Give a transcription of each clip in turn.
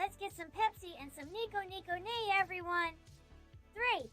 Let's get some Pepsi and some Nico Nico Nay, everyone. 3.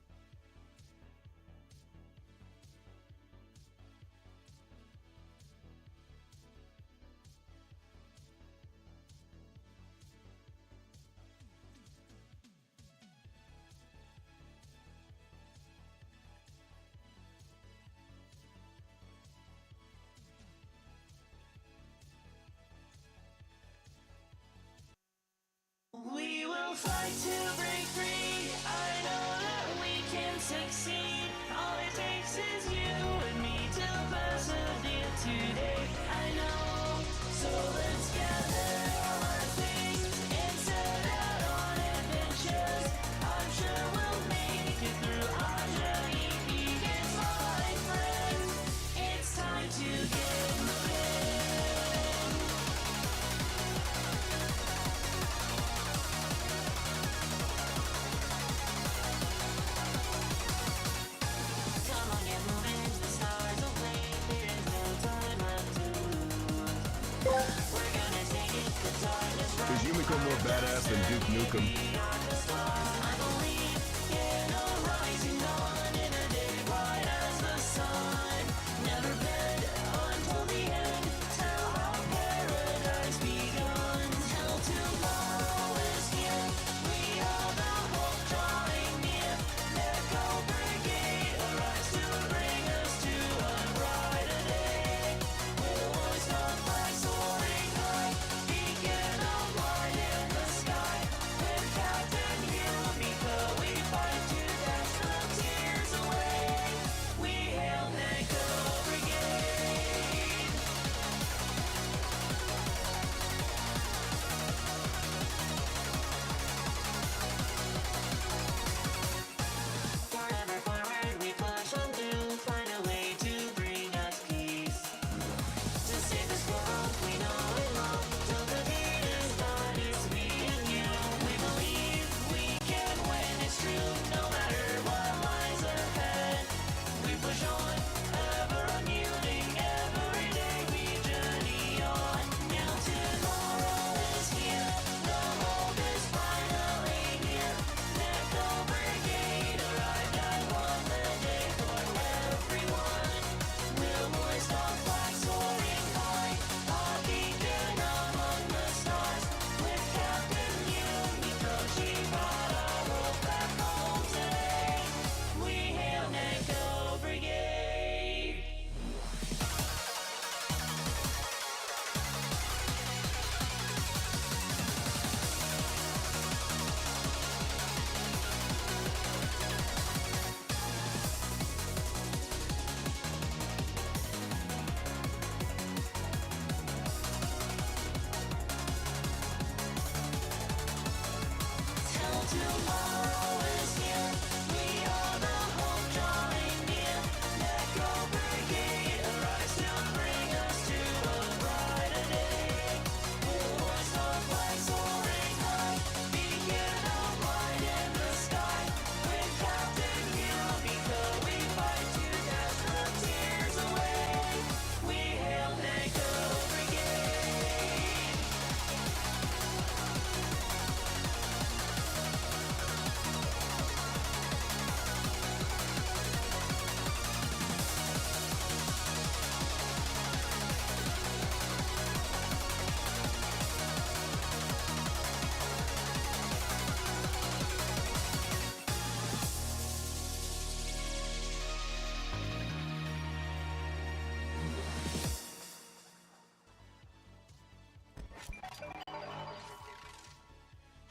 We will fight to break free. I know that we can succeed. All it takes is you and me to persevere today. I know, so let's gather all our things and set out on adventures. I'm sure we'll make it through our journey. Begins, my friend. It's time to get moving. Come on, get moving, the stars away. There is no time left to lose. We're gonna take it, the time is right. Is Yumiko more badass than Duke Nukem? Beyond the stars, I believe in a rising dawn, in a day bright as the sun. Never bend until the end. Tell how paradise begun. Till tomorrow is here. We are the hope drawing near. Echo Brigade arrives to bring us to a brighter day. With a voice of flag soaring high, beacon of light in the sky. With Captain Yumiko, we fight to dash the tears away. We hail Echo Brigade. Forever forward we push on through, find a way to bring us peace. To save this world, we know it all. Till the day is done, it's me and you. We believe we can win, it's true. No matter what lies ahead, we push on, ever unyielding. Every day we journey on. Now tomorrow is here, the hope is finally here. Echo Brigade arrived and won the day for everyone. We'll hoist our flag soaring high, a beacon among the stars. With Captain Yumiko, she brought our hope back home today. We hail Echo Brigade. Till tomorrow is here, we are the hope drawing near. Echo Brigade arrives to bring us to a brighter day. We'll hoist our flag soaring high, beacon of light in the sky. With Captain Yumiko, we fight to dash the tears away. We hail Echo Brigade.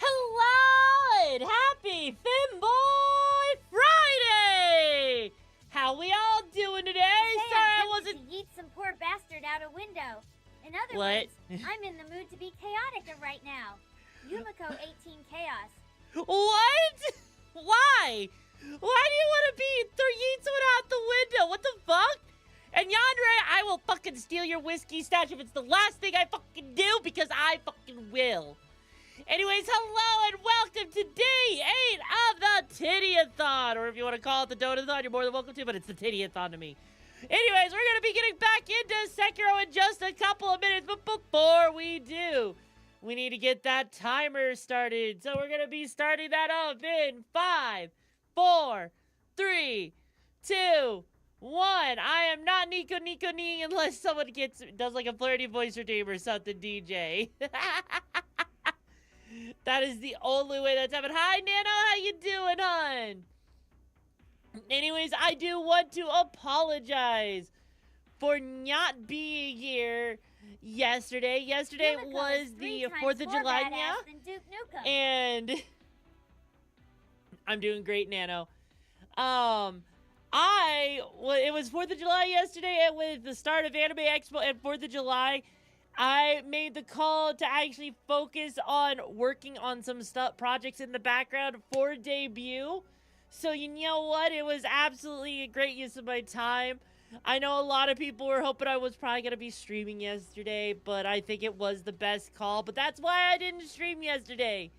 Hello and happy Finboy Friday! How we all doing today? Say Sorry I I'm wasn't. tempted to yeet some poor bastard out a window. In other What? words, I'm in the mood to be chaotic right now. Yumiko 18 Chaos. What? Why? Why do you want to be yeet someone out the window? What the fuck? And Yandere, I will fucking steal your whiskey stash if it's the last thing I fucking do, because I fucking will. Anyways, hello and welcome to day 8 of the Titty-a-thon, or if you want to call it the Donathon, you're more than welcome to, but it's the Titty-a-thon to me. Anyways, we're going to be getting back into Sekiro in just a couple of minutes, but before we do, we need to get that timer started. So we're going to be starting that up in 5, 4, 3, 2, 1. I am not Nico Nee unless someone does like a flirty voice redeem or something, DJ. That is the only way that's happening. Hi, Nano. How you doing, hon? Anyways, I do want to apologize for not being here yesterday. Yesterday was the 4th of July now. And I'm doing great, Nano. It was 4th of July yesterday, and with the start of Anime Expo and 4th of July, I made the call to actually focus on working on some projects in the background for debut. So you know what? It was absolutely a great use of my time. I know a lot of people were hoping I was probably going to be streaming yesterday, but I think it was the best call. But that's why I didn't stream yesterday.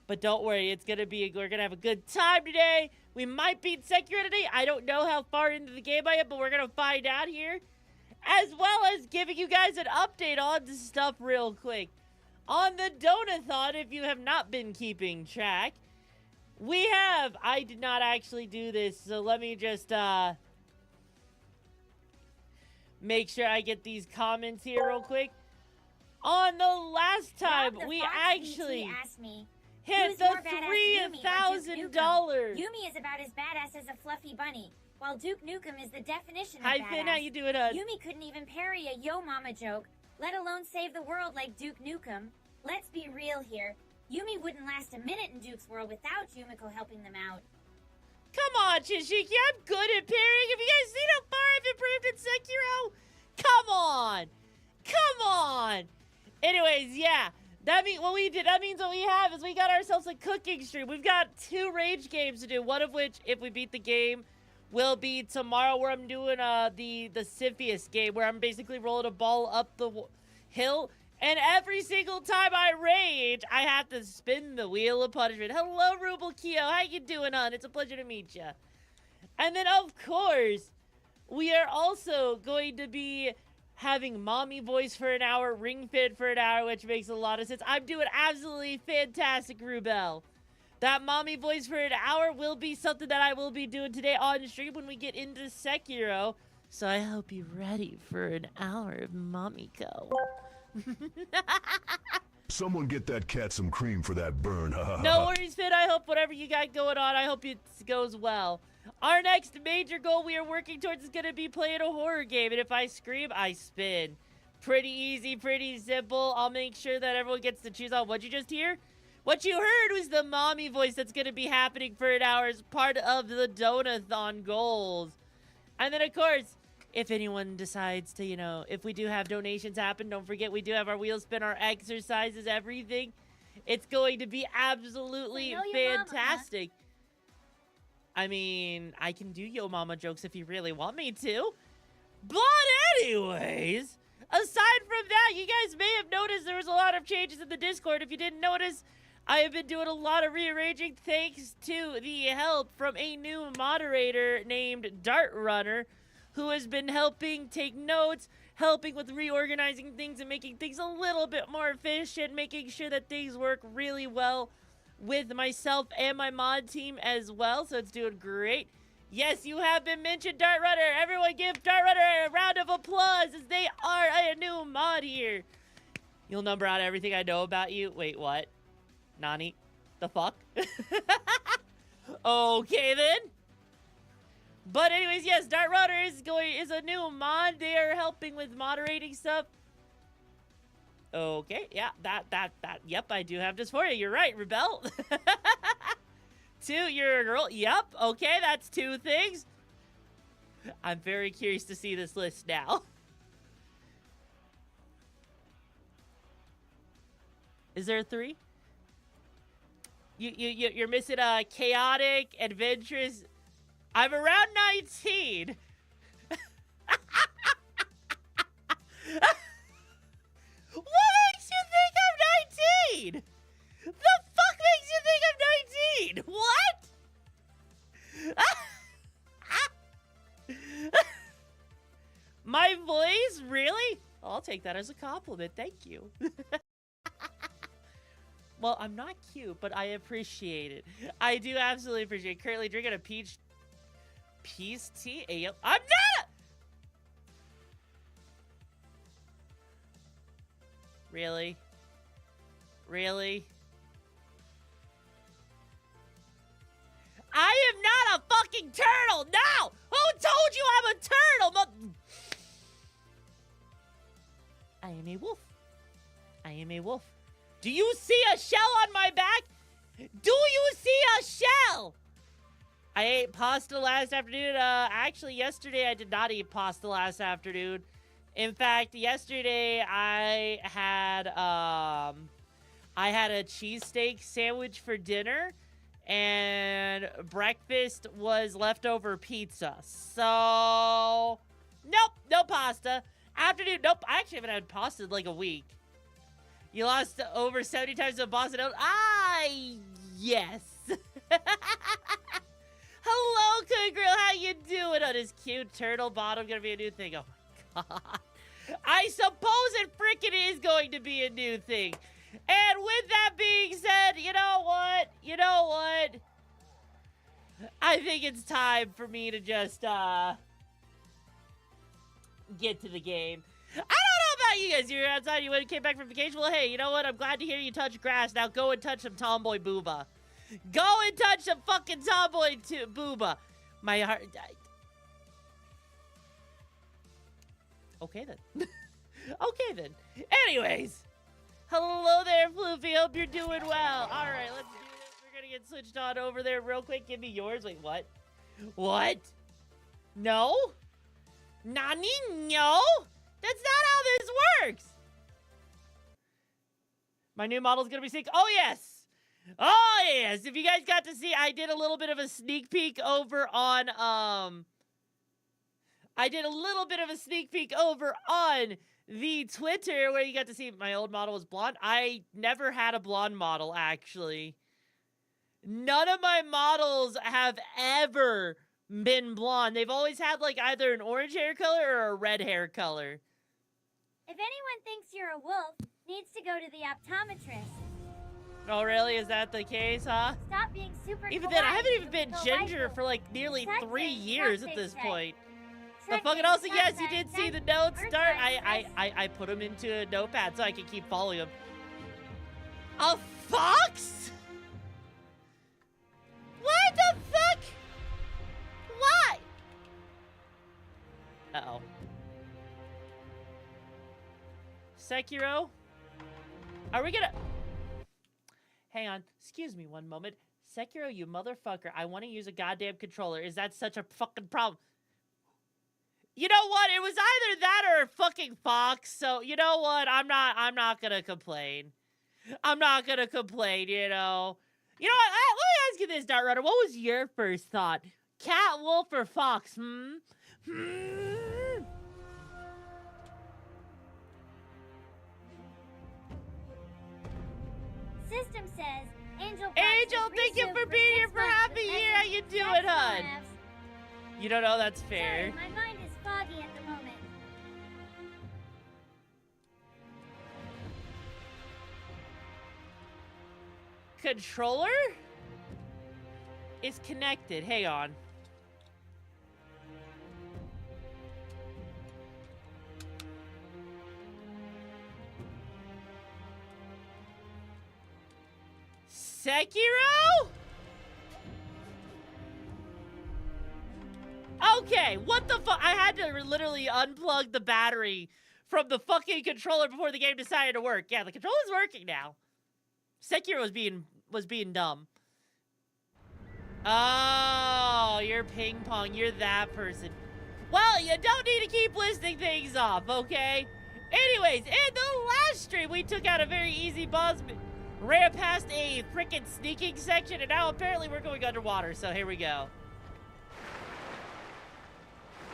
But don't worry, we're going to have a good time today. We might beat Sekiro today. I don't know how far into the game I am, but we're going to find out here. As well as giving you guys an update on this stuff real quick. On the Donathon, if you have not been keeping track, I did not actually do this, so let me just, make sure I get these comments here real quick. On the last time, we actually hit the $3,000. Yumi is about as badass as a fluffy bunny, while Duke Nukem is the definition of Hi, badass. Finn, how you doing, hon? Yumi couldn't even parry a Yo Mama joke, let alone save the world like Duke Nukem. Let's be real here. Yumi wouldn't last a minute in Duke's world without Yumiko helping them out. Come on, Chishiki, I'm good at parrying. Have you guys seen how far I've improved in Sekiro? Come on! Come on! Anyways, yeah. That means what we have is we got ourselves a cooking stream. We've got 2 rage games to do. One of which, if we beat the game, will be tomorrow, where I'm doing the Siphius game, where I'm basically rolling a ball up the hill. And every single time I rage, I have to spin the wheel of punishment. Hello, Rubel Keo. How you doing, hon? It's a pleasure to meet you. And then, of course, we are also going to be having mommy voice for an hour, ring fit for an hour, which makes a lot of sense. I'm doing absolutely fantastic, Rubel. That mommy voice for an hour will be something that I will be doing today on stream when we get into Sekiro. So I hope you're ready for an hour of Momiko. Someone get that cat some cream for that burn. No worries, Finn. I hope whatever you got going on, I hope it goes well. Our next major goal we are working towards is going to be playing a horror game. And if I scream, I spin. Pretty easy, pretty simple. I'll make sure that everyone gets to choose on. What'd you just hear? What you heard was the mommy voice that's going to be happening for an hour as part of the Donathon goals. And then, of course, if anyone decides to, if we do have donations happen, don't forget we do have our wheel spin, our exercises, everything. It's going to be absolutely fantastic. Mama, huh? I mean, I can do Yo Mama jokes if you really want me to. But anyways, aside from that, you guys may have noticed there was a lot of changes in the Discord. If you didn't notice, I have been doing a lot of rearranging thanks to the help from a new moderator named Dart Runner, who has been helping take notes, helping with reorganizing things and making things a little bit more efficient, making sure that things work really well with myself and my mod team as well. So it's doing great. Yes, you have been mentioned, Dart Runner. Everyone give Dart Runner a round of applause as they are a new mod here. You'll number out everything I know about you. Wait, what? Nani? The fuck? Okay, then. But anyways, yes, Dart Runner is a new mod. They are helping with moderating stuff. Okay, yeah, yep, I do have this for you. You're right, Rebel. 2, you're a girl. Yep, okay, that's 2 things. I'm very curious to see this list now. Is there a 3? You're missing a chaotic, adventurous. I'm around 19. What makes you think I'm 19? The fuck makes you think I'm 19? What? My voice? Really? I'll take that as a compliment. Thank you. Well, I'm not cute, but I appreciate it. I do absolutely appreciate it. Currently drinking a peach tea. I'm not. Really? Really? I am not a fucking turtle! No! Who told you I'm a turtle? I am a wolf. I am a wolf. Do you see a shell on my back? Do you see a shell? I ate pasta last afternoon. Actually, yesterday I did not eat pasta last afternoon. In fact, yesterday I had a cheesesteak sandwich for dinner, and breakfast was leftover pizza. So, nope, no pasta. Afternoon, nope. I actually haven't had pasta in like a week. You lost over 70 times to pasta. Yes. Hello, Good Girl. How you doing on this cute turtle bottom? Gonna be a new thing. Oh my god. I suppose it frickin' is going to be a new thing. And with that being said, you know what? You know what? I think it's time for me to just, get to the game. I don't know about you guys. You're outside, you came back from vacation. Well, hey, you know what? I'm glad to hear you touch grass. Now go and touch some Tomboy booba. Go and touch some fucking Tomboy booba. My heart... Okay, then. Okay, then. Anyways. Hello there, Floofy. Hope you're doing well. All right, let's do this. We're going to get switched on over there real quick. Give me yours. Wait, what? What? No? Nani? No? That's not how this works. My new model's going to be sick. Oh, yes. Oh, yes. If you guys got to see, I did a little bit of a sneak peek over on, the Twitter where you got to see my old model was blonde. I never had a blonde model, actually. None of my models have ever been blonde. They've always had, like, either an orange hair color or a red hair color. If anyone thinks you're a wolf, needs to go to the optometrist. Oh, really? Is that the case, huh? Stop being super Even kawaii. then, I haven't even been Go ginger right for, like, nearly Check 3 this, years check at this, this check. point. The Check fucking this, also, check yes, you that, did see check. the notes Earth start. sign, I put them into a notepad so I can keep following them. A fox? What the fuck? Why? Uh-oh. Sekiro? Are we gonna... Hang on. Excuse me one moment. Sekiro, you motherfucker. I want to use a goddamn controller. Is that such a fucking problem? You know what? It was either that or a fucking fox. So, you know what? I'm not gonna complain. I'm not gonna complain, you know. You know what? Let me ask you this, Dart Runner. What was your first thought? Cat, wolf, or fox? System says, Angel. Angel, thank you for being here for half a year. How you doing, hon? You don't know that's fair. Sorry, my mind is foggy at the moment. Controller is connected. Hang on. Sekiro? Okay, what the fuck? I had to literally unplug the battery from the fucking controller before the game decided to work. Yeah, the controller's working now. Sekiro was being dumb. Oh, you're ping pong. You're that person. Well, you don't need to keep listing things off, okay? Anyways, in the last stream, we took out a very easy boss. Ran past a freaking sneaking section, and now apparently we're going underwater, so here we go.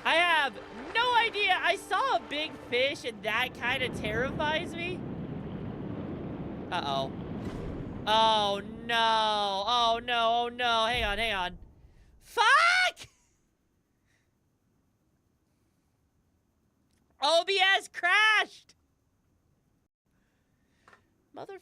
I have no idea. I saw a big fish, and that kind of terrifies me. Uh-oh. Oh, no. Oh, no. Oh, no. Hang on, hang on. Fuck! OBS crashed! Mother...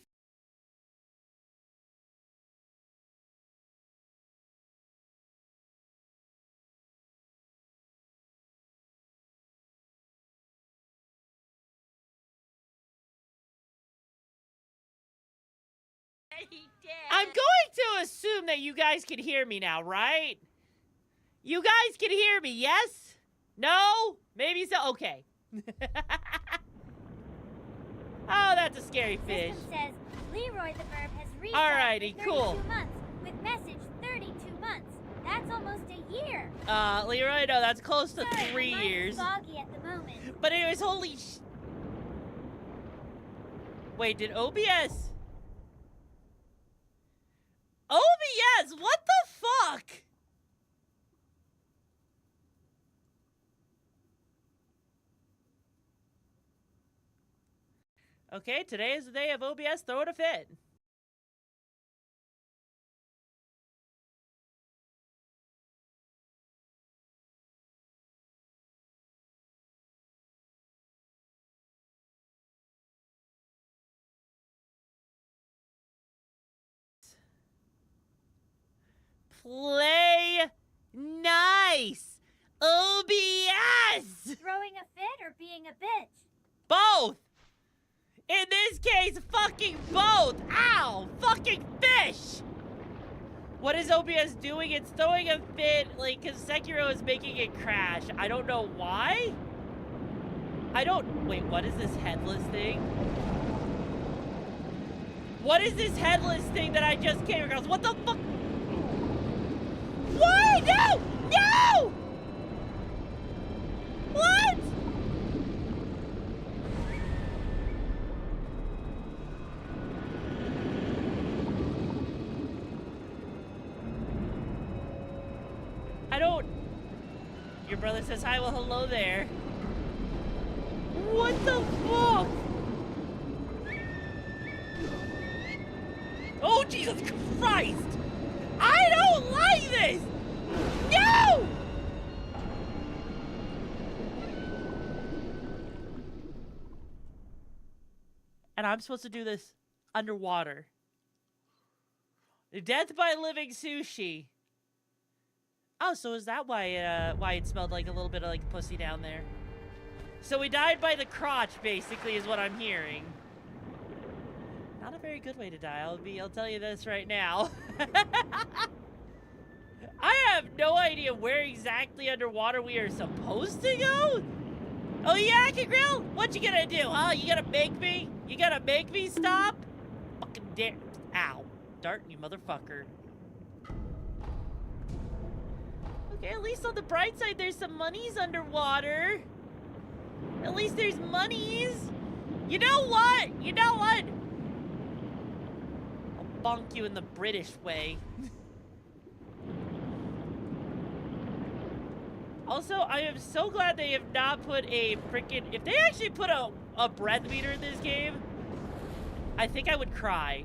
I'm going to assume that you guys can hear me now, right? You guys can hear me, yes? No? Maybe so? Okay. Oh, that's a scary fish. System says Leroy the Verb has reset Alrighty, for 32 cool. months with message 32 months. That's almost a year. Leroy, no, that's close to Sorry, 3 my mind's years. foggy at the moment. But anyways, holy sh... Wait, did OBS... OBS, what the fuck? Okay, today is the day of OBS throwing a fit. Play nice. OBS. Throwing a fit or being a bitch? Both. In this case, fucking both. Ow, fucking fish. What is OBS doing? It's throwing a fit, like, because Sekiro is making it crash. I don't know why. Wait, what is this headless thing? What is this headless thing that I just came across? What the fuck? Why? No! No! What? Your brother says hi, well, hello there. What the fuck? Oh, Jesus Christ! I don't like this! No! And I'm supposed to do this underwater. Death by living sushi. Oh, so is that why it smelled like a little bit of like pussy down there? So we died by the crotch, basically, is what I'm hearing. Not a very good way to die. I'll tell you this right now. I have no idea where exactly underwater we are supposed to go. Oh, Yaki Grill? What you gonna do, huh? You gonna make me? You gonna make me stop? Fucking dare. Ow. Dart, you motherfucker. Okay, at least on the bright side, there's some monies underwater. At least there's monies. You know what? You know what? I'll bonk you in the British way. Also, I am so glad they have not put a freaking... If they actually put a breath meter in this game, I think I would cry.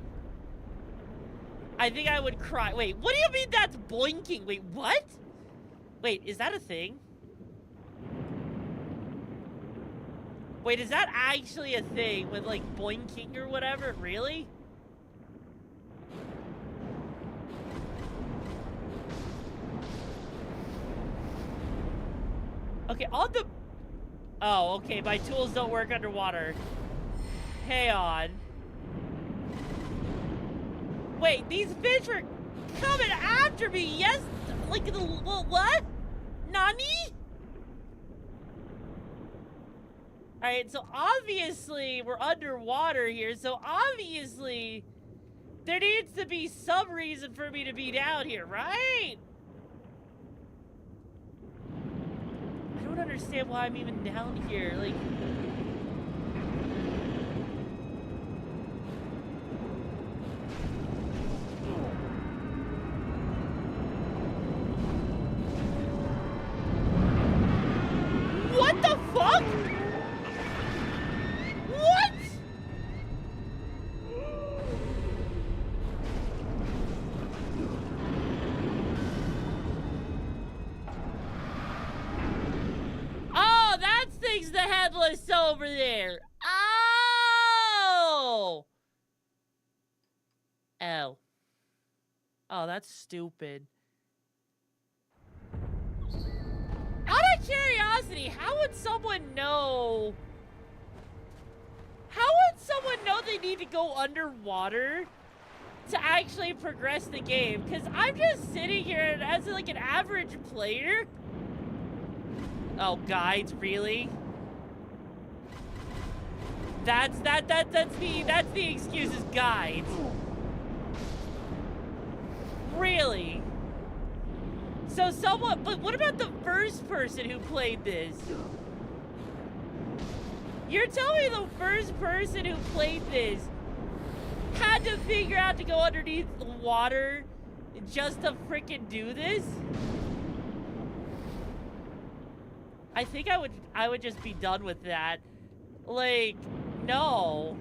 I think I would cry. Wait, what do you mean that's boinking? Wait, what? Wait, is that a thing? Wait, is that actually a thing with, like, boinking or whatever? Really? Okay, on the... Oh, okay, my tools don't work underwater. Hang on. Wait, these fish were coming after me, yes? Like, the... What? Nani? Alright, so obviously we're underwater here, so obviously there needs to be some reason for me to be down here, right? I don't understand why I'm even down here, like... What the fuck? What? Oh, that thing's the headless over there. Oh! Oh. Oh, that's stupid. Out of curiosity, how would someone know? How would someone know they need to go underwater to actually progress the game, because I'm just sitting here and as like an average player. Oh, guides, really? That's the excuse is guides. Really? So someone, but what about the first person who played this? You're telling me the first person who played this had to figure out to go underneath the water just to freaking do this? I think I would just be done with that. Like, no.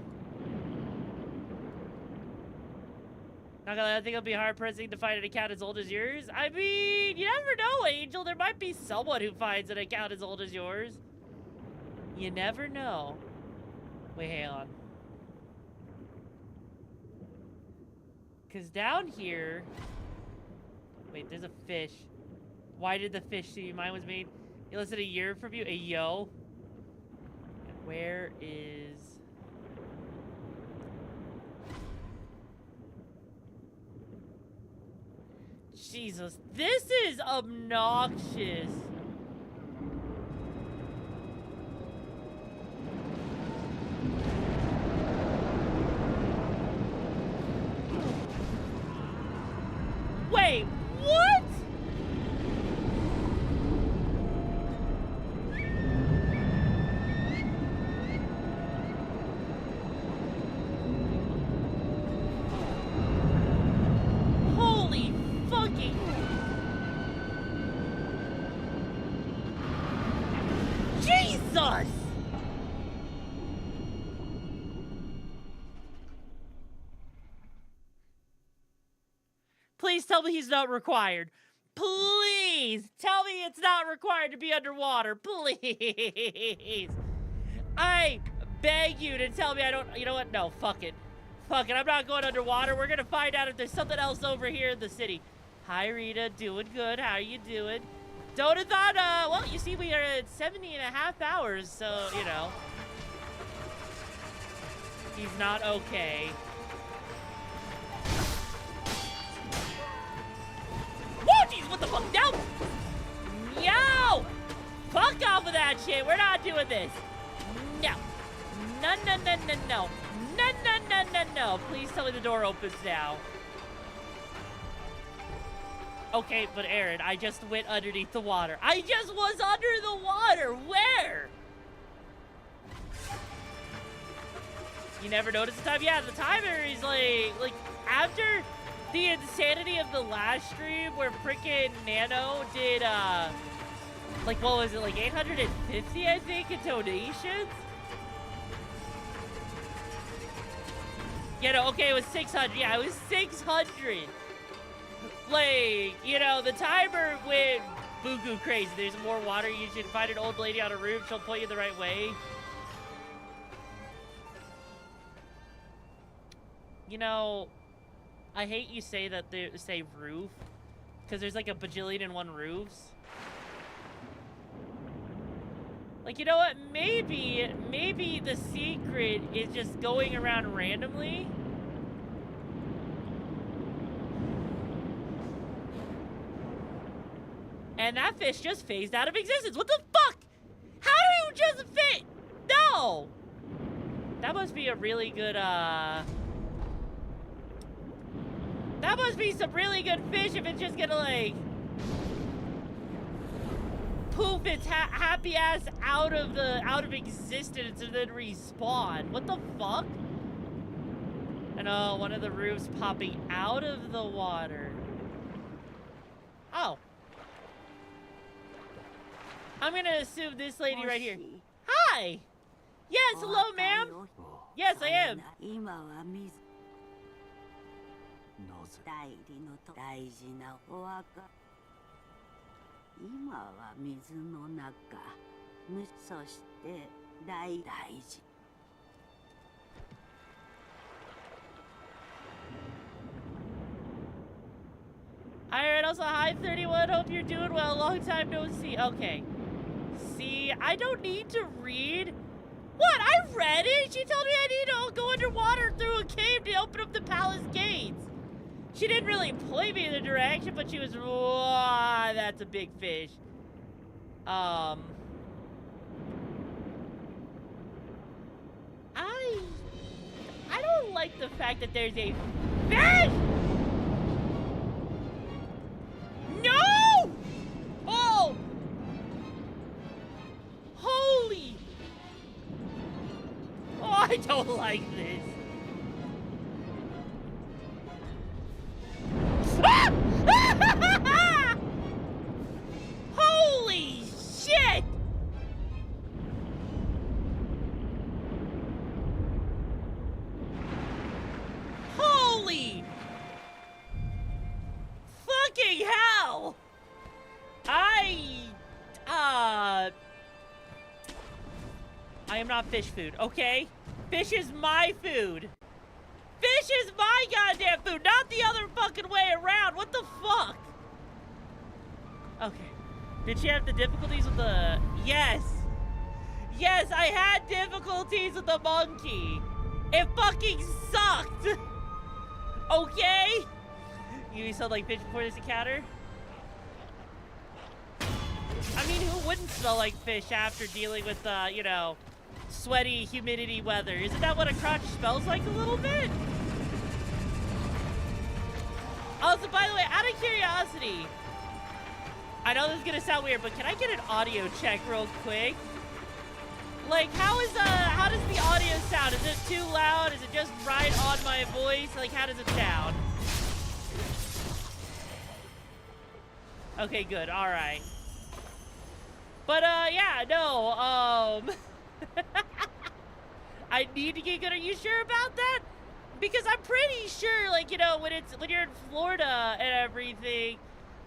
Not gonna lie, I think it'll be hard-pressing to find an account as old as yours. I mean, you never know, Angel. There might be someone who finds an account as old as yours. You never know. Wait, hang on. Because down here... Wait, there's a fish. Why did the fish see mine was made? You listen a year from you? A yo? Where is... Jesus, this is obnoxious. Wait, what? Holy fucking... Jesus! Please tell me he's not required. Please tell me it's not required to be underwater. Please. I beg you to tell me I don't... You know what? No, fuck it. Fuck it. I'm not going underwater. We're going to find out if there's something else over here in the city. Hi, Rita. Doing good. How are you doing? DONOTHON, well, you see, we are at 70.5 hours, so, you know. He's not okay. Whoa, jeez, what the fuck? No! Yo! Fuck off with that shit. We're not doing this. No. No, no, no, no, no. No, no, no, no, no. Please tell me the door opens now. Okay, but Aaron, I just went underneath the water. I just was under the water. Where? You never noticed the time? Yeah, the timer is like after the insanity of the last stream where frickin' Nano did, like, what was it, like 850, I think, in donations? You know, okay, it was 600. Yeah, it was 600. Like, you know, the timer went boo-goo crazy. There's more water. You should find an old lady on a roof. She'll point you the right way. You know, I hate you say that they say roof, because there's like a bajillion and one roofs. Like, you know what? Maybe the secret is just going around randomly. And that fish just phased out of existence. What the fuck? How do you just fit? No! That must be a really good, that must be some really good fish if it's just gonna, like, poof its happy ass out of existence and then respawn. What the fuck? And oh, one of the roofs popping out of the water. Oh. I'm gonna assume this lady right here. Hi! Yes, hello, ma'am. Yes, I am. Alright, also hi 31, hope you're doing well. Long time no see. Okay. See, I don't need to read. What? I read it? She told me I need to go underwater through a cave to open up the palace gates. She didn't really point me in the direction, but she was, whoa, that's a big fish. I don't like the fact that there's a fish! No! Oh! Holy! Oh, I don't like this. Ah! Holy shit! Holy fucking hell! I am not fish food, okay? Fish is my food. Fish is my goddamn food, not the other fucking way around. What the fuck? Okay. Did she have the difficulties with the... Yes. Yes, I had difficulties with the monkey. It fucking sucked. Okay? You sound like fish before this encounter? I mean, who wouldn't smell like fish after dealing with, you know, sweaty, humidity weather? Isn't that what a crotch smells like a little bit? Also, by the way, out of curiosity, I know this is gonna sound weird, but can I get an audio check real quick? Like, how does the audio sound? Is it too loud? Is it just right on my voice? Like, how does it sound? Okay, good, all right. But, yeah, no, I need to get good. Are you sure about that? Because I'm pretty sure, like, you know, when you're in Florida and everything,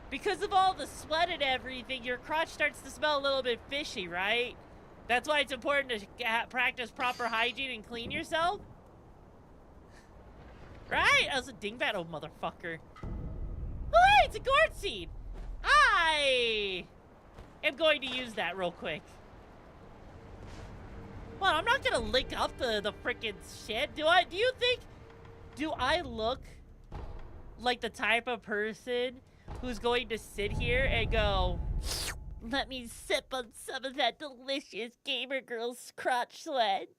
because of all the sweat and everything, your crotch starts to smell a little bit fishy, right? That's why it's important to practice proper hygiene and clean yourself. Right? I was a dingbat, oh motherfucker. Oh, hey, it's a gourd seed. I am going to use that real quick. Well, I'm not gonna lick up the frickin' shit. Do I look like the type of person who's going to sit here and go, let me sip on some of that delicious gamer girl's crotch sweat?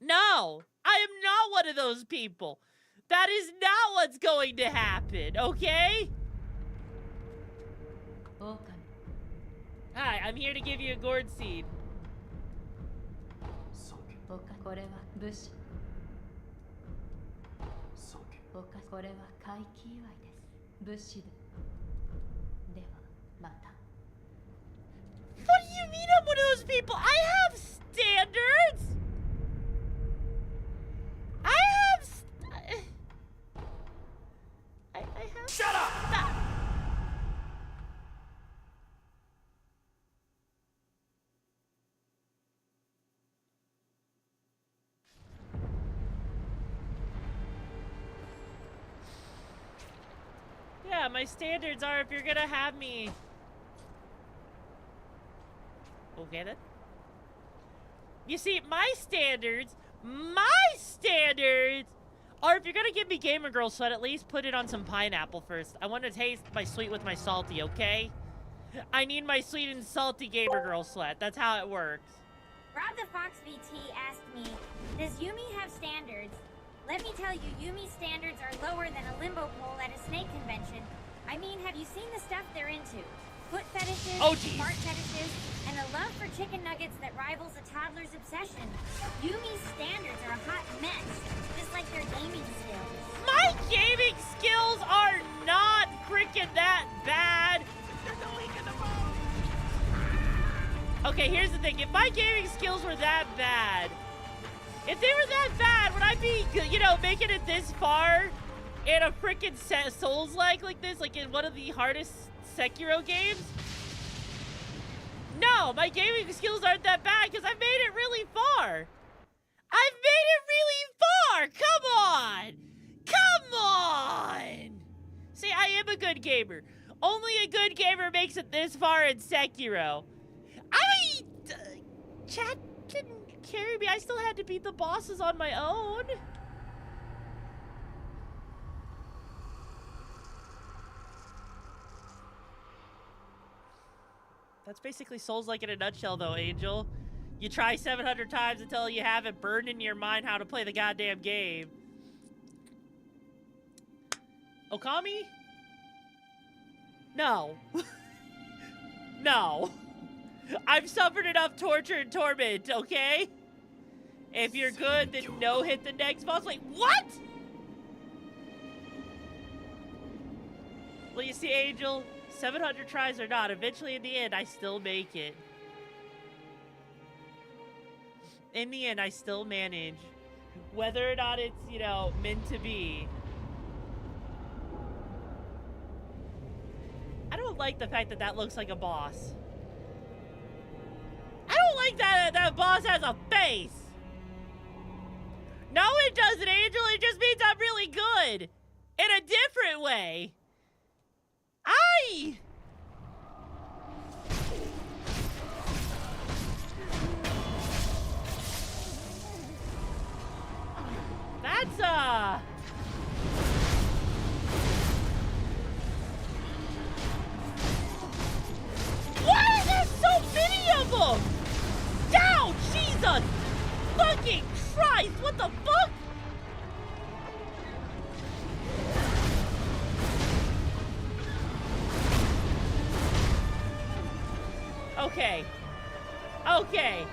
No, I am not one of those people. That is not what's going to happen, okay? Hi, I'm here to give you a gourd seed. What do you mean I'm one of those people? I have standards! I have... Shut up! Yeah, my standards are if you're gonna have me... Okay then. You see, my standards are if you're gonna give me gamer girl sweat, at least put it on some pineapple first. I want to taste my sweet with my salty, okay? I need my sweet and salty gamer girl sweat. That's how it works. Rob the Fox VT asked me, does Yumi have standards? Let me tell you, Yumi's standards are lower than a limbo pole at a snake convention. I mean, have you seen the stuff they're into? Foot fetishes, fart fetishes, and a love for chicken nuggets that rivals a toddler's obsession. Yumi's standards are a hot mess, just like their gaming skills. My gaming skills are not freaking that bad. Okay, here's the thing. If my gaming skills were that bad, if they were that bad, would I be, you know, making it this far in a freaking Souls-like this, like in one of the hardest Sekiro games? No, my gaming skills aren't that bad because I've made it really far. I've made it really far. Come on. Come on. See, I am a good gamer. Only a good gamer makes it this far in Sekiro. Chat didn't carry me. I still had to beat the bosses on my own. That's basically Souls-like in a nutshell, though, Angel. You try 700 times until you have it burned in your mind how to play the goddamn game. Okami? No. No. I've suffered enough torture and torment, okay? If you're good, then no, hit the next boss. Wait, what? Well, you see, Angel, 700 tries or not, eventually in the end, I still make it. In the end, I still manage. Whether or not it's, you know, meant to be. I don't like the fact that that looks like a boss. I don't like that that boss has a face. No, it doesn't, Angel. It just means I'm really good. In a different way. Aye! That's, Why is there so many of them? Down! Jesus! Fucking Christ! What the fuck? Okay. Okay.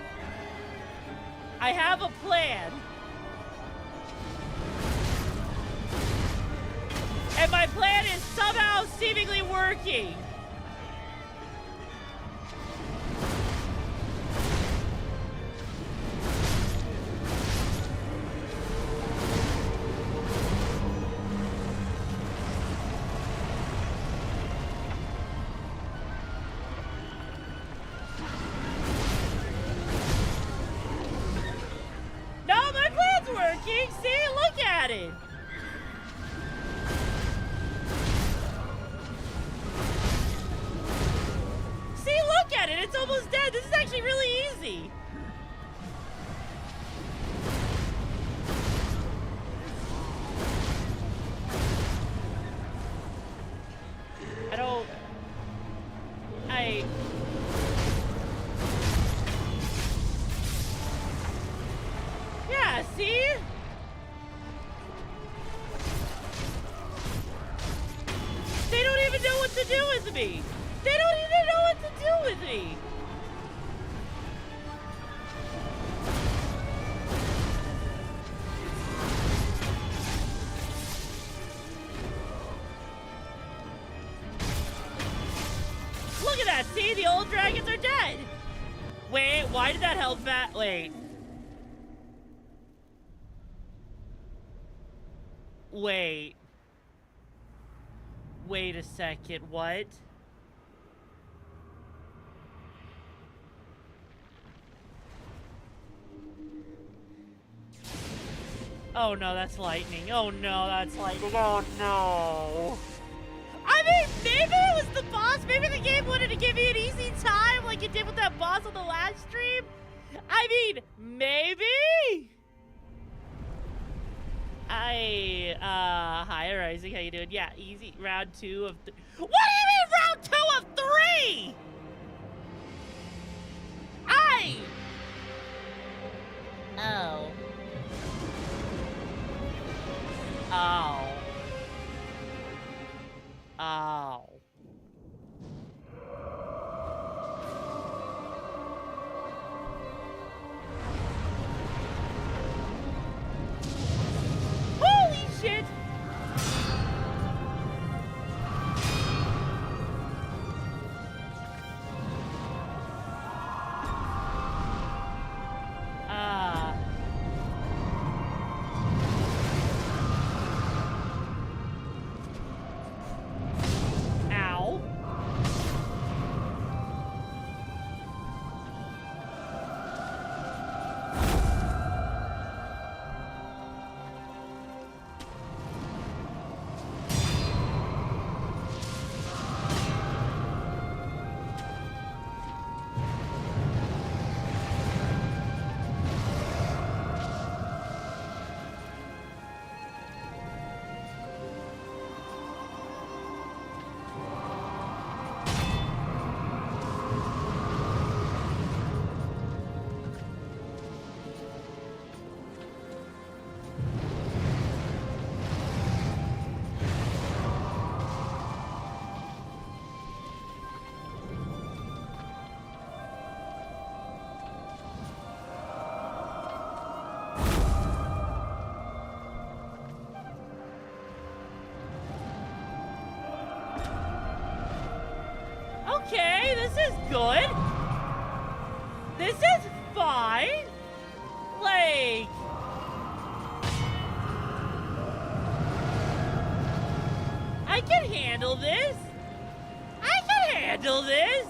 I have a plan. And my plan is somehow seemingly working. No, my plan's working. See, look at it. See, look at it. It's almost dead. This is actually really easy. Yeah, see? They don't even know what to do with me. They don't even know what to do with me. Look at that, see? The old dragons are dead. Wait, why did that health bat? Wait. Wait. Wait a second, what? Oh no, that's lightning. Oh no, that's lightning. Oh no. I mean, maybe it was the boss. Maybe the game wanted to give me an easy time like it did with that boss on the last stream. I mean, maybe? Hi, Rising, how you doing? Yeah, easy. Round 2 of... What do you mean round 2 of 3? Oh. Oh. Oh. Holy shit! Okay, this is good. This is fine. Like... I can handle this. I can handle this.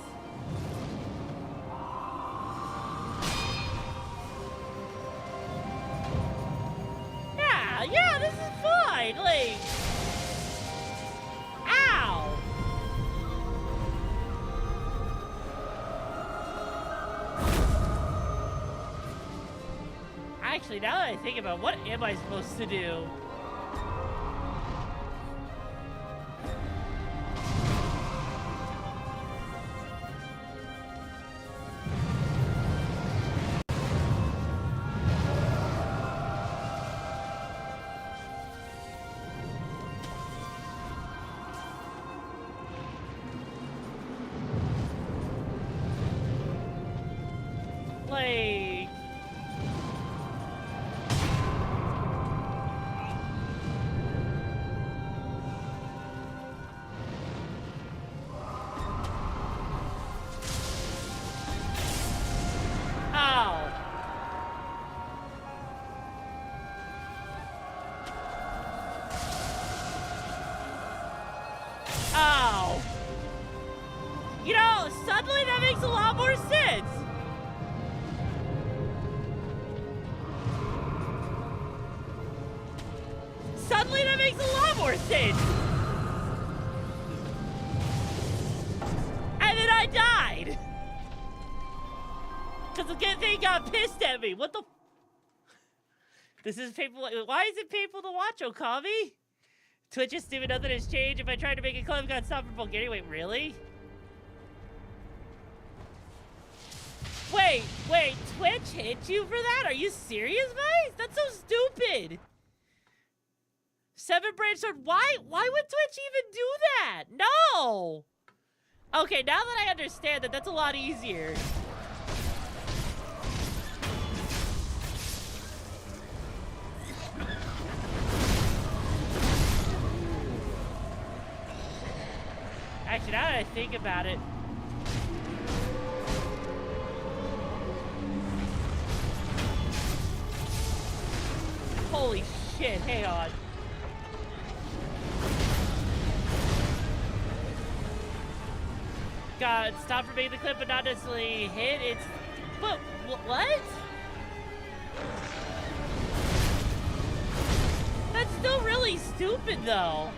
Yeah, this is fine. Like... Ow. Actually, now that I think about it, what am I supposed to do? Like... Ow. Ow. You know, suddenly that makes a lot more sense. Suddenly that makes a lot more sense. And then I died. Because the thing got pissed at me. What the? This is painful. Why is it painful to watch, Okami? Twitch is stupid. Nothing has changed. If I tried to make a claim, got stopped from Bulgaria. Wait, really? Wait. Twitch hit you for that? Are you serious, Vice? That's so stupid. 7 branch sword. Why would Twitch even do that? No. Okay, now that I understand that, that's a lot easier. Actually, now that I think about it. Holy shit, hang on. God, stop for making the clip, but not necessarily hit. It's... But, what? That's still really stupid, though.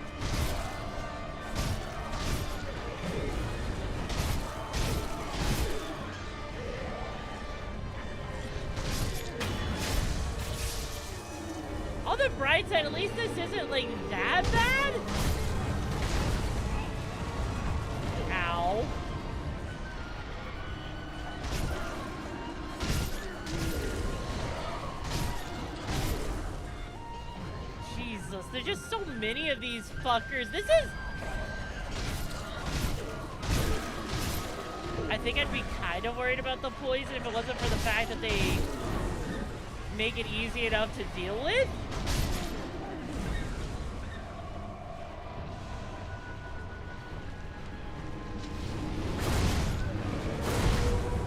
On the bright side, at least this isn't, like, that bad. Ow. Jesus, there's just so many of these fuckers. This is... I think I'd be kind of worried about the poison if it wasn't for the fact that they make it easy enough to deal with.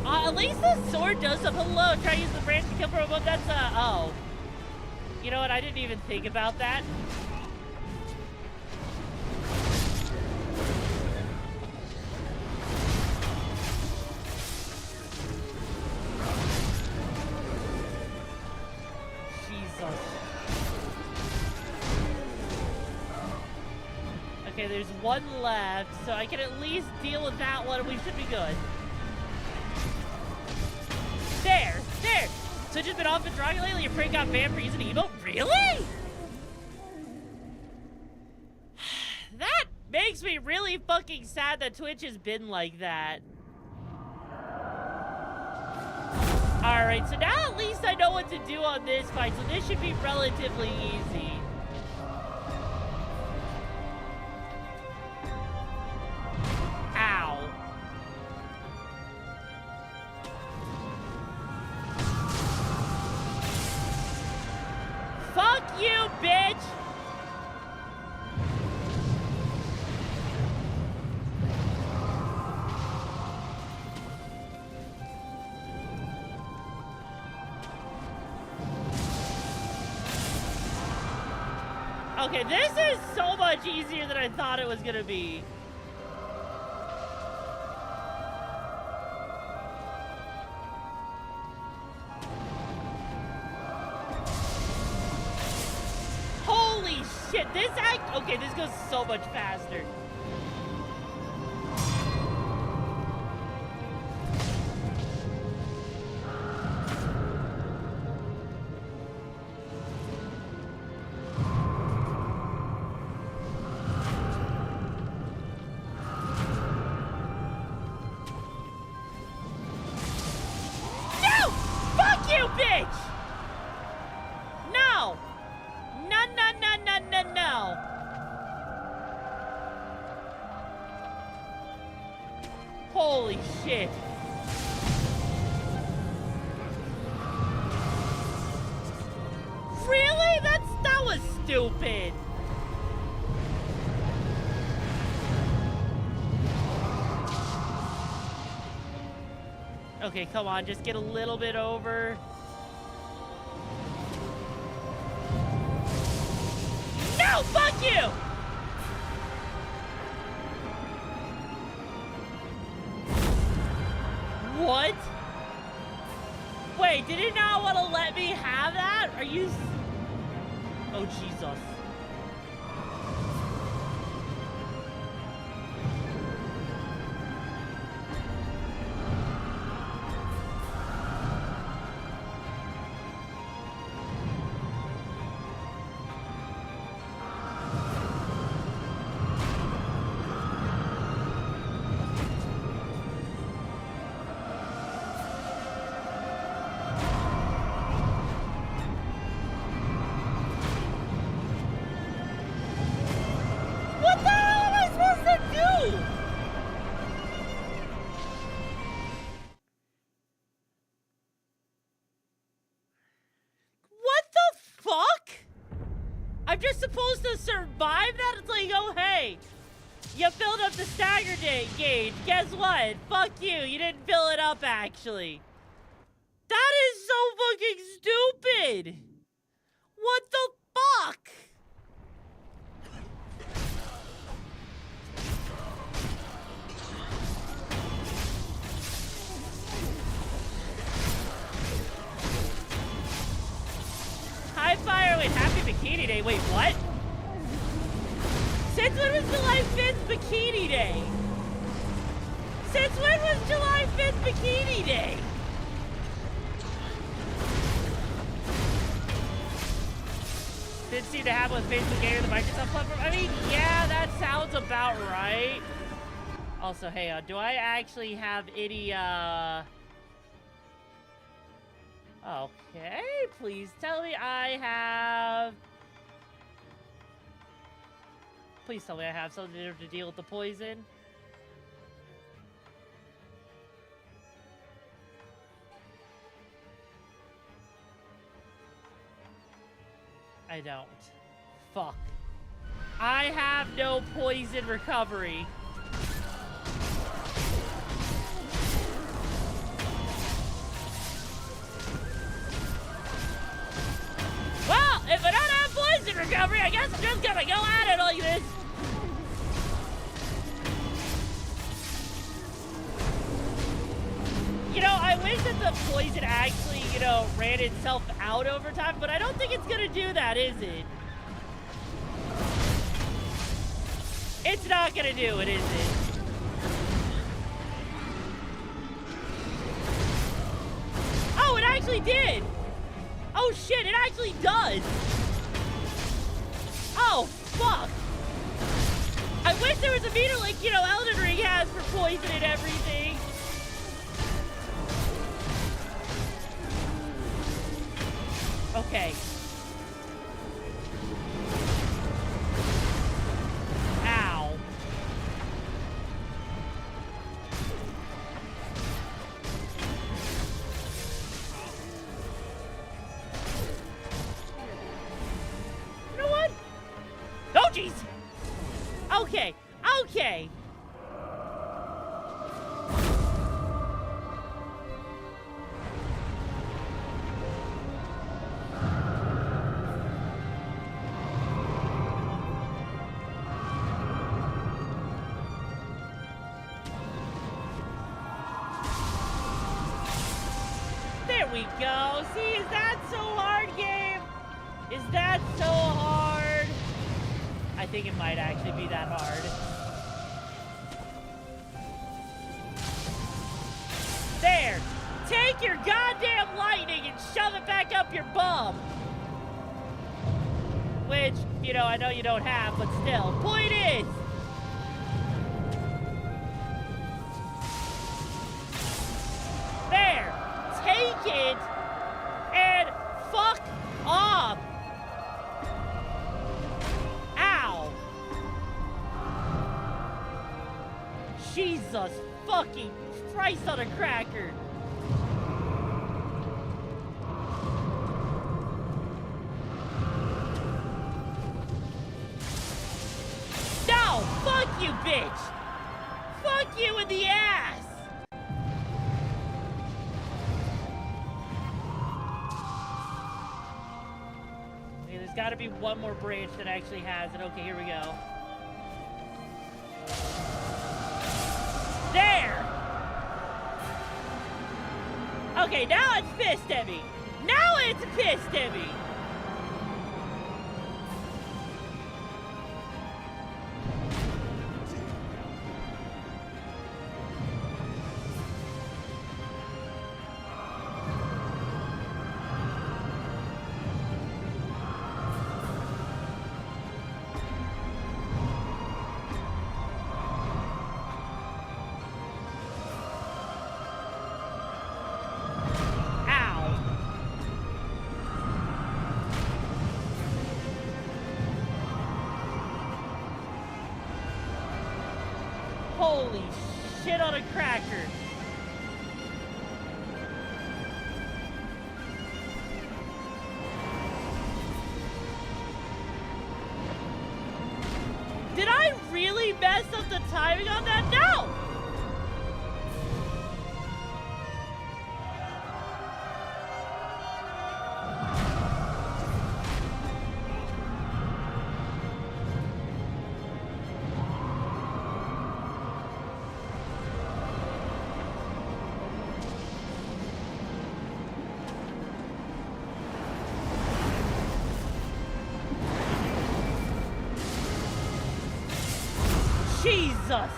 At least the sword does something. Hello, try to use the branch to kill for a moment. That's, oh. You know what? I didn't even think about that. Jesus. Okay, there's one left, so I can at least deal with that one and we should be good. There! Twitch has been off and drawing lately. Your prank got banned for using an emote? Really? That makes me really fucking sad that Twitch has been like that. Alright, so now at least I know what to do on this fight, so this should be relatively easy. Ow. Fuck you, bitch! Okay, this is so much easier than I thought it was gonna be. Holy shit, okay, this goes so much faster. Holy shit. Really? That was stupid. Okay, come on, just get a little bit over. No, fuck you! What? Wait, did it not want to let me have that? Are you... Oh, Jesus. I'm just supposed to survive that? It's like, oh, hey, you filled up the stagger gauge. Guess what? Fuck you. You didn't fill it up, actually. That is so fucking stupid. What the fuck? High fire, wait, happy Bikini Day. Wait, what? Since when was July 5th Bikini Day? Since when was July 5th Bikini Day? Didn't seem to happen with Facebook Game or the Microsoft platform. I mean, yeah, that sounds about right. Also, hey, do I actually have any, Okay, please tell me I have... Please tell me I have something to deal with the poison. I don't. Fuck. I have no poison recovery. Well, if I don't have poison recovery, I guess I'm just gonna go at it like this. You know, I wish that the poison actually, you know, ran itself out over time, but I don't think it's gonna do that, is it? It's not gonna do it, is it? Oh, it actually did! Oh shit, it actually does! Oh, fuck! I wish there was a meter like, you know, Elden Ring has for poison and everything. Okay. Ow. You know what? Oh, jeez. Okay. Okay. we go. See, is that so hard, game? Is that so hard? I think it might actually be that hard. There! Take your goddamn lightning and shove it back up your bum! Which, you know, I know you don't have, but still. Point is... There! Take it and fuck off! Ow! Jesus fucking Christ on a cracker! No! Fuck you, bitch! Fuck you in the ass! Okay, there's gotta be one more branch that actually has it. Okay, here we go. There! Okay, now it's pissed at me. Now it's pissed at me. Holy shit on a cracker. Did I really mess up the timing on that? No! Jesus!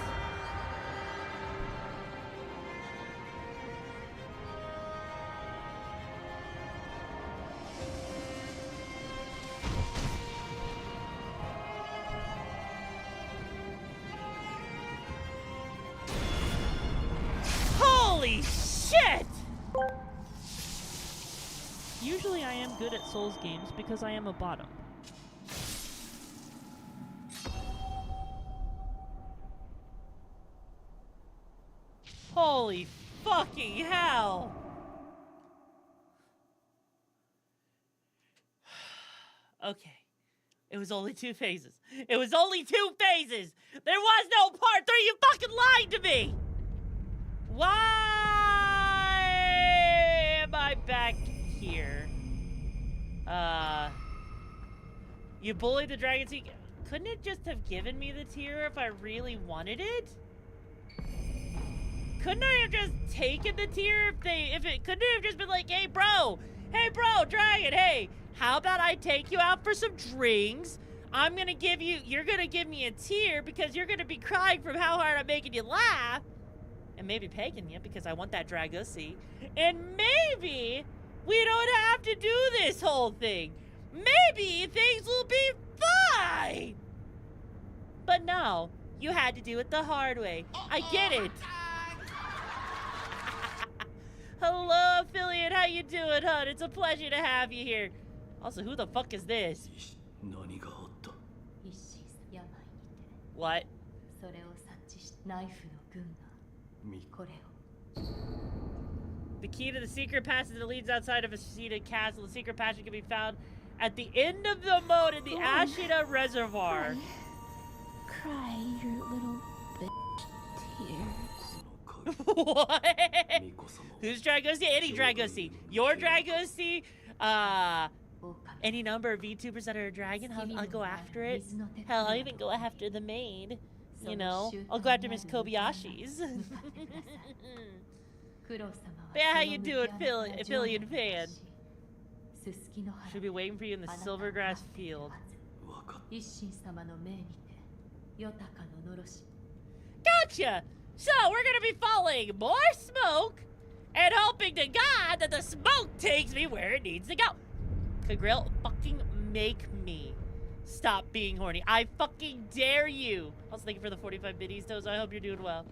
Holy shit! Usually I am good at Souls games because I am a bottom. Holy fucking hell! Okay. It was only 2 phases. It was only 2 phases! There was no part 3! You fucking lied to me! Why am I back here? You bullied the dragon seed. Couldn't it just have given me the tier if I really wanted it? Couldn't I have just taken the tier if it couldn't it have just been like, hey bro, dragon, hey, how about I take you out for some drinks? You're gonna give me a tier because you're gonna be crying from how hard I'm making you laugh. And maybe pegging you because I want that Dragusi. And maybe we don't have to do this whole thing. Maybe things will be fine. But no, you had to do it the hard way. I get it. Hello, affiliate. How you doing, hon? It's a pleasure to have you here. Also, who the fuck is this? What? The key to the secret passage that leads outside of a seated castle. The secret passage can be found at the end of the mode in the Ashina Reservoir. Cry your little bitch tears. What? Who's Dragusi? Any Dragusi. Your Dragusi? Any number of VTubers that are a dragon, I'll go after it. Hell, I'll even go after the maid. You know, I'll go after Miss Kobayashi's. Yeah, how you doing, Billion fan? Should be waiting for you in the Silvergrass field. Gotcha! So, we're gonna be following more smoke and hoping to God that the smoke takes me where it needs to go. Kagrill, fucking make me stop being horny. I fucking dare you. Also, thank you for the 45 biddies, Toes. I hope you're doing well.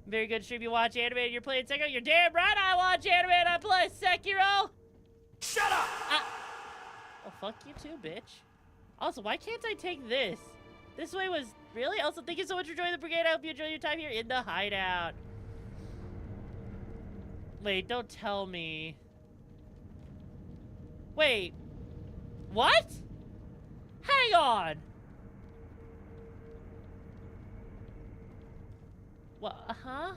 Very good stream. You watch anime and you're playing Sekiro. You're damn right I watch anime and I play Sekiro. Shut up! Oh, fuck you too, bitch. Also, why can't I take this? This way was... Really? Also, thank you so much for joining the brigade. I hope you enjoy your time here in the hideout. Wait, don't tell me. Wait. What? Hang on. What? Huh?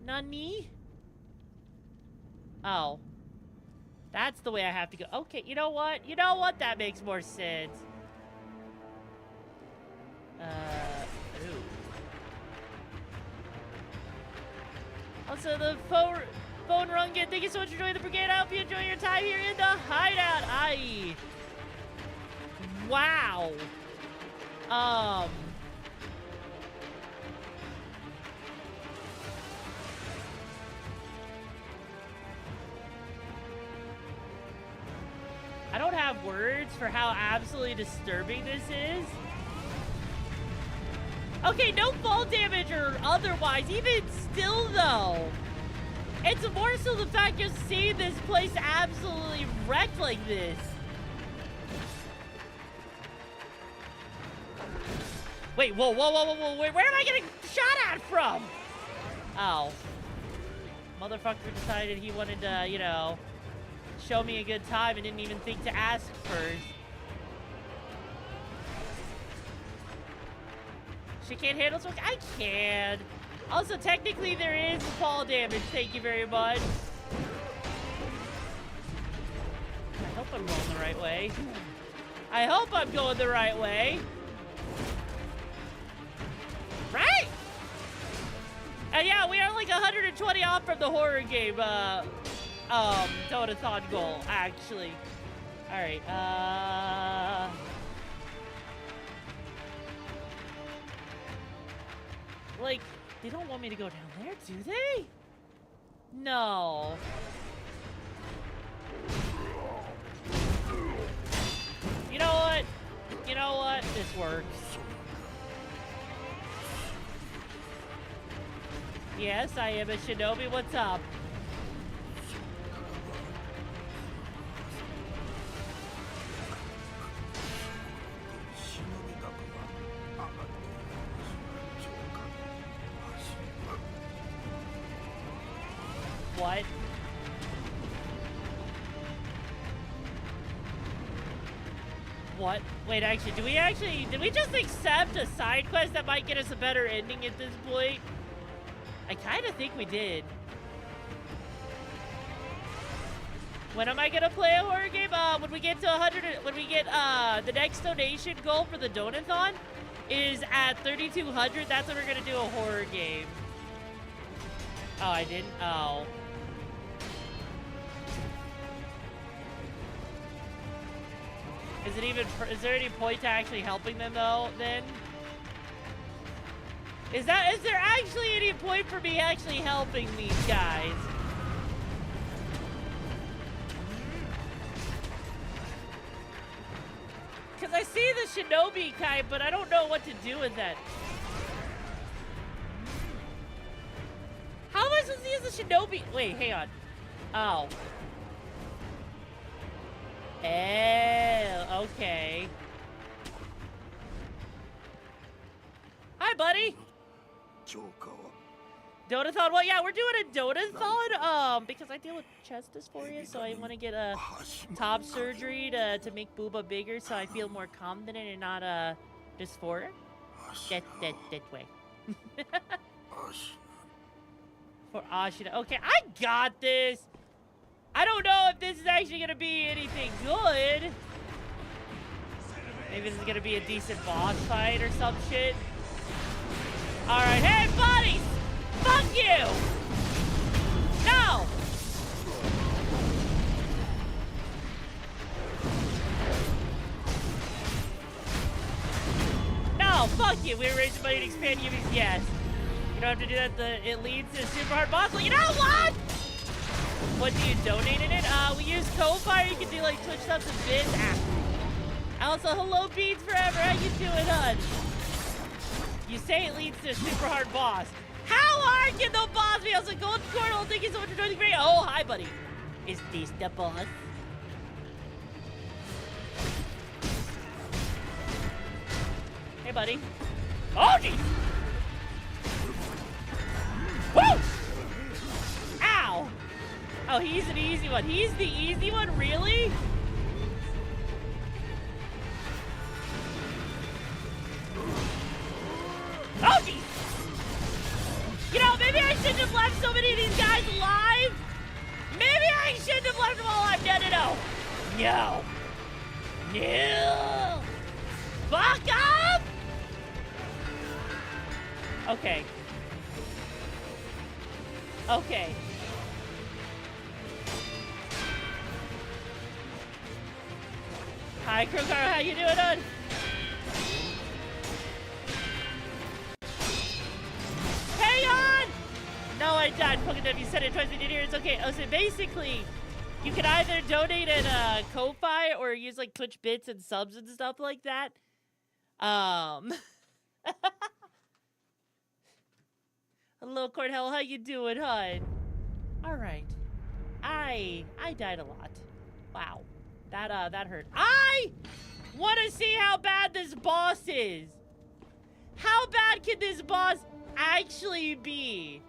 Nani? Oh. That's the way I have to go. Okay, you know what? You know what? That makes more sense. Ooh. Also, the phone run again. Thank you so much for joining the brigade. I hope you enjoy your time here in the hideout. Wow. I don't have words for how absolutely disturbing this is. Okay, no fall damage or otherwise. Even still, though, it's more so the fact just seeing this place absolutely wrecked like this. Wait, whoa, wait, where am I getting shot at from? Oh. Motherfucker decided he wanted to, you know, show me a good time and didn't even think to ask first. She can't handle smoke? I can. Also, technically, there is fall damage. Thank you very much. I hope I'm going the right way. I hope I'm going the right way. Right? And yeah, we are like 120 off from the horror game, Donathon goal, actually. Alright, like, they don't want me to go down there, do they? No. You know what? You know what? This works. Yes, I am a shinobi. What's up? What? What? Wait, actually, did we just accept a side quest that might get us a better ending at this point? I kind of think we did. When am I gonna play a horror game? When we get to 100, when we get, the next donation goal for the Donathon is at 3,200, that's when we're gonna do a horror game. Oh, I didn't? Oh. Is there any point to actually helping them though, then? Is there actually any point for me actually helping these guys? Because I see the shinobi type, but I don't know what to do with that. How am I supposed to use the shinobi? Wait, hang on. Oh. Oh, okay. Hi, buddy. Donathon? Well, yeah, we're doing a Donathon, because I deal with chest dysphoria, so I want to get a top surgery to make booba bigger, so I feel more confident and not dysphoric. That way. For Ashina. Okay, I got this. I don't know if this is actually gonna be anything good. Maybe this is gonna be a decent boss fight or some shit. Alright, hey buddies! Fuck you! No, fuck you. We raise money to expand Yumi's. Yes. You don't have to do that. It leads to a super hard boss. Well, you know what? What do you donate in it? We use Ko-Fi. You can do like Twitch subs and bits. Also, hello Beats Forever. How you doing, hon? You say it leads to a super hard boss. How hard can the boss be? Also, Gold Cordal, thank you so much for joining me. Oh, hi, buddy. Is this the boss? Hey, buddy. Oh, jeez. Woo! Ow! Oh, he's an easy one. He's the easy one? Really? Oh, jeez! You know, maybe I shouldn't have left so many of these guys alive. Maybe I shouldn't have left them all alive. No. No. No. Fuck up! Okay. Okay. Hi, Krokar. How you doing, hon? Hang on! No, I died. Pokemon, you said it twice. We didn't hear it. It's okay. Oh, so basically, you can either donate in Ko-Fi or use like Twitch bits and subs and stuff like that. Hello, Cordell. How you doing, hon? All right. I died a lot. Wow. That hurt. I want to see how bad this boss is. How bad can this boss actually be?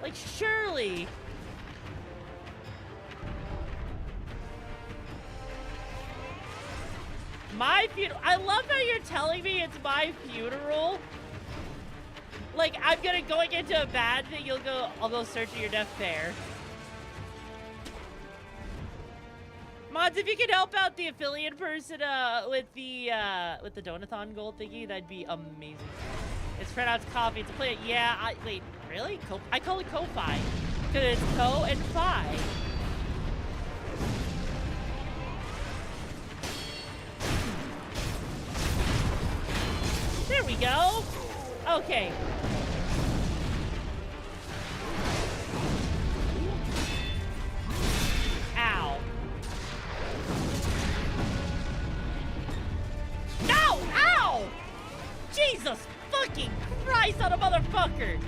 Like, surely. My funeral. I love how you're telling me it's my funeral. Like, I'm going into a bad thing. I'll go search your death fair. Mods, if you could help out the affiliate person with the Donathon gold thingy, that'd be amazing. It's pronounced coffee. It's a play. Yeah. Wait. Really? I call it Ko-Fi because it's Ko and Fi. There we go. Okay. Ow. No! Ow! Jesus fucking Christ on a motherfucker!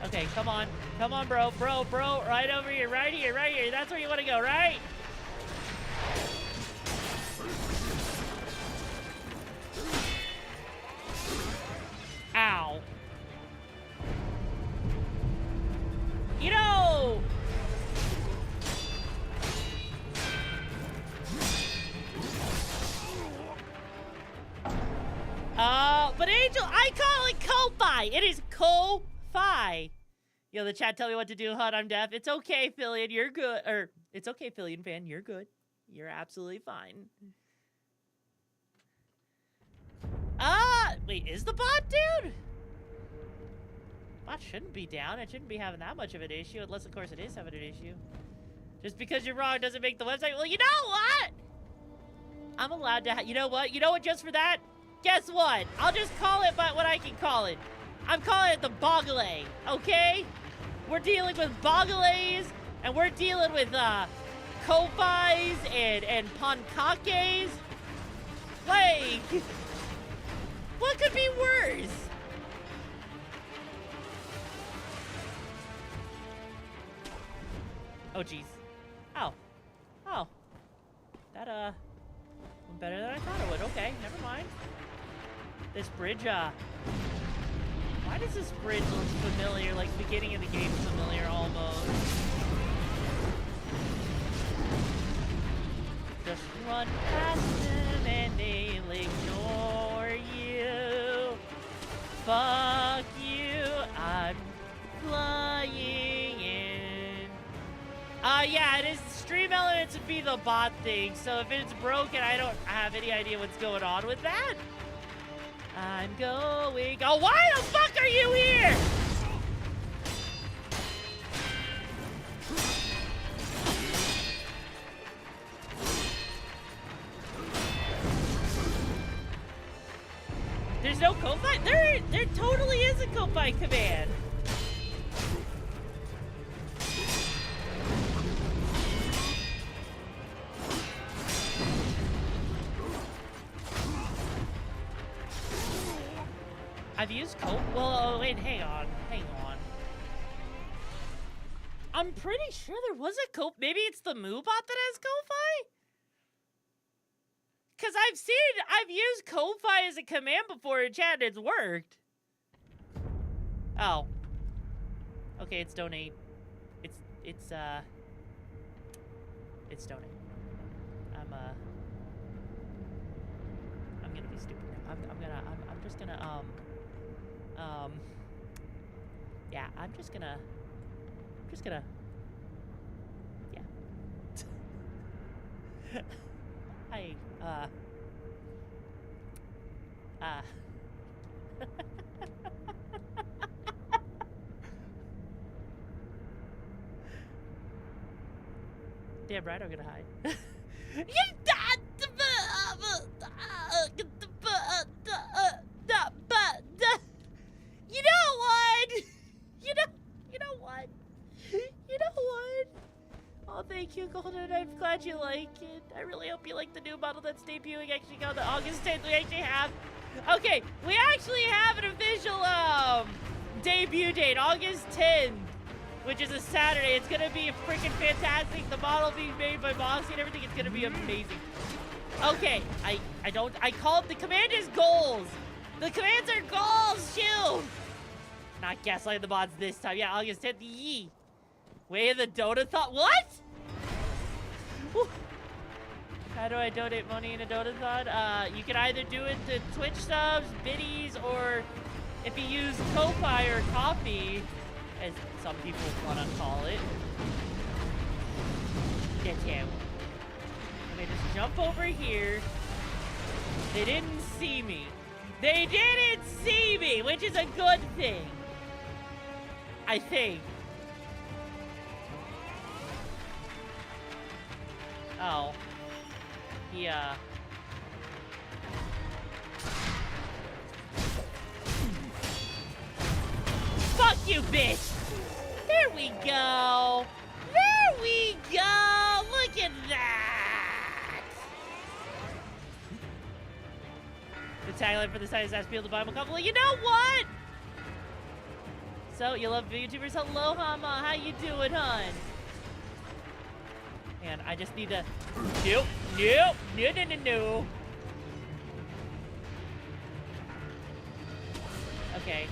Okay, come on. Come on, bro. Bro. Right over here. Right here. That's where you want to go, right? Ow. You know... But Angel, I call it Ko-Fi. It is Ko-Fi. Yo, the chat tell me what to do, HUD. I'm deaf. It's okay, Phillian. You're good. Or, it's okay, Phillian fan. You're good. You're absolutely fine. Wait, is the bot down? Bot shouldn't be down. It shouldn't be having that much of an issue, unless, of course, it is having an issue. Just because you're wrong doesn't make the website... Well, you know what? I'm allowed to... You know what? You know what, just for that? Guess what? I'll just call it by what I can call it. I'm calling it the Boggles, okay? We're dealing with Boggles, and we're dealing with, Ko-Fis and Pankakes. Like... What could be worse? Oh, jeez. Oh. Oh. That, went better than I thought it would. Okay, never mind. This bridge, why does this bridge look familiar? Like, beginning of the game familiar, almost. Just run past them and they'll ignore you. Fuck you, I'm flying in. Yeah, it is stream elements would be the bot thing, so if it's broken, I don't have any idea what's going on with that. I'm going. Oh, why the fuck are you here? no Ko-Fi? There totally is a Ko-Fi command. I've used well, wait, hang on. I'm pretty sure there was a maybe it's the Moobot that has Ko-Fi? Because I've used Ko-Fi as a command before in chat and it's worked. Oh. Okay, it's donate. It's donate. I'm gonna be stupid now. I'm just gonna, yeah, I'm just gonna, yeah. Hi, damn right I'm gonna hide. You know what? Oh, thank you, Golden. I'm glad you like it. I really hope you like the new model that's debuting actually on the August 10th. We actually have... Okay, we actually have an official debut date, August 10th, which is a Saturday. It's gonna be freaking fantastic. The model being made by Mossy and everything. It's gonna be amazing. Okay, I called the command is goals. The commands are goals, shield. Not gaslight the mods this time. Yeah, August 10th. Yee. Way of the Donathon. What? Whew. How do I donate money in a Donathon? You can either do it to Twitch subs, biddies, or if you use Ko-Fi or coffee, as some people want to call it. Get you. Okay, just jump over here. They didn't see me. They didn't see me, which is a good thing. I think. Oh. Yeah. Fuck you, bitch! There we go! There we go! Look at that! The tagline for the site is Ask People to buy a couple. You know what? So, you love YouTubers? Hello, Hama. How you doing, hun? And I just need to... Nope. No. Okay.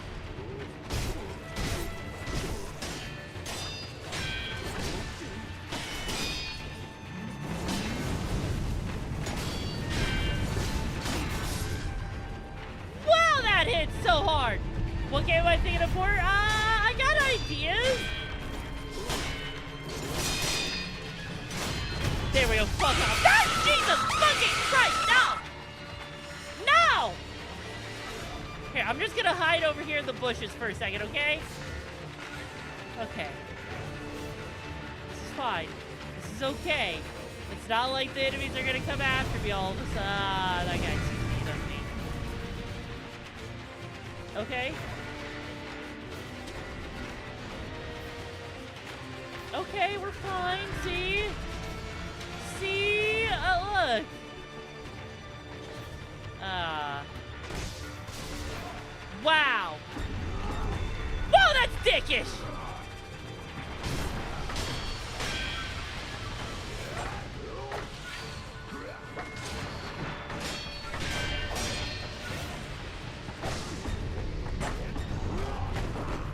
Wow, that hit so hard! What game am I thinking of for? I got ideas! There we go, fuck off. Ah, Jesus fucking Christ, no! No! Here, I'm just gonna hide over here in the bushes for a second, okay? Okay. This is fine. This is okay. It's not like the enemies are gonna come after me all of a sudden. Ah, that guy sees me, doesn't he? Okay. Okay, we're fine, see? See? Look. Wow. Whoa, that's dickish!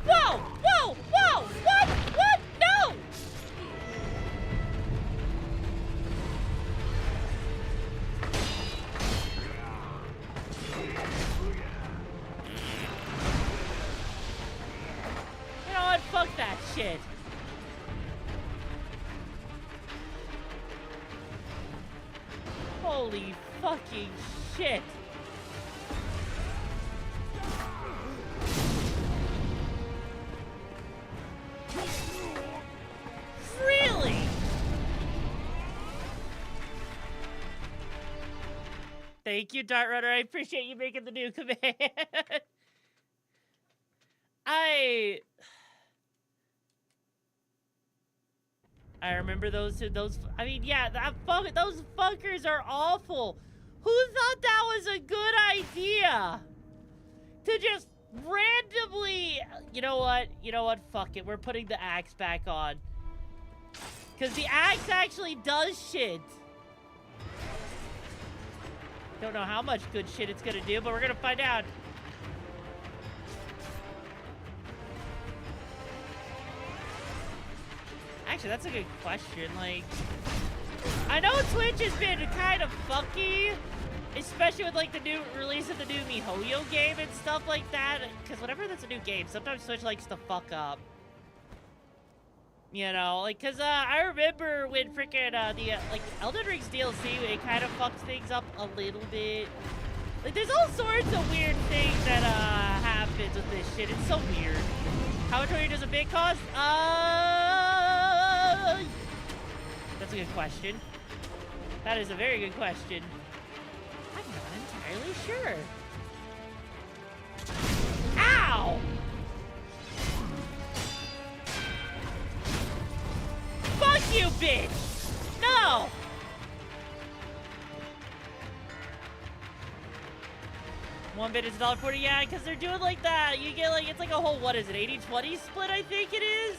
Whoa! Whoa! Whoa! What? What? No! You know what? Fuck that shit. Holy fucking shit. Really? Thank you, Dart Runner. I appreciate you making the new command. I remember those. I mean, yeah, those fuckers are awful. Who thought that was a good idea? To just randomly, you know what? Fuck it. We're putting the axe back on. Because the axe actually does shit. Don't know how much good shit it's gonna do, but we're gonna find out. Actually, that's a good question. Like, I know Twitch has been kind of funky, especially with, like, the new release of the new MiHoYo game and stuff like that. Because whenever there's a new game, sometimes Twitch likes to fuck up. You know, like, because I remember when freaking, like, Elden Ring's DLC, it kind of fucks things up a little bit. Like, there's all sorts of weird things that, happens with this shit. It's so weird. How much does a bit cost? That's a good question. That is a very good question. I'm not entirely sure. Ow! Fuck you, bitch! No! One bit is $1.40, yeah, because they're doing like that. You get like, it's like a whole, what is it, 80-20 split, I think it is?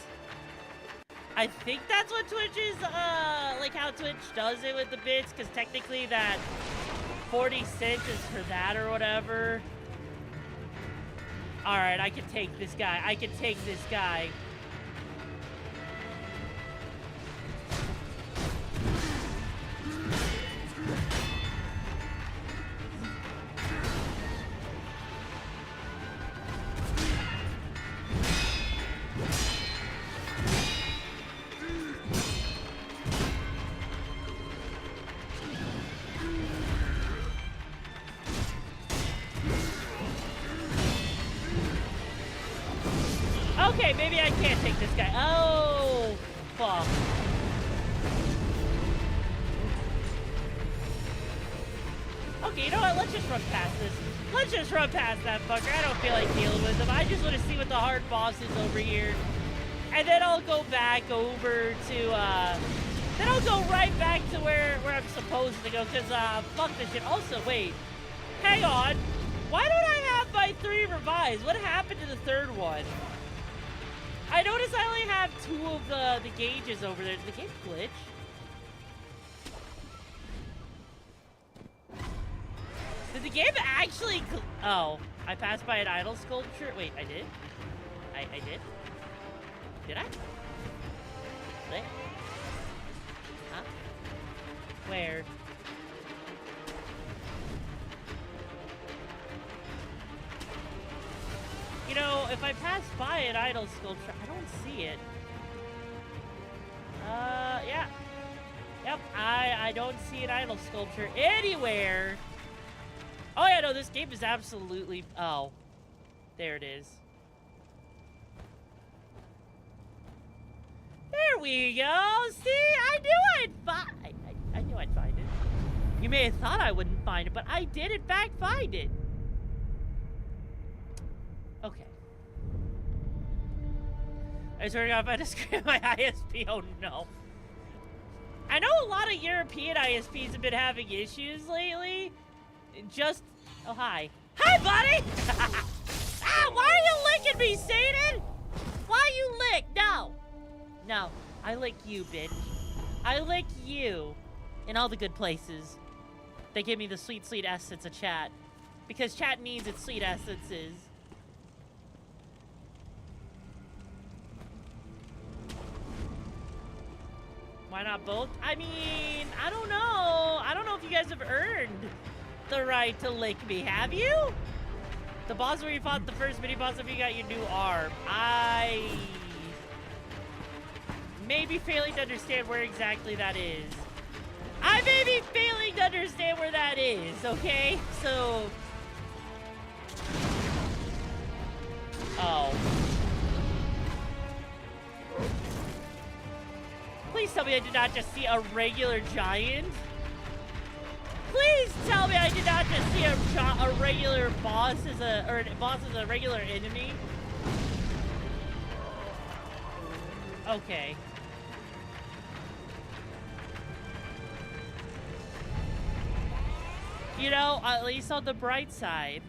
I think that's what Twitch is, like how Twitch does it with the bits, because technically that 40 cents is for that or whatever. Alright, I can take this guy. I can take this guy. Okay, maybe I can't take this guy. Oh, fuck. Okay, you know what? Let's just run past this. Let's just run past that fucker. I don't feel like dealing with him. I just want to see what the hard boss is over here. And then I'll go back over to, then I'll go right back to where I'm supposed to go. Because, fuck this shit. Also, wait. Hang on. Why don't I have my 3 revives? What happened to the 3rd one? I noticed I only have 2 of the gauges over there. Did the game glitch? Did the game actually oh, I passed by an idol sculpture. Wait, I did? I did? Did I? What? Huh? Where? You know, if I pass by an idol sculpture, I don't see it. Yeah. Yep, I don't see an idol sculpture anywhere. Oh, yeah, no, this game is absolutely... Oh. There it is. There we go. See, I knew I'd find... I knew I'd find it. You may have thought I wouldn't find it, but I did, in fact, find it. Okay. I swear to God, if I just scream my ISP, oh no. I know a lot of European ISPs have been having issues lately. Just, oh hi. Hi, buddy! Ah, why are you licking me, Satan? Why you lick? No. No, I lick you, bitch. I lick you in all the good places. They give me the sweet, sweet essence of chat. Because chat needs its sweet essences. Why not both? I mean, I don't know. I don't know if you guys have earned the right to lick me, have you? The boss where you fought the first mini boss if you got your new arm. I may be failing to understand where exactly that is. I may be failing to understand where that is, okay? So... Oh. Please tell me I did not just see a regular giant. Please tell me I did not just see a regular boss as a boss as a regular enemy. Okay. You know, at least on the bright side.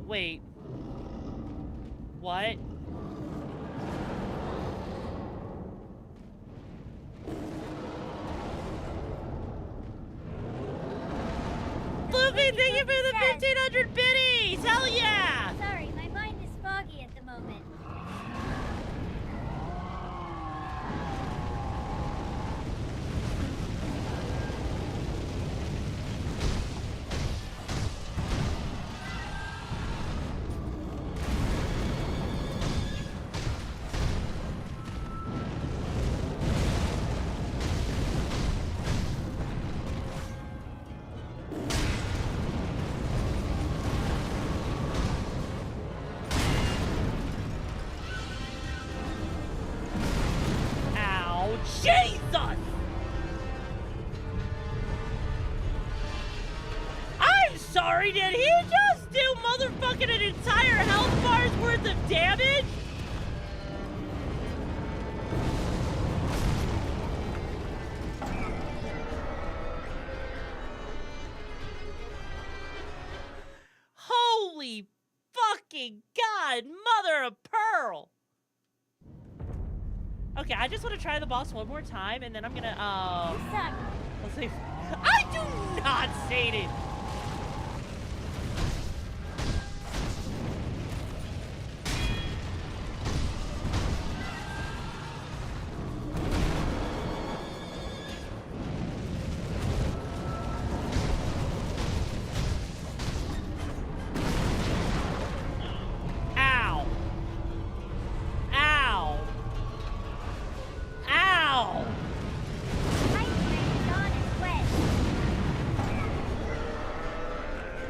Wait. What? Luffy, thank you for the 1,500 biddies! Hell yeah! Sorry, my mind is foggy at the moment. Jesus! I'm sorry, did he just do motherfucking an entire health bar's worth of damage? Holy fucking God, mother of pearl! Okay, I just want to try the boss one more time, and then I'm gonna, You suck. let's see. I do not say it! Ow. Ow. Ow! My brain is on its way.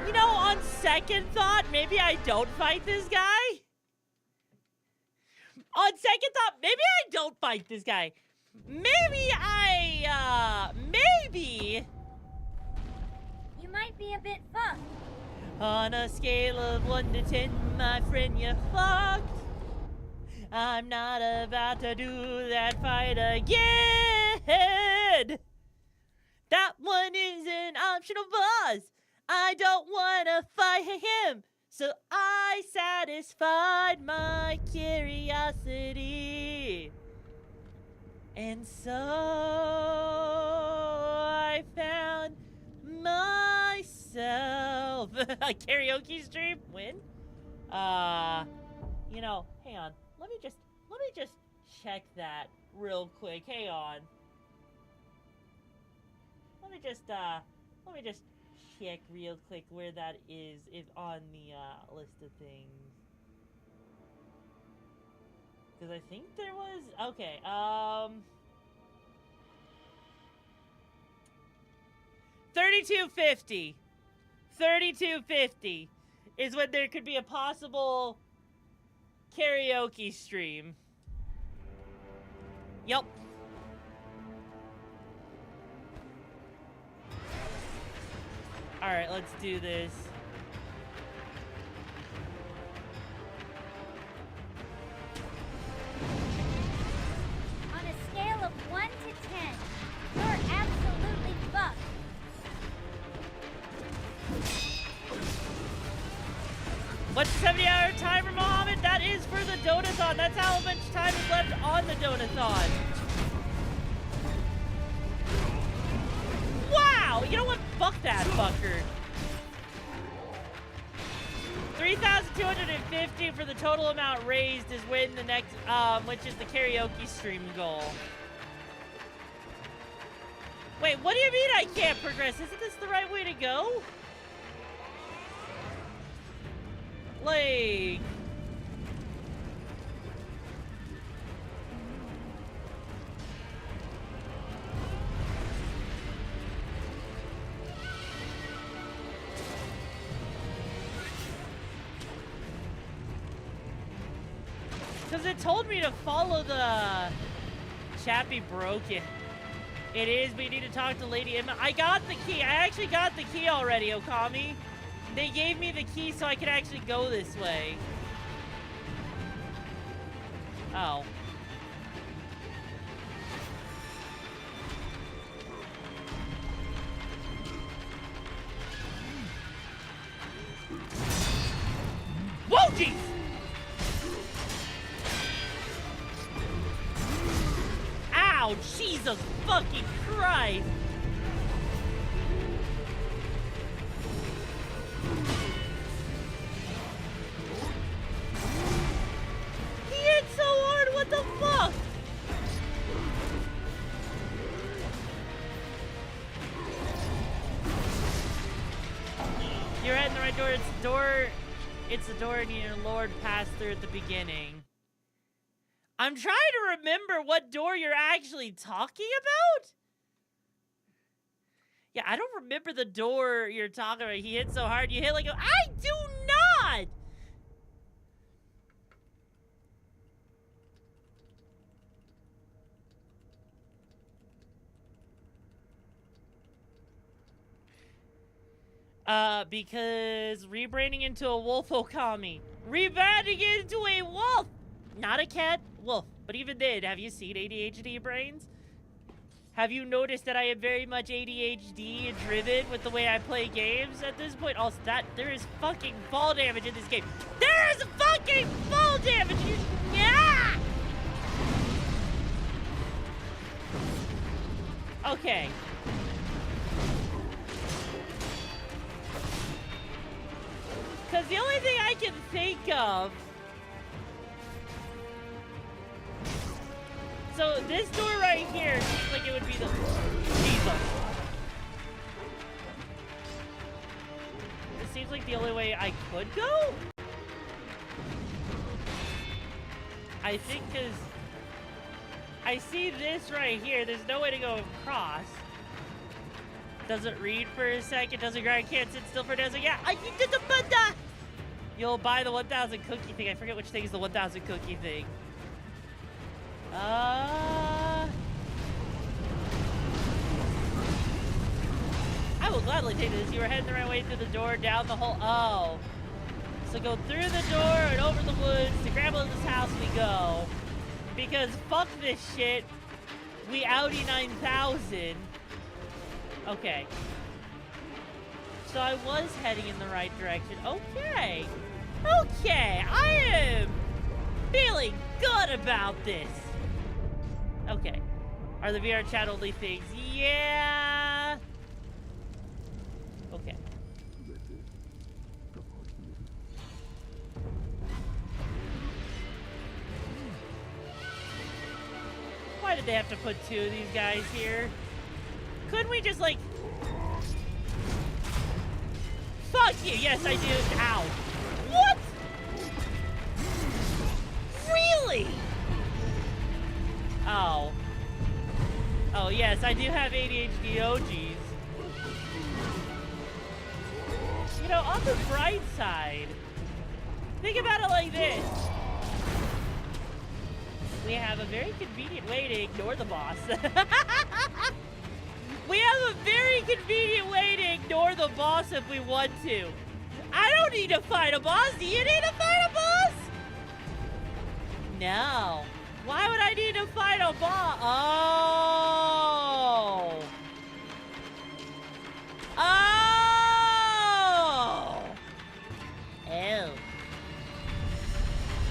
You know, on second thought, maybe I don't fight this guy. On second thought, maybe I don't fight this guy. Maybe maybe. You might be a bit fucked. On a scale of 1 to 10, my friend, you're fucked. I'm not about to do that fight again. That one is an optional boss. I don't want to fight him. So I satisfied my curiosity. And so I found myself a karaoke stream. Win? You know, hang on. Let me just check that real quick. Hang on. Let me just check real quick where that is on the list of things. Because I think there was, okay, 3250. 3250 is when there could be a possible karaoke stream. Yup. Alright, let's do this. On a scale of 1 to 10, you're absolutely fucked. What's the 70-hour timer, Mohammed? That is for the Donathon. That's how much time is left on the Donathon. Wow! You know what? Fuck that fucker. 3,250 for the total amount raised is when the next, which is the karaoke stream goal. Wait, what do you mean I can't progress? Isn't this the right way to go? Like... Because it told me to follow the Chappie Broken. It is, but you need to talk to Lady Emma. I got the key. I actually got the key already, Okami. They gave me the key so I could actually go this way. Oh. Whoa, jeez! Ow, Jesus fucking Christ! He hit so hard, what the fuck? You're heading the right door. It's the door your Lord passed through at the beginning. I'm trying to remember what door you're actually talking about. Yeah, I don't remember the door you're talking about. He hit so hard, you hit like a... I do not! Because rebranding into a wolf, Okami. Rebranding into a wolf! Not a cat, wolf. But even then, have you seen ADHD brains? Have you noticed that I am very much ADHD driven with the way I play games at this point? Also, there is fucking fall damage in this game. There is fucking fall damage! Yeah! Okay. Because the only thing I can think of... So, this door right here seems like it would be the... Jesus. It seems like the only way I could go? I think because... I see this right here. There's no way to go across. Doesn't read for a second. Doesn't grind. Can't sit still for a second. Yeah, I did the bunda! You'll buy the 1,000 cookie thing. I forget which thing is the 1,000 cookie thing. I will gladly take this. You were heading the right way through the door, down the hole. Oh. So go through the door and over the woods to Grandma's house we go. Because fuck this shit. We Audi 9000. Okay. So I was heading in the right direction. Okay. Okay. I am feeling good about this. Okay. Are the VR chat only things? Yeah. Okay. Why did they have to put two of these guys here? Couldn't we just, like... Fuck you! Yes, I do. Ow. What? Really? Oh. Oh, yes, I do have ADHD. Oh, geez. You know, on the bright side, think about it like this. We have a very convenient way to ignore the boss. We have a very convenient way to ignore the boss if we want to. I don't need to fight a boss. Do you need to fight a boss? No. Why would I need to fight a boss? Oh. Oh. Ew.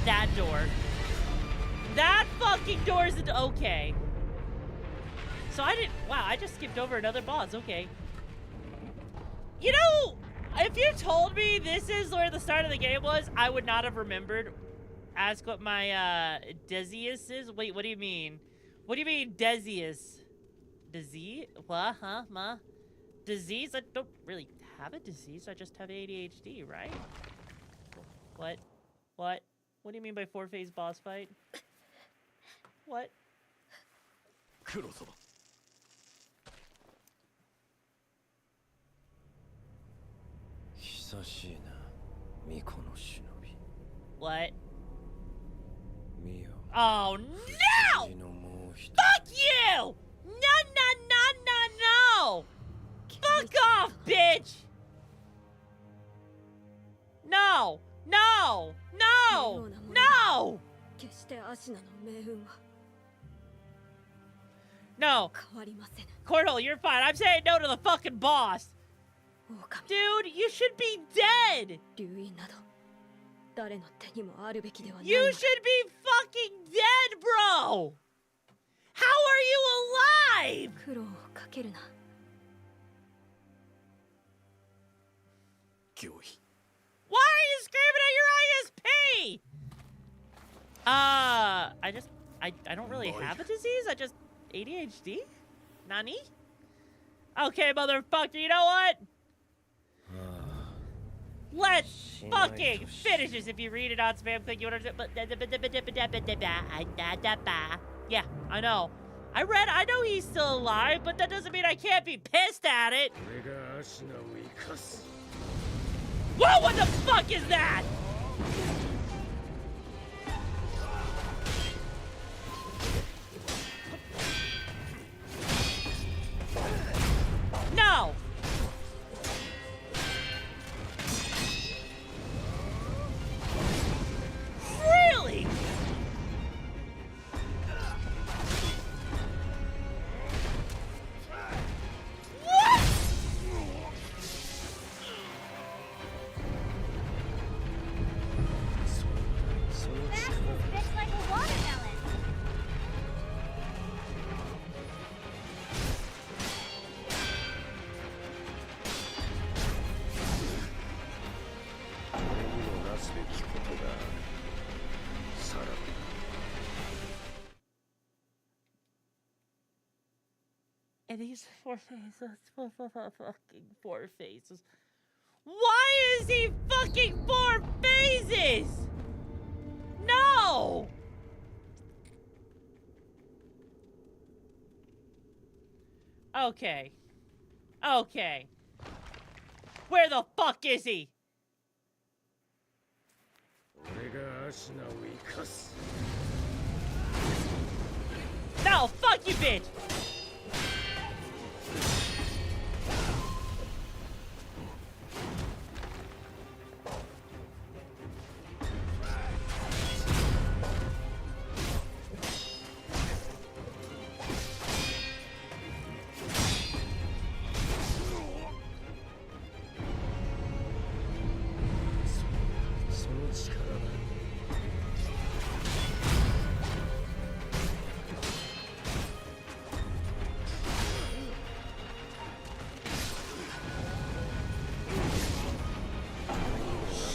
That door. That fucking door is okay. So I didn't... Wow, I just skipped over another boss. Okay. You know, if you told me this is where the start of the game was, I would not have remembered. Ask what my, Desius is? Wait, what do you mean? What do you mean, Desius? Disease? What? Huh? Ma? Disease? I don't really have a disease. I just have ADHD, right? What? What? What do you mean by four-phase boss fight? What? 黒様 久しいな巫女の忍び What? 見よ Oh, no! のもう一 Fuck you! No, no, no! No. Cornhole, you're fine. I'm saying no to the fucking boss. Dude, you should be dead. You should be fucking dead, bro. How are you alive? Why are you screaming at your ISP? I don't really have a disease. I just ADHD? Nani? Okay, motherfucker, you know what? Let's fucking finish this. If you read it on spam click, you understand. Yeah, I know. I know he's still alive, but that doesn't mean I can't be pissed at it. Whoa, what the fuck is that? No! Really? What? Smash this bitch like a watermelon. And these four faces, fucking four faces. Why is he fucking four phases? No! Okay. Okay. Where the fuck is he? No, fuck you, bitch!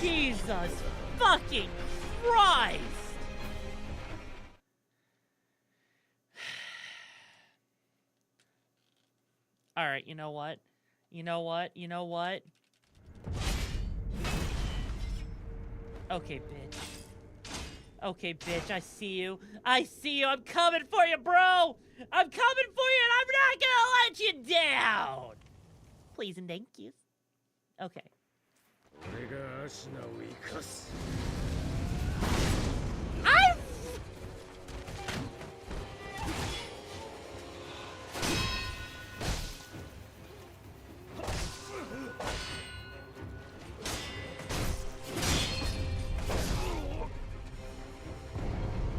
Jesus fucking Christ! Alright, you know what? You know what? You know what? Okay, bitch. Okay, bitch, I see you. I see you. I'm coming for you, bro! I'm coming for you, and I'm not gonna let you down! Please and thank you. Okay. I...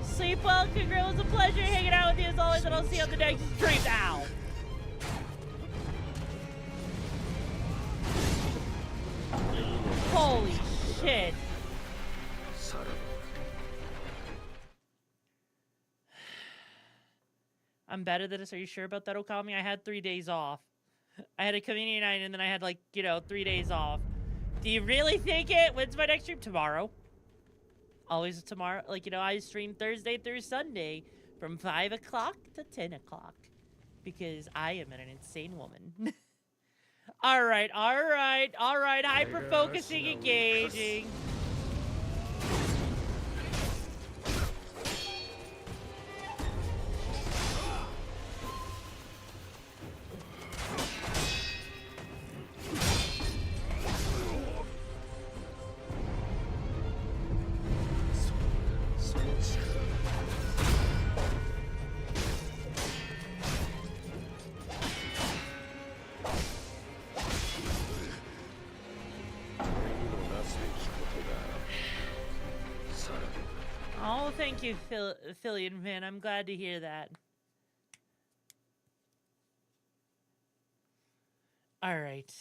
Sleep well, Kagro. It was a pleasure hanging out with you as always, and I'll see you on the next stream now. Holy shit. I'm better than this. Are you sure about that, Okami? I had 3 days off. I had a community night and then I had 3 days off. Do you really think it? When's my next stream? Tomorrow. Always tomorrow. I stream Thursday through Sunday from 5 o'clock to 10 o'clock. Because I am an insane woman. Alright. Hyper-focusing, engaging. thank you, Phillian man. I'm glad to hear that. All right.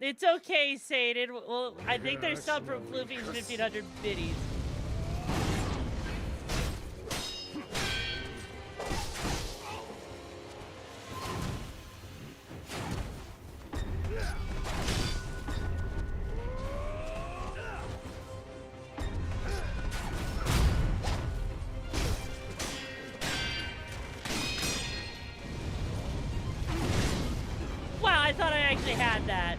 It's okay, Sadin. Well, I think there's some from Floofy's 1500 biddies. Wow, I thought I actually had that.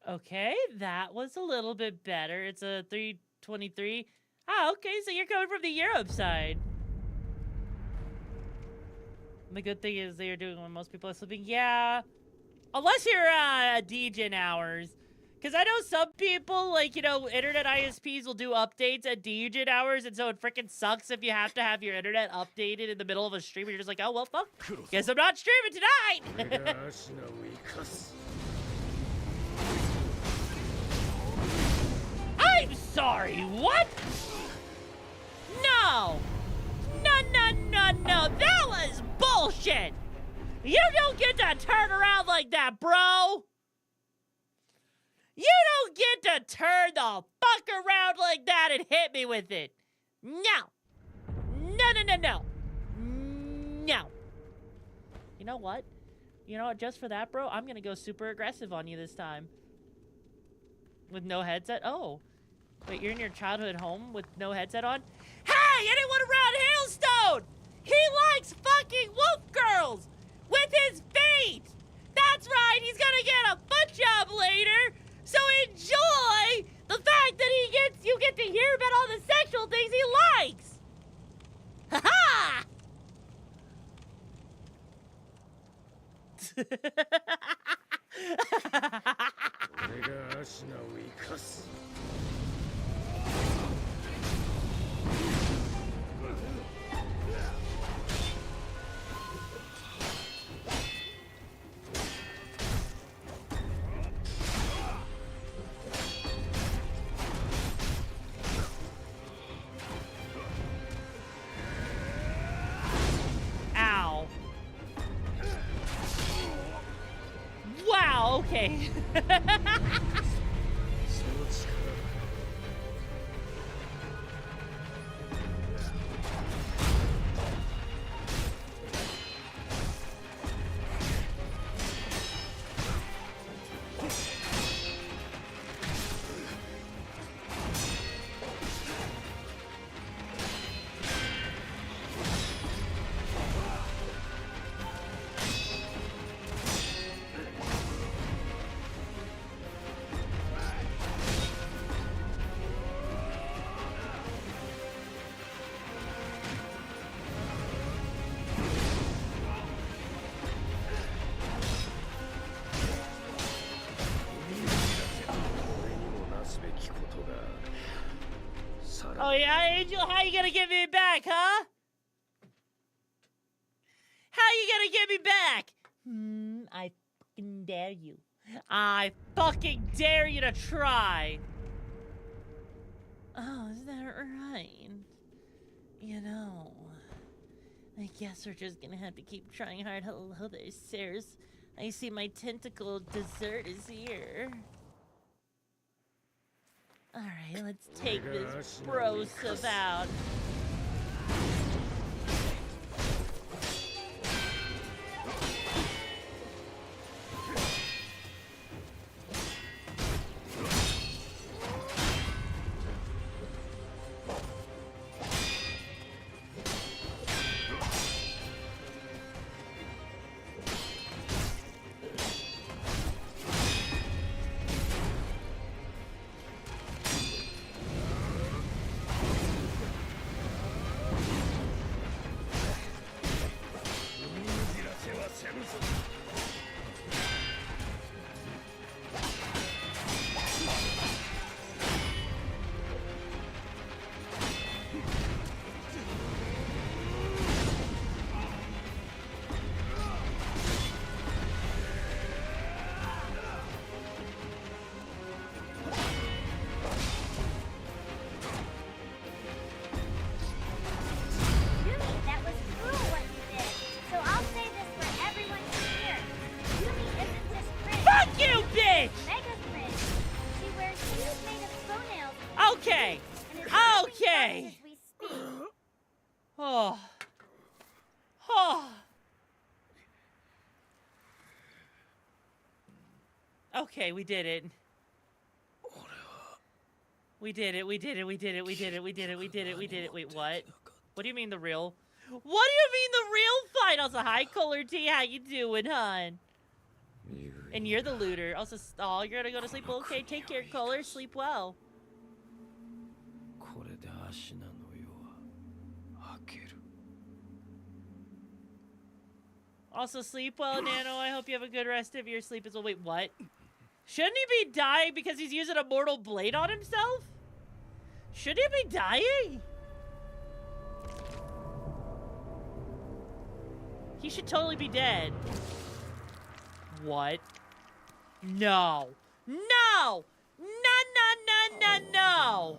Okay, that was a little bit better. It's a 323. Ah, okay, so you're coming from the Europe side. The good thing is they're doing when most people are sleeping. Yeah, unless you're at DGen hours. Because I know some people, like, you know, internet ISPs will do updates at DGen hours, and so it freaking sucks if you have to have your internet updated in the middle of a stream, and you're just like, oh, well, fuck. Guess I'm not streaming tonight! I'm sorry, what? No! No, that was bullshit! You don't get to turn around like that, bro! You don't get to turn the fuck around like that and hit me with it! No! No! You know what? You know what, just for that, bro, I'm gonna go super aggressive on you this time. With no headset? Oh. Wait, you're in your childhood home with no headset on? Hey, anyone around Hailstone? He likes fucking wolf girls with his feet. That's right, he's gonna get a foot job later. So enjoy the fact that you get to hear about all the sexual things he likes. Ha-ha! Ow. Wow, okay. Oh yeah, Angel, how you gonna give me back, huh? get me back! I fucking dare you. I fucking dare you to try! Oh, is that right? You know, I guess we're just gonna have to keep trying hard. Hello there, sirs. I see my tentacle dessert is here. Alright, let's take this bro stuff out. Yumi, that was cruel what you did. So I'll say this for everyone to hear. Yumi isn't just cringe. Fuck you, bitch! Mega cringe. She wears shoes made of toenails. Okay. And is Okay. as we speak. Oh. Oh. Okay, we did it. We did it, we did it, we did it, we did it, we did it, we did it, we did it. Wait, what? What do you mean the real? What do you mean the real fight? Also, hi, Color T, how you doing, hon? And you're the looter. Also, oh, you're gonna go to sleep. Okay, take care, Color. Sleep well. これでアシナの夜は明ける。 Also, sleep well, Nano. I hope you have a good rest of your sleep as well. Wait, what? Shouldn't he be dying because he's using a mortal blade on himself? Should he be dying? He should totally be dead. What? No. No! No, no, no, no, no!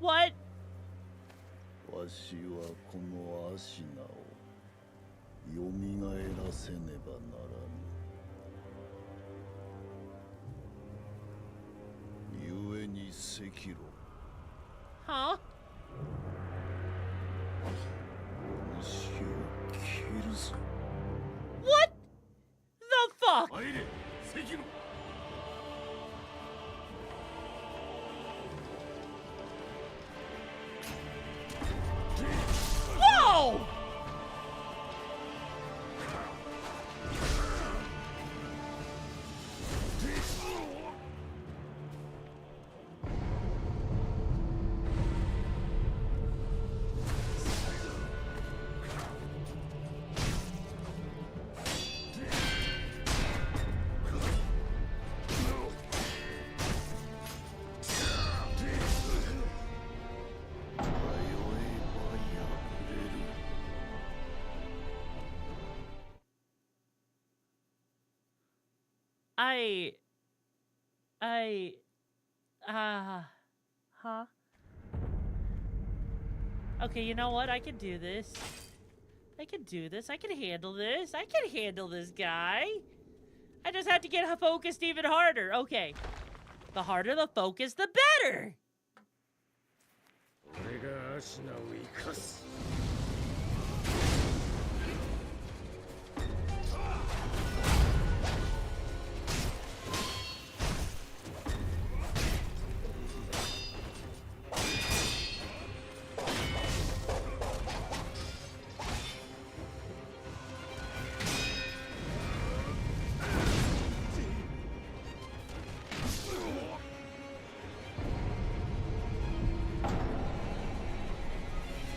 What? わしはこのアシナをよみがえらせねばならぬ。ゆえに赤炉。 Huh? お主を切るぞ。 What the fuck? 入れ、赤炉。 Whoa! Huh? Okay, you know what? I can do this. I can do this. I can handle this. I can handle this guy. I just have to get focused even harder. Okay. The harder the focus, the better. 俺がアシナを生かす。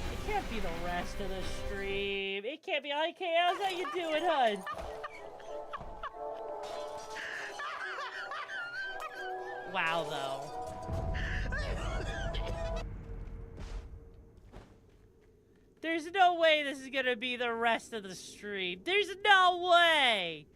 It can't be the rest of the stream. It can't be. Okay, how's how you doing, hun? wow, though. There's no way this is gonna be the rest of the stream. There's no way!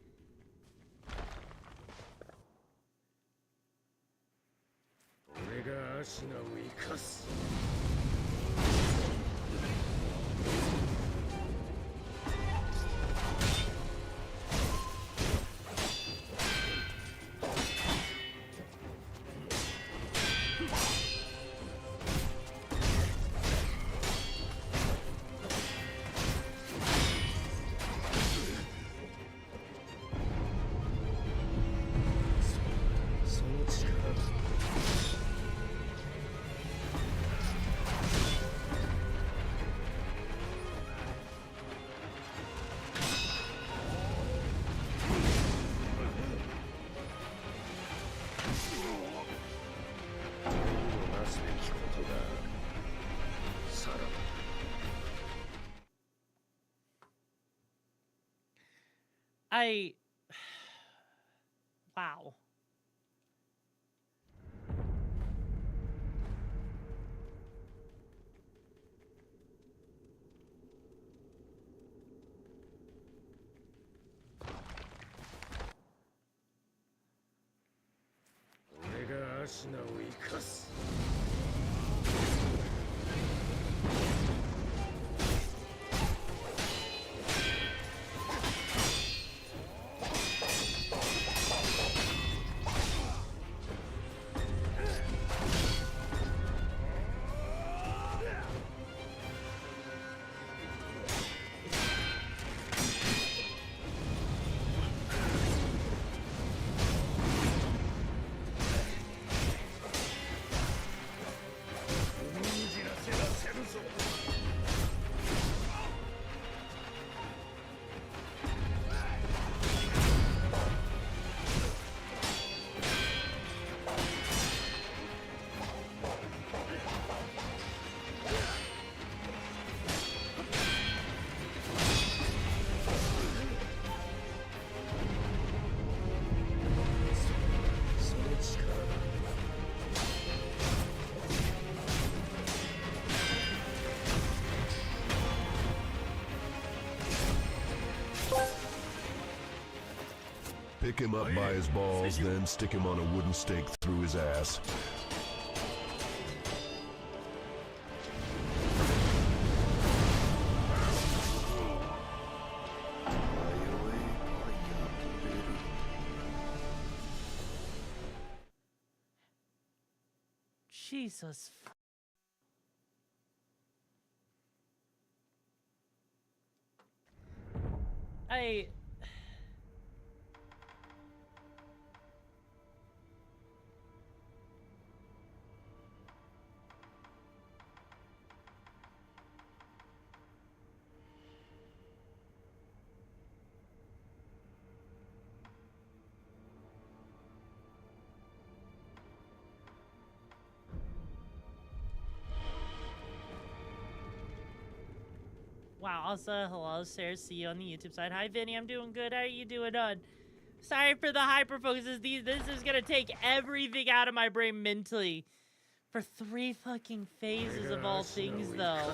Wow. Pick him up by his balls, then stick him on a wooden stake through his ass. Jesus. Wow, also, hello, Sarah, see you on the YouTube side. Hi, Vinny, I'm doing good. How are you doing, Sorry for the hyperfocuses. This is gonna take everything out of my brain mentally. For 3 fucking phases of all things, though.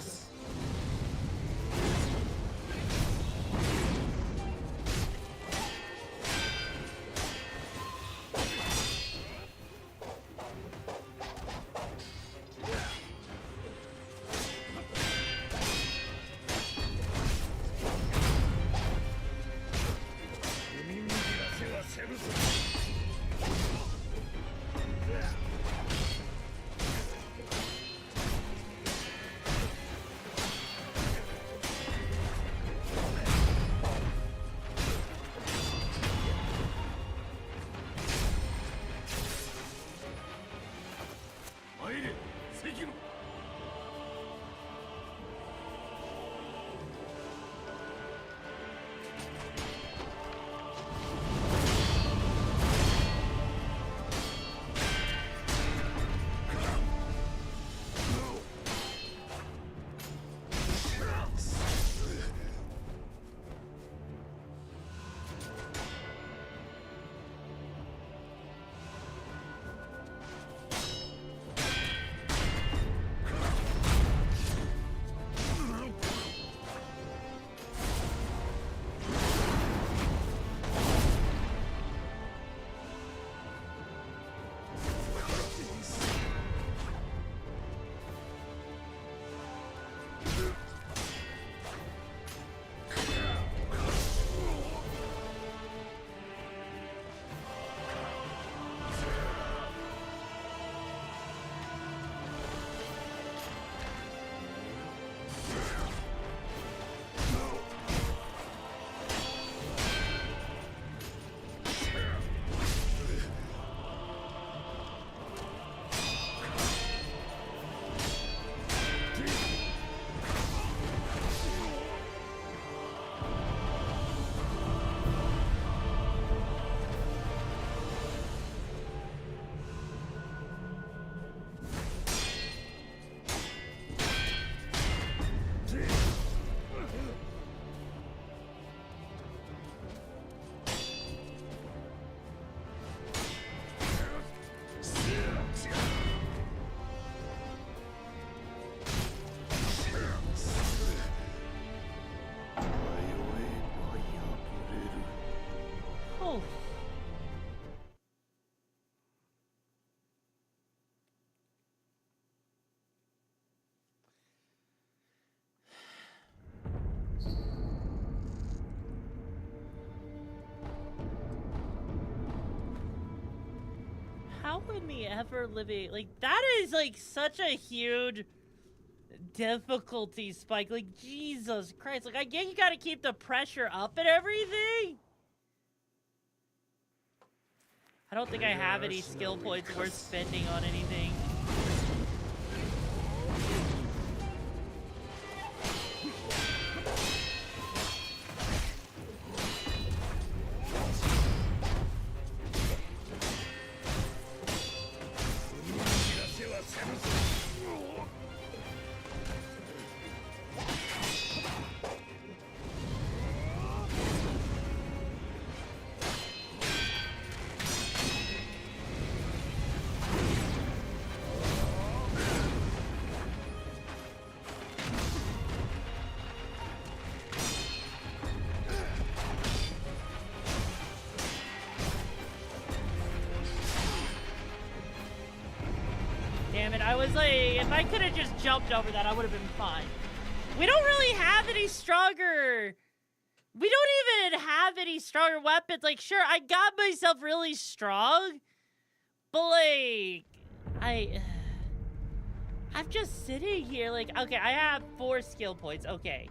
how would me ever living like that is like such a huge difficulty spike. Like Jesus Christ. Like I get you gotta keep the pressure up and everything. I don't think I have any skill points worth spending on anything. Damn it, I was like, if I could have just jumped over that, I would have been fine. We don't really have any stronger... We don't even have any stronger weapons. Like, sure, I got myself really strong, but, like, I'm just sitting here, like, okay, I have 4 skill points, okay.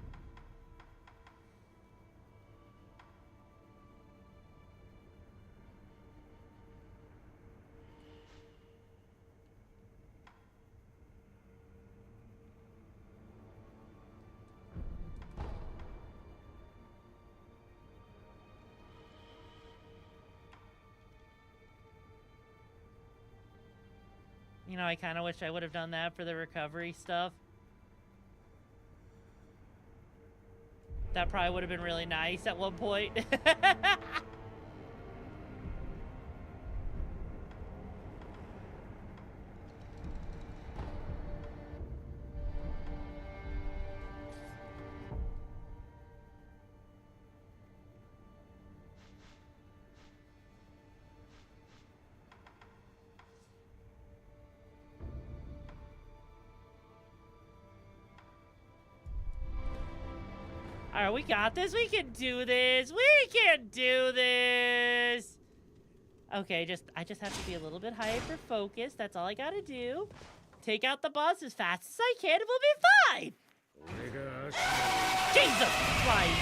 You know, I kind of wish I would have done that for the recovery stuff. That probably would have been really nice at one point. Alright, we got this. We can do this. We can do this. Okay, I just have to be a little bit hyper focused. That's all I gotta do. Take out the boss as fast as I can and we'll be fine. Jesus Christ.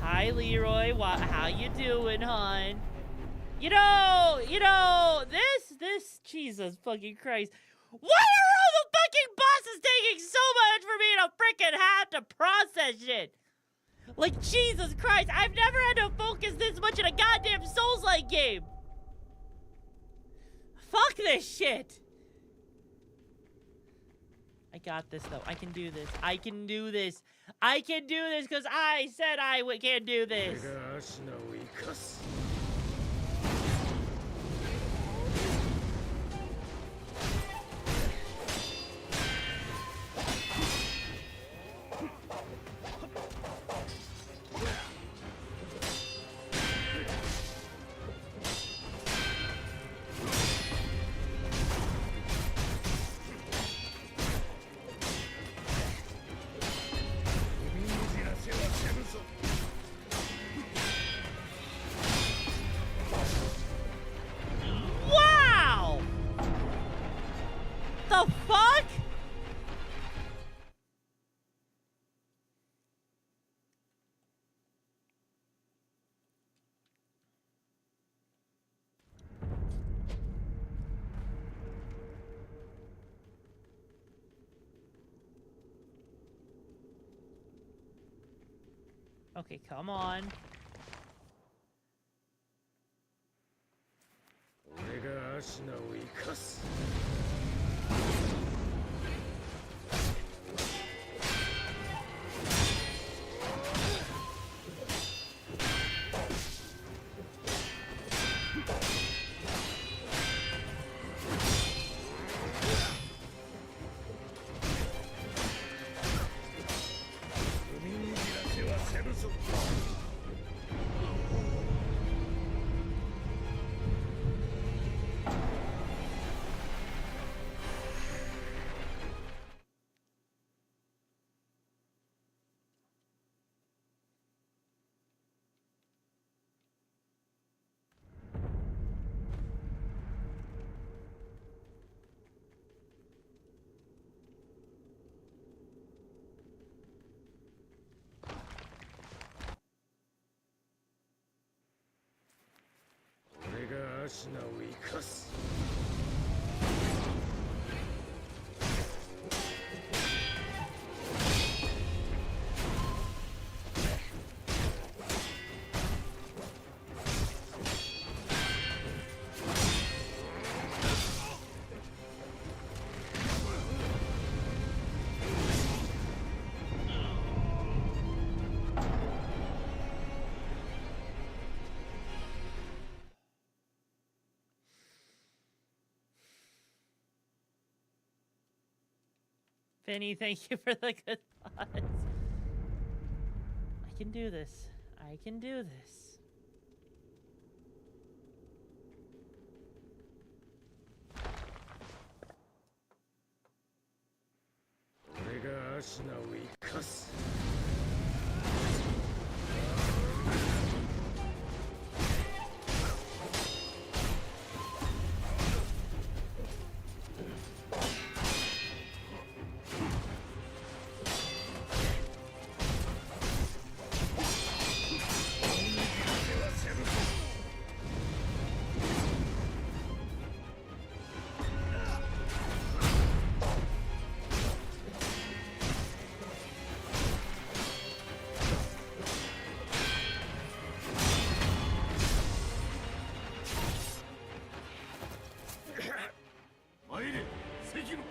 Hi, Leroy. How you doing, hon? You know, this, Jesus fucking Christ. Why are all the fucking bosses taking so much for me to freaking have to process shit? Like, Jesus Christ, I've never had to focus this much in a goddamn Souls-like game. Fuck this shit. I got this, though. I can do this. I can do this. I can do this because I said I can do this. Wow! The fuck? Okay, come on. 足名を生かす Vinny, thank you for the good thoughts. I can do this. I can do this. Orega Ashinaを生かす 参れ関野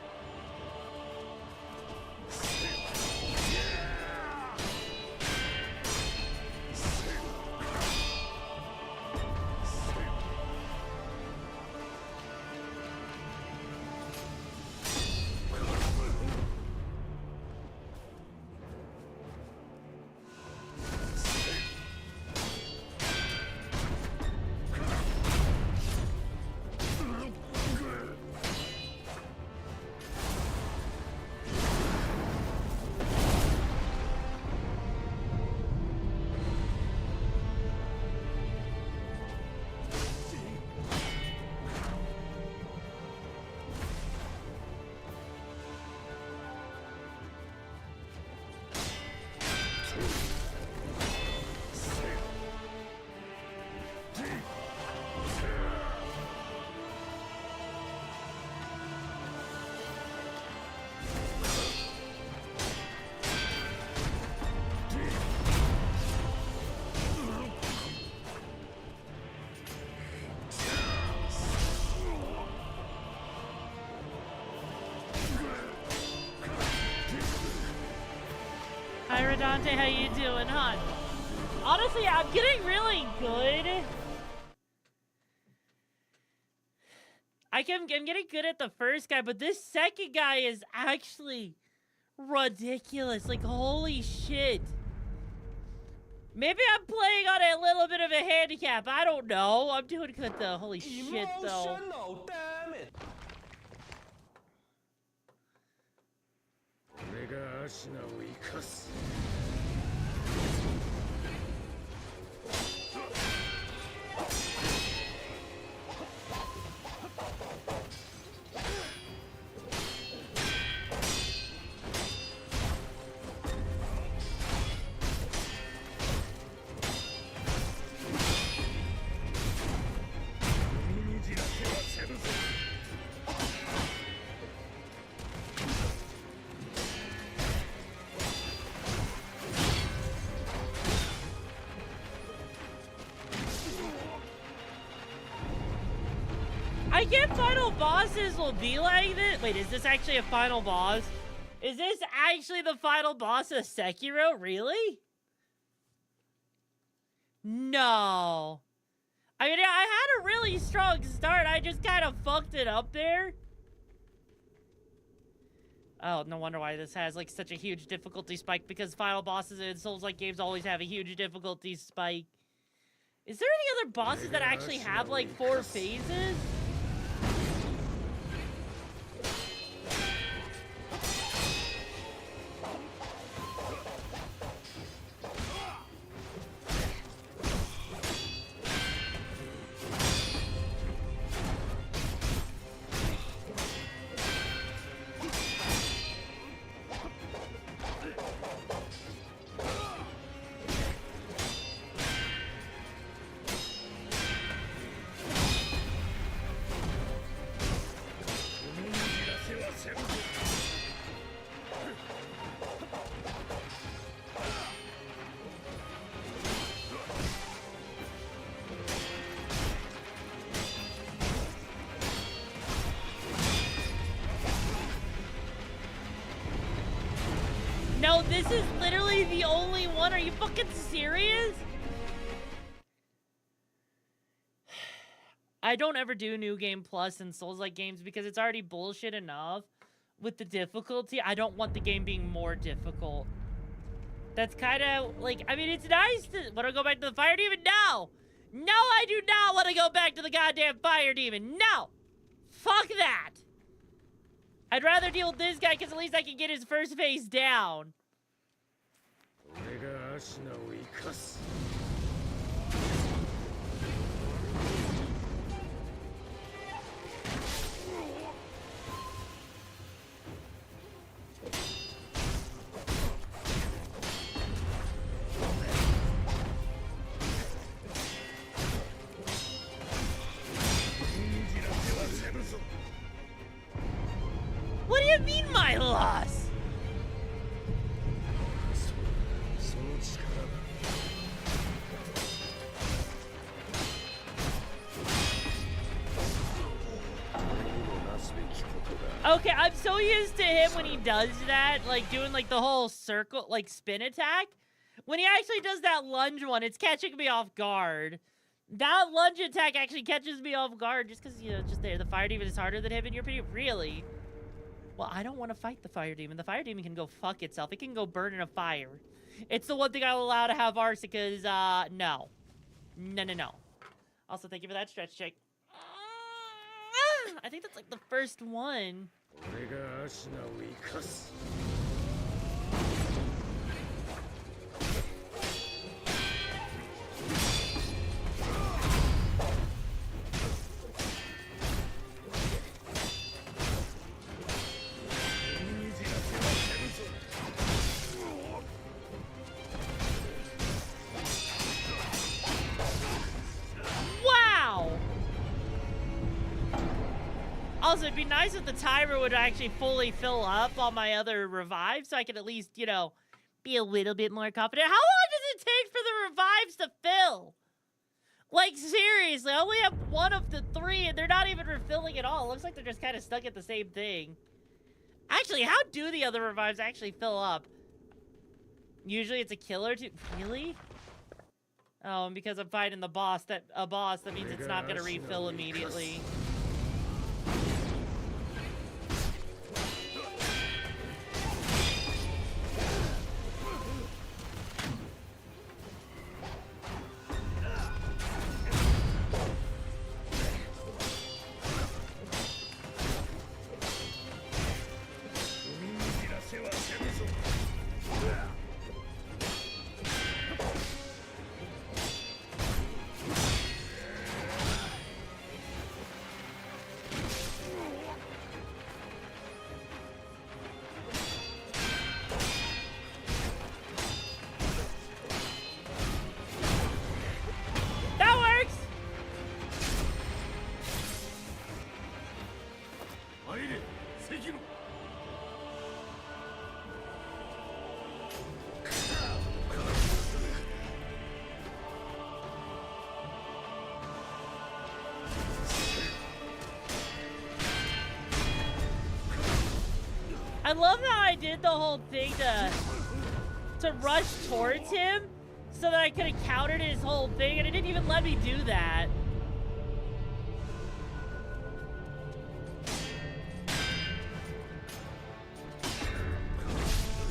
Hi, Redante, how you doing, hon? Honestly, I'm getting really good. I'm getting good at the first guy, but this second guy is actually ridiculous. Like, holy shit. Maybe I'm playing on a little bit of a handicap. I don't know. I'm doing good, though. Holy shit, though. Emotional, damn it! Orega Ashinaを生かす 海にじらせはせぬぞ I get final bosses will be like this. Wait, is this actually a final boss? Is this actually the final boss of Sekiro? Really? No. I mean, I had a really strong start. I just kind of fucked it up there. Oh, no wonder why this has, like, such a huge difficulty spike, because final bosses in Souls-like games always have a huge difficulty spike. Is there any other bosses that actually have, like, 4 phases? is literally the only one. Are you fucking serious? I don't ever do New Game Plus in Souls-like games because it's already bullshit enough with the difficulty. I don't want the game being more difficult. That's kind of like, I mean, it's nice to... Want to go back to the Fire Demon? No! No, I do not want to go back to the goddamn Fire Demon. No! Fuck that! I'd rather deal with this guy because at least I can get his first phase down. What do you mean, my loss? Okay, I'm so used to him when he does that, like doing like the whole circle, like spin attack. When he actually does that lunge one, it's catching me off guard. That lunge attack actually catches me off guard just because, you know, just there. The Fire Demon is harder than him in your opinion? Really? Well, I don't want to fight the Fire Demon. The Fire Demon can go fuck itself. It can go burn in a fire. It's the one thing I'll allow to have Arsica's, no. No. Also, thank you for that stretch check. I think that's like the first one. Wow! Also, it'd be nice if the timer would actually fully fill up on my other revives so I could at least, you know, be a little bit more confident. How long does it take for the revives to fill? Like, seriously, I only have one of the three, and they're not even refilling at all. It looks like they're just kind of stuck at the same thing. Actually, how do the other revives actually fill up? Usually it's a kill or two. Really? Oh, and because I'm fighting the boss, that means it's not going to refill immediately. I love how I did the whole thing to rush towards him so that I could have countered his whole thing, and it didn't even let me do that.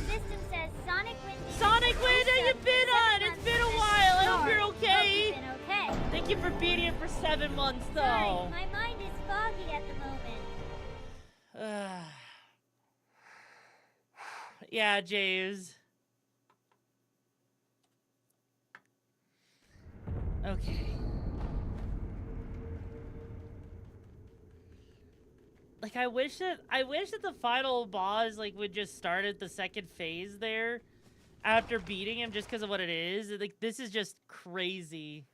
System says Sonic Wind. Sonic Wind, how you been on? It's been a while. I hope you're okay. Been okay. Thank you for beating it for 7 months, though. Sorry, my mind is foggy at the moment. Yeah, James. Okay. Like, I wish that the final boss, like, would just start at the second phase there after beating him just because of what it is. Like, this is just crazy.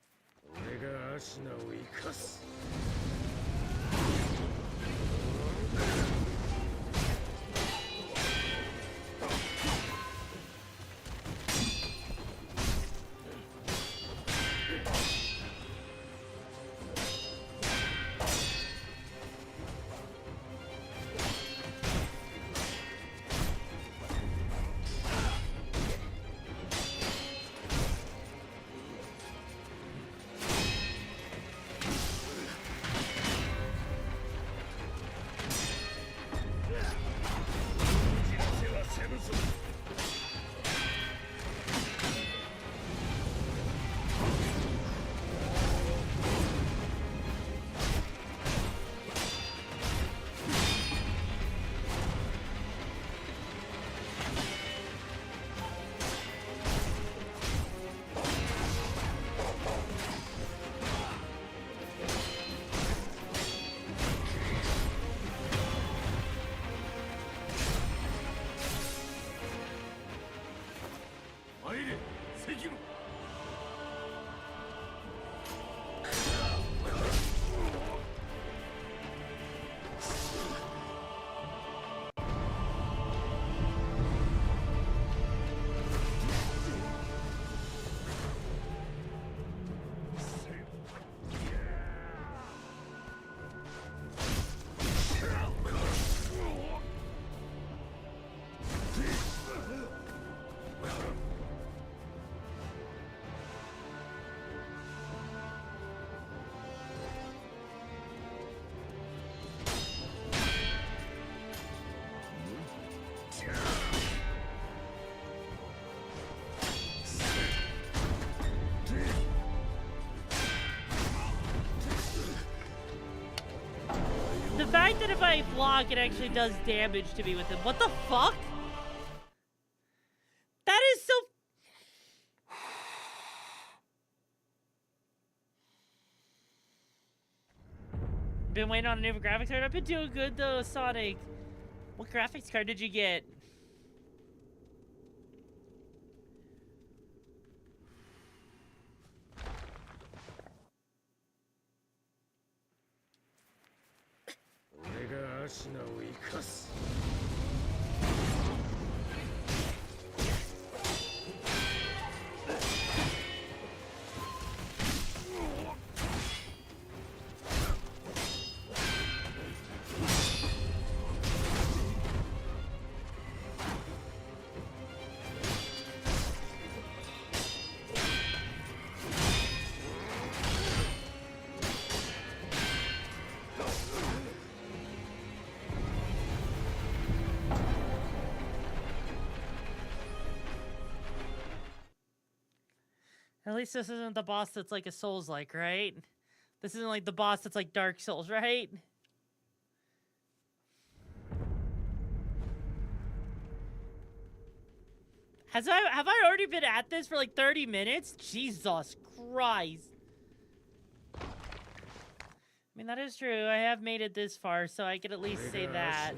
The fact that if I block, it actually does damage to me with him. What the fuck? That is so... Been waiting on a new graphics card? I've been doing good though, Sonic. What graphics card did you get? At least this isn't the boss that's like a Souls-like, right? This isn't like the boss that's like Dark Souls, right? Have I already been at this for like 30 minutes? Jesus Christ. I mean, that is true. I have made it this far, so I could at least say that.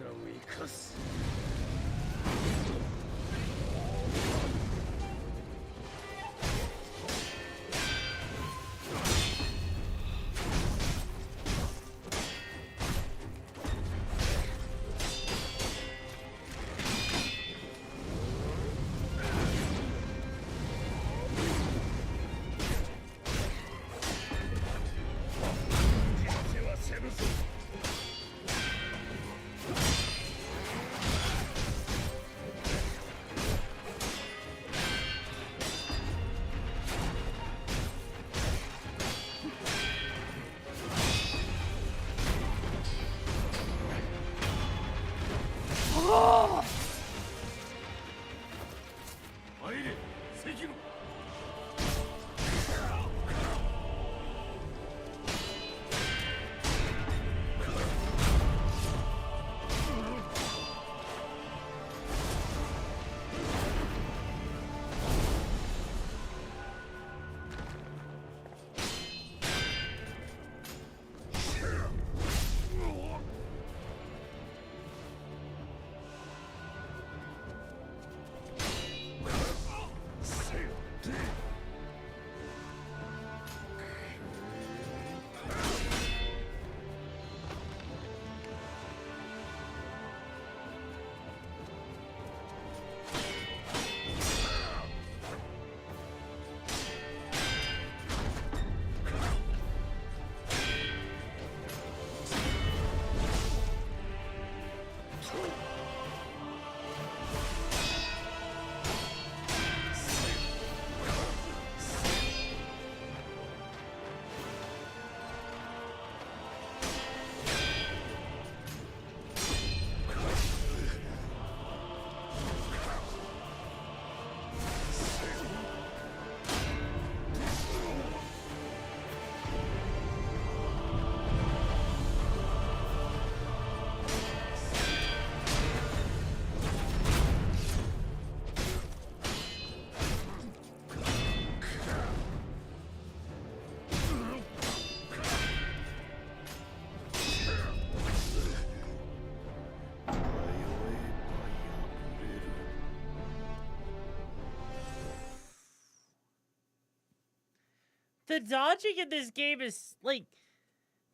The dodging in this game is like,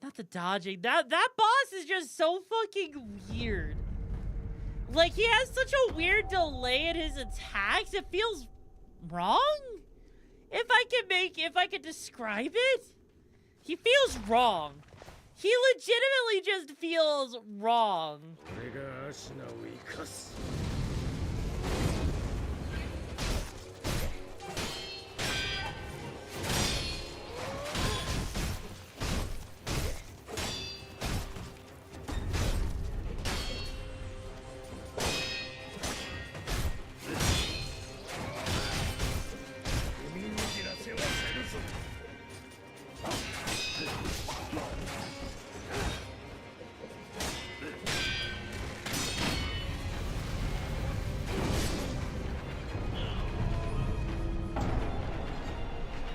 not the dodging. That boss is just so fucking weird. Like, he has such a weird delay in his attacks. It feels wrong. If I could describe it, he feels wrong. He legitimately just feels wrong.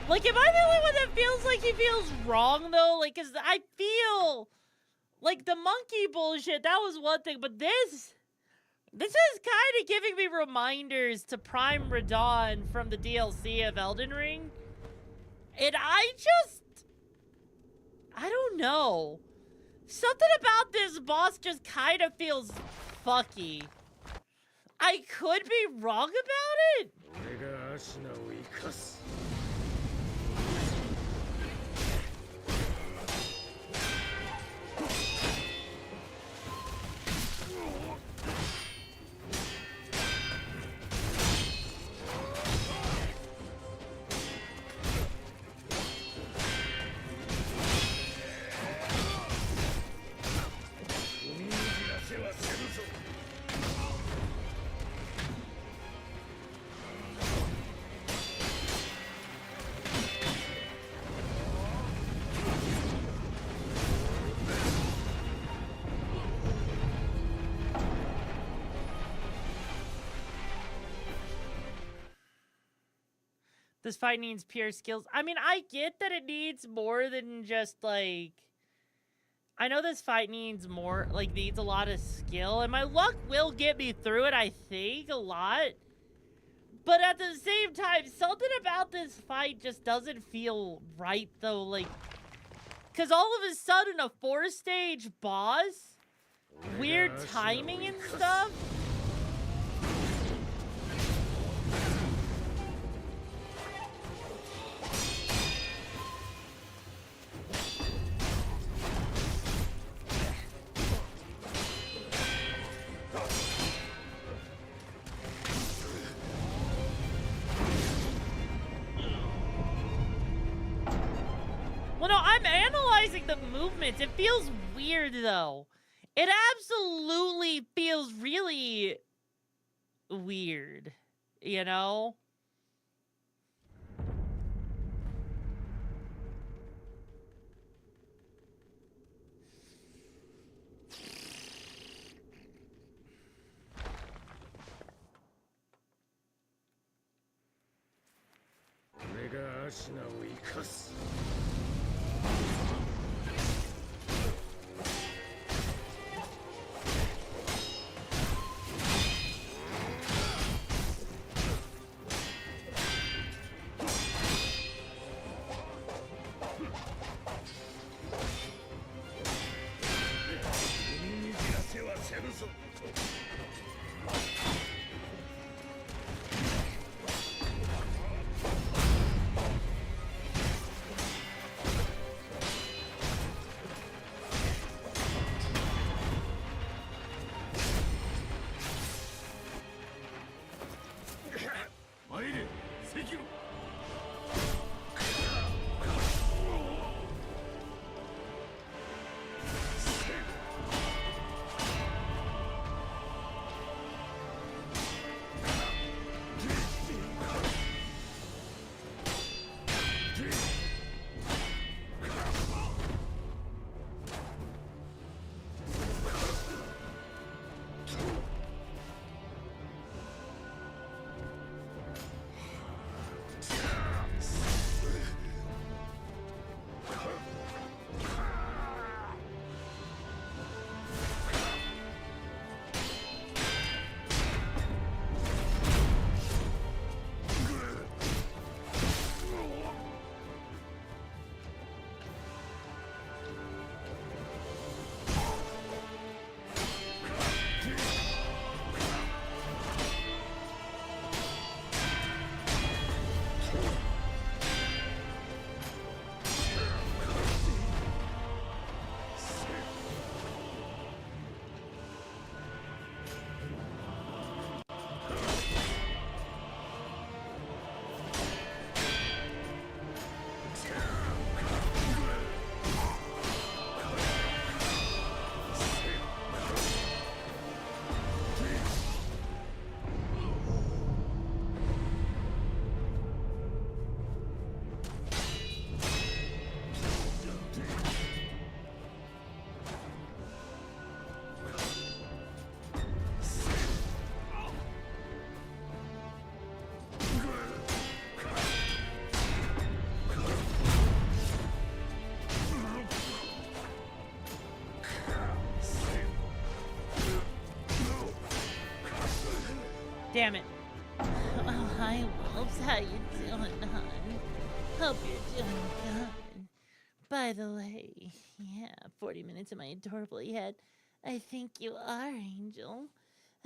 Like, am I the only one that feels like he feels wrong, though? Like, cause I feel like the monkey bullshit, that was one thing, but this is kind of giving me reminders to Prime Radon from the DLC of Elden Ring. And I don't know. Something about this boss just kind of feels fucky. I could be wrong about it. This fight needs pure skills. I mean, I get that it needs more than just, like... I know this fight needs more, like, needs a lot of skill. And my luck will get me through it, I think, a lot. But at the same time, something about this fight just doesn't feel right, though. Like, because all of a sudden, a 4-stage boss? Weird timing and stuff? Well, no, I'm analyzing the movements. It feels weird, though. It absolutely feels really weird, you know? Damn it. Oh, hi, Wolves. How you doing, hon? Hope you're doing good. By the way, yeah, 40 minutes of my adorable head. I think you are, Angel.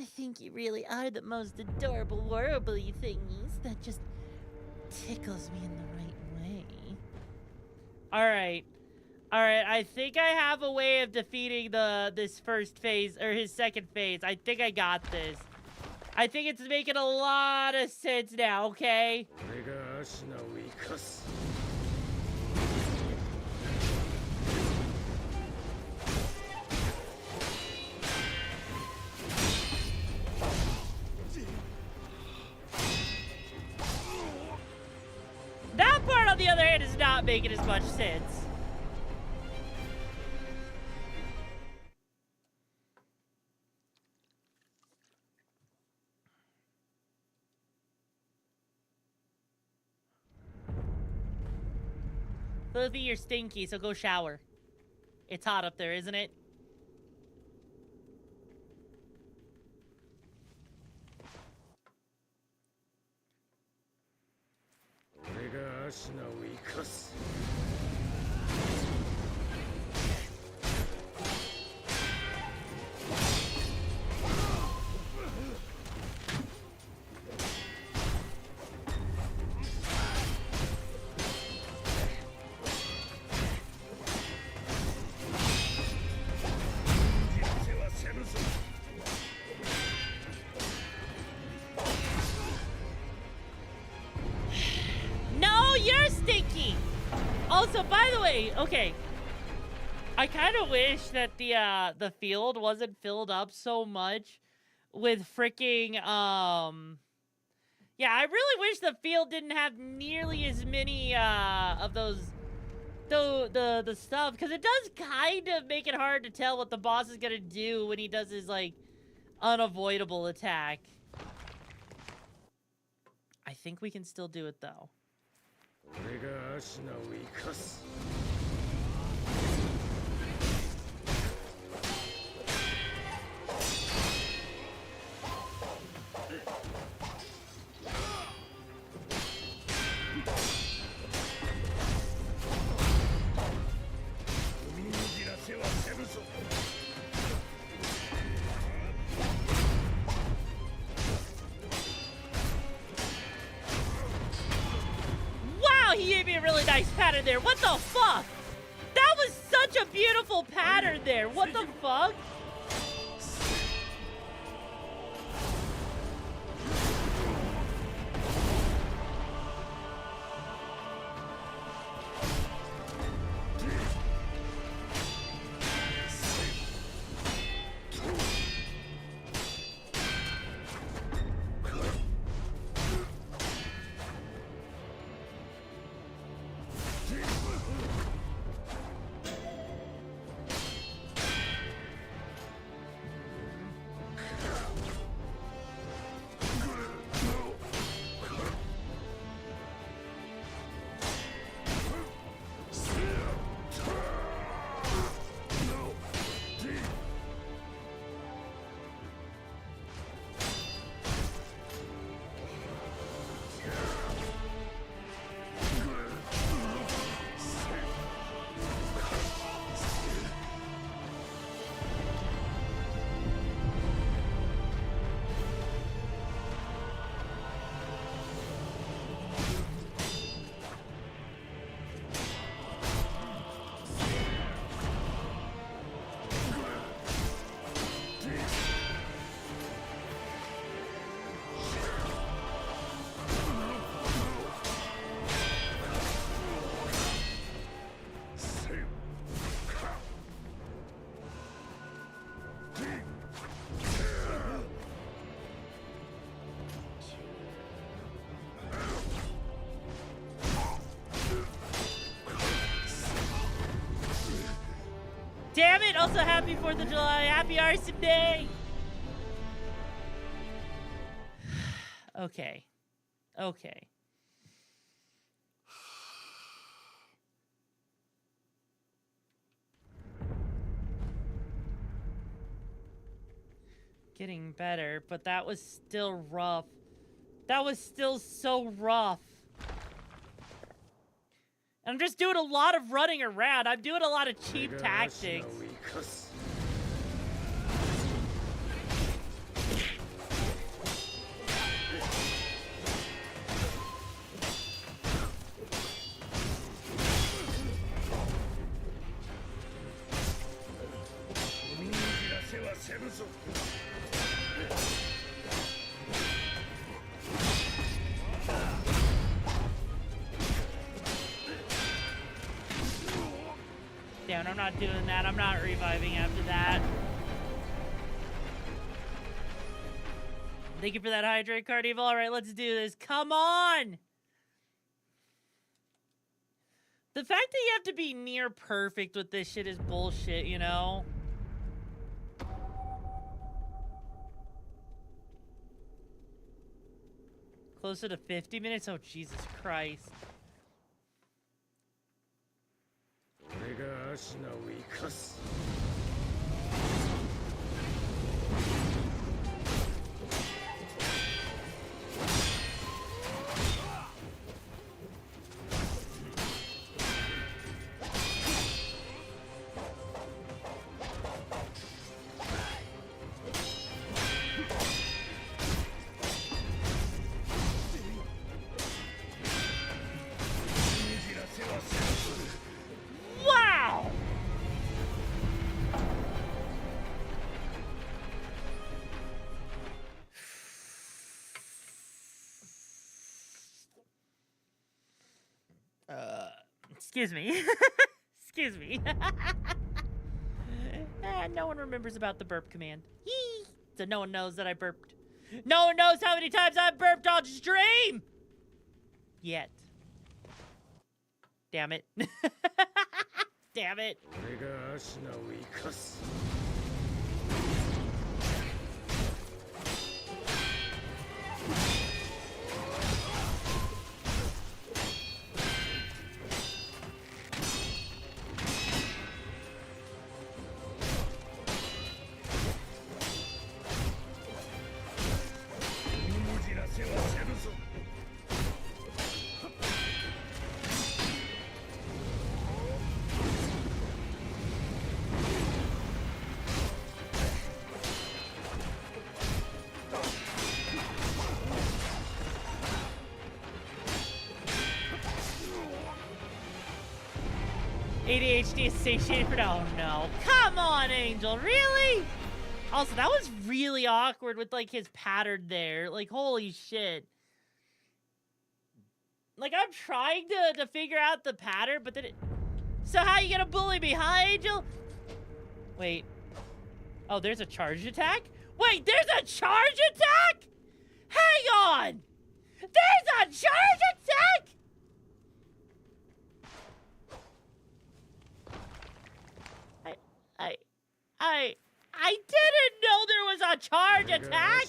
I think you really are the most adorable warbly thingies that just tickles me in the right way. Alright. Alright, I think I have a way of defeating this first phase, or his second phase. I think I got this. I think it's making a lot of sense now, okay? That part, on the other hand, is not making as much sense. Filthy, you're stinky, so go shower. It's hot up there, isn't it? No, you're stinky! Also, by the way, okay. I kind of wish that the field wasn't filled up so much with freaking, yeah, I really wish the field didn't have nearly as many, of those, the stuff, because it does kind of make it hard to tell what the boss is gonna do when he does his, like, unavoidable attack. I think we can still do it, though. Wow, he gave me a really nice pattern there. What the fuck? That was such a beautiful pattern there. What the fuck? Damn it! Also, happy 4th of July. Happy Arson Day! Okay. Okay. getting better, but that was still rough. That was still so rough. I'm just doing a lot of running around. I'm doing a lot of cheap tactics. Damn, I'm not doing that. I'm not reviving after that. Thank you for that hydrate card, Evil. All right, let's do this. Come on! The fact that you have to be near perfect with this shit is bullshit, you know? Closer to 50 minutes? Oh, Jesus Christ. 俺がアシナを生かす。Wow! Excuse me. Excuse me. No one remembers about the burp command. Yee! So no one knows that I burped. No one knows how many times I've burped on stream! Yet. Damn it. Damn it. 俺がアシナを生かす。 ADHD is satiated for now. Oh no. Come on, Angel. Really? Also, that was really awkward with, like, his pattern there. Like, holy shit. Like, I'm trying to figure out the pattern, but then it... So how you gonna bully me, huh, Angel? Wait. Oh, there's a charge attack? Wait, there's a charge attack? Hang on! There's a charge attack?! I didn't know there was a charge attack!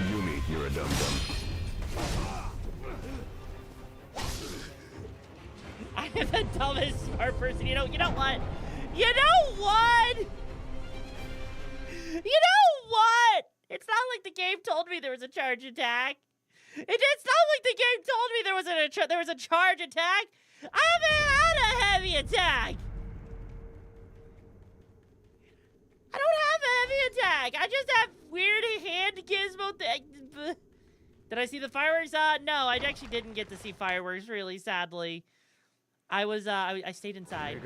Yumi, you're a dum-dum. I am the dumbest smart person. You know what? You know what? You know what? It's not like the game told me there was a charge attack. It's not like the game told me there was a charge attack. I haven't had a heavy attack. I don't have a heavy attack. I just have weird hand gizmo thing. Did I see the fireworks? No, I actually didn't get to see fireworks, really, sadly. I stayed inside.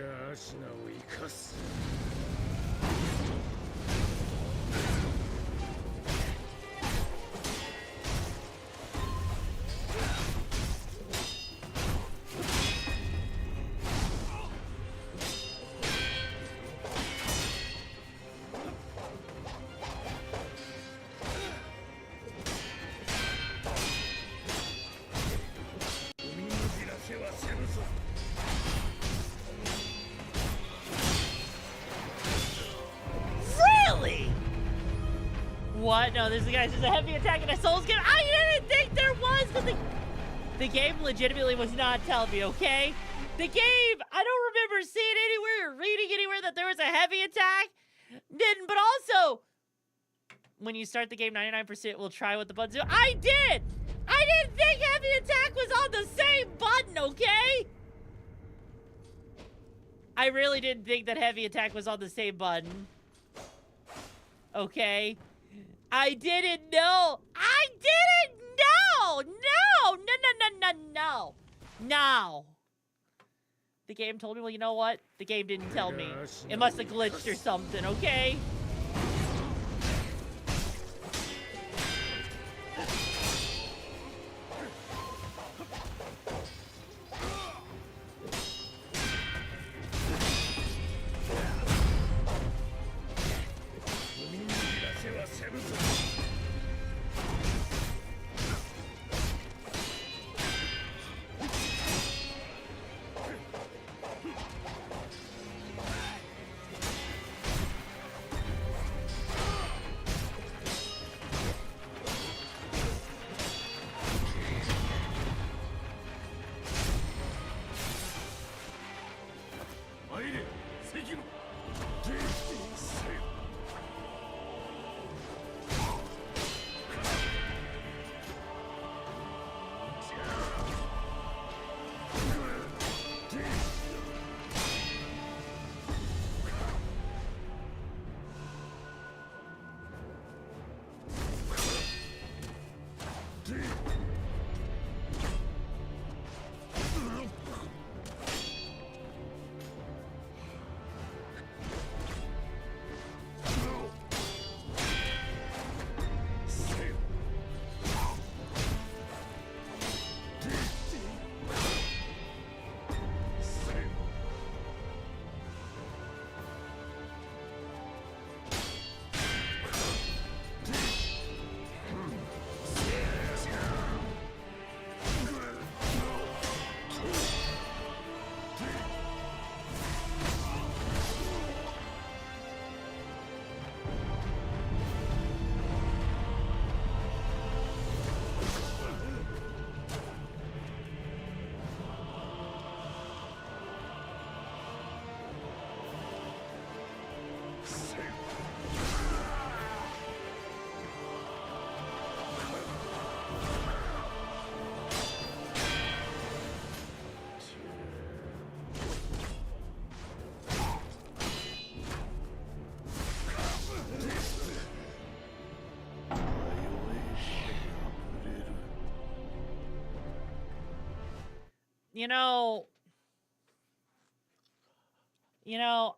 Really? What? No, this guy's just a heavy attack and a soul skin. I didn't think there was, because the game legitimately was not telling me, okay? The game, I don't remember seeing anywhere or reading anywhere that there was a heavy attack. But also, when you start the game, 99% will try what the buttons do. I did! I didn't think heavy attack was on the same button, okay? I really didn't think that heavy attack was on the same button. Okay? I didn't know. I didn't know! No! No, no, no, no, no. No. The game told me, well, you know what? The game didn't tell me. It must have glitched or something, okay?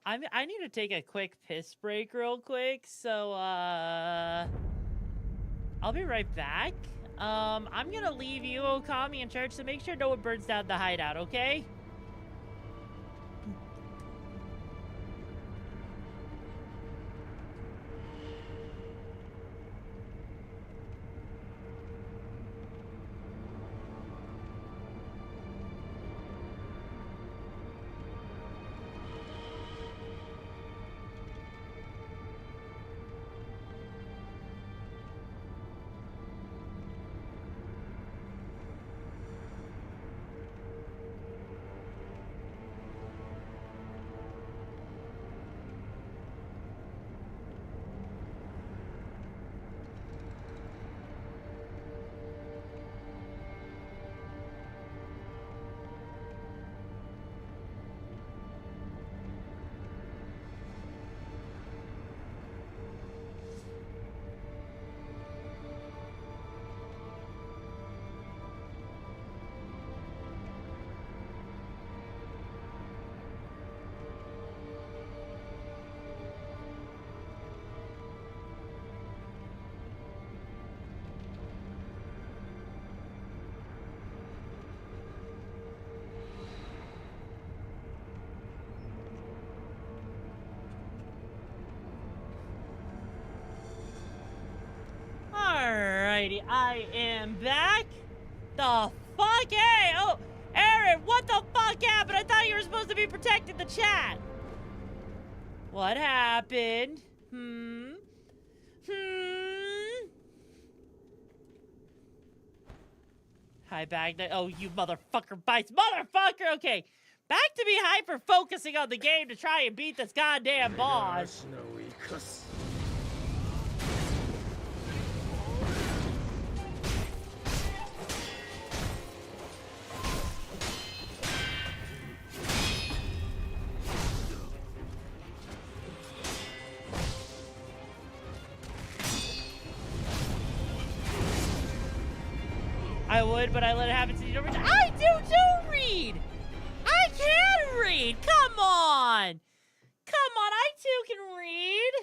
I need to take a quick piss break real quick, so, I'll be right back. I'm gonna leave you, Okami, in charge, so make sure no one burns down the hideout, okay? Alrighty, I am back. The fuck? Hey, oh, Aaron, what the fuck happened? I thought you were supposed to be protecting the chat. What happened? Hi, Bagna. Oh, you motherfucker bites. Motherfucker! Okay. Back to me hyper focusing on the game to try and beat this goddamn boss. I would, but I let it happen to you. I do read! I can read! Come on! Come on, I too can read!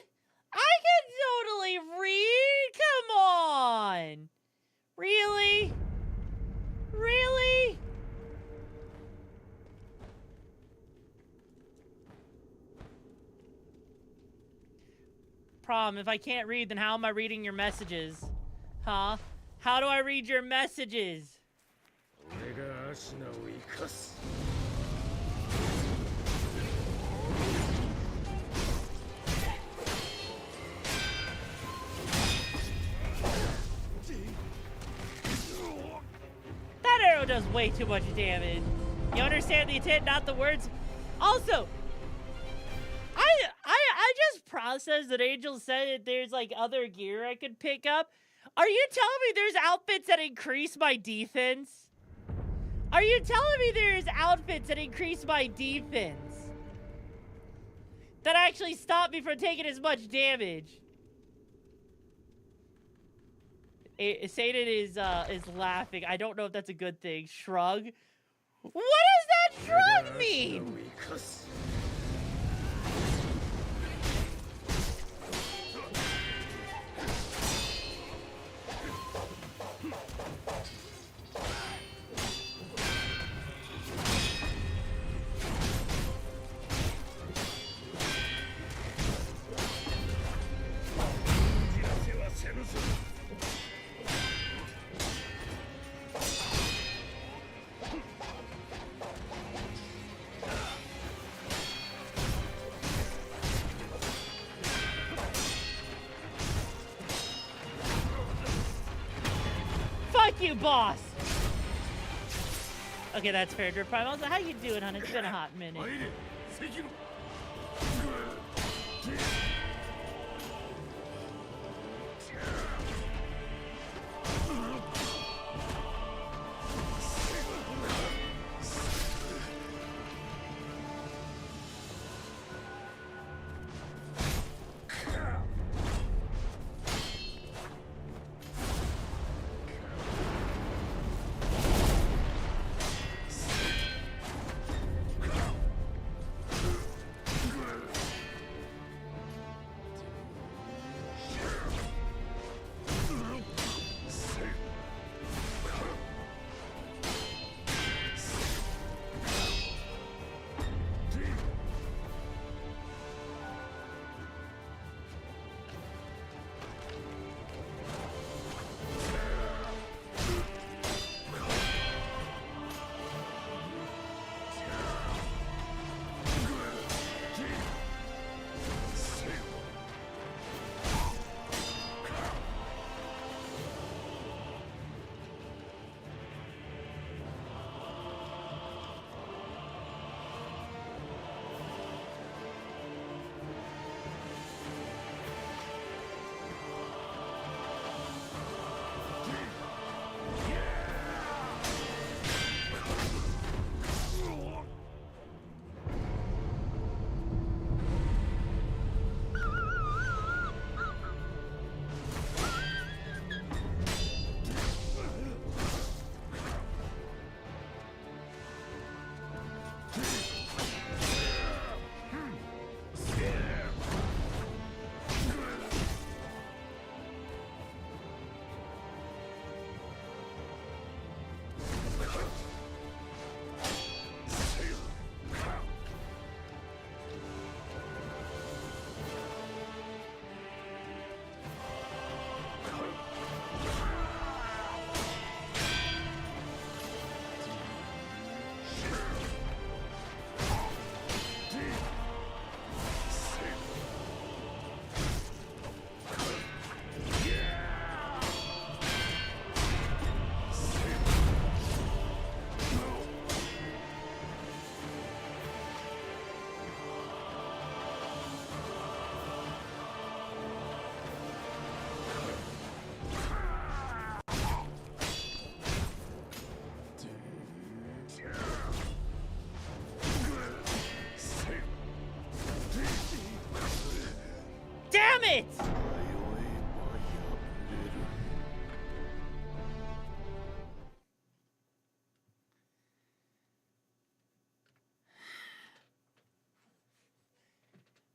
I can totally read! Come on! Really? Really? Problem, if I can't read, then how am I reading your messages? Huh? How do I read your messages? That arrow does way too much damage. You understand the intent, not the words? Also, I just processed that Angel said that there's like other gear I could pick up. Are you telling me there's outfits that increase my defense? Are you telling me there's outfits that increase my defense? That actually stop me from taking as much damage? Satan is laughing. I don't know if that's a good thing. Shrug? What does that shrug mean? Fuck you, boss! Okay, that's fair. Drip Prime. Also, how you doing, hon? It's been a hot minute.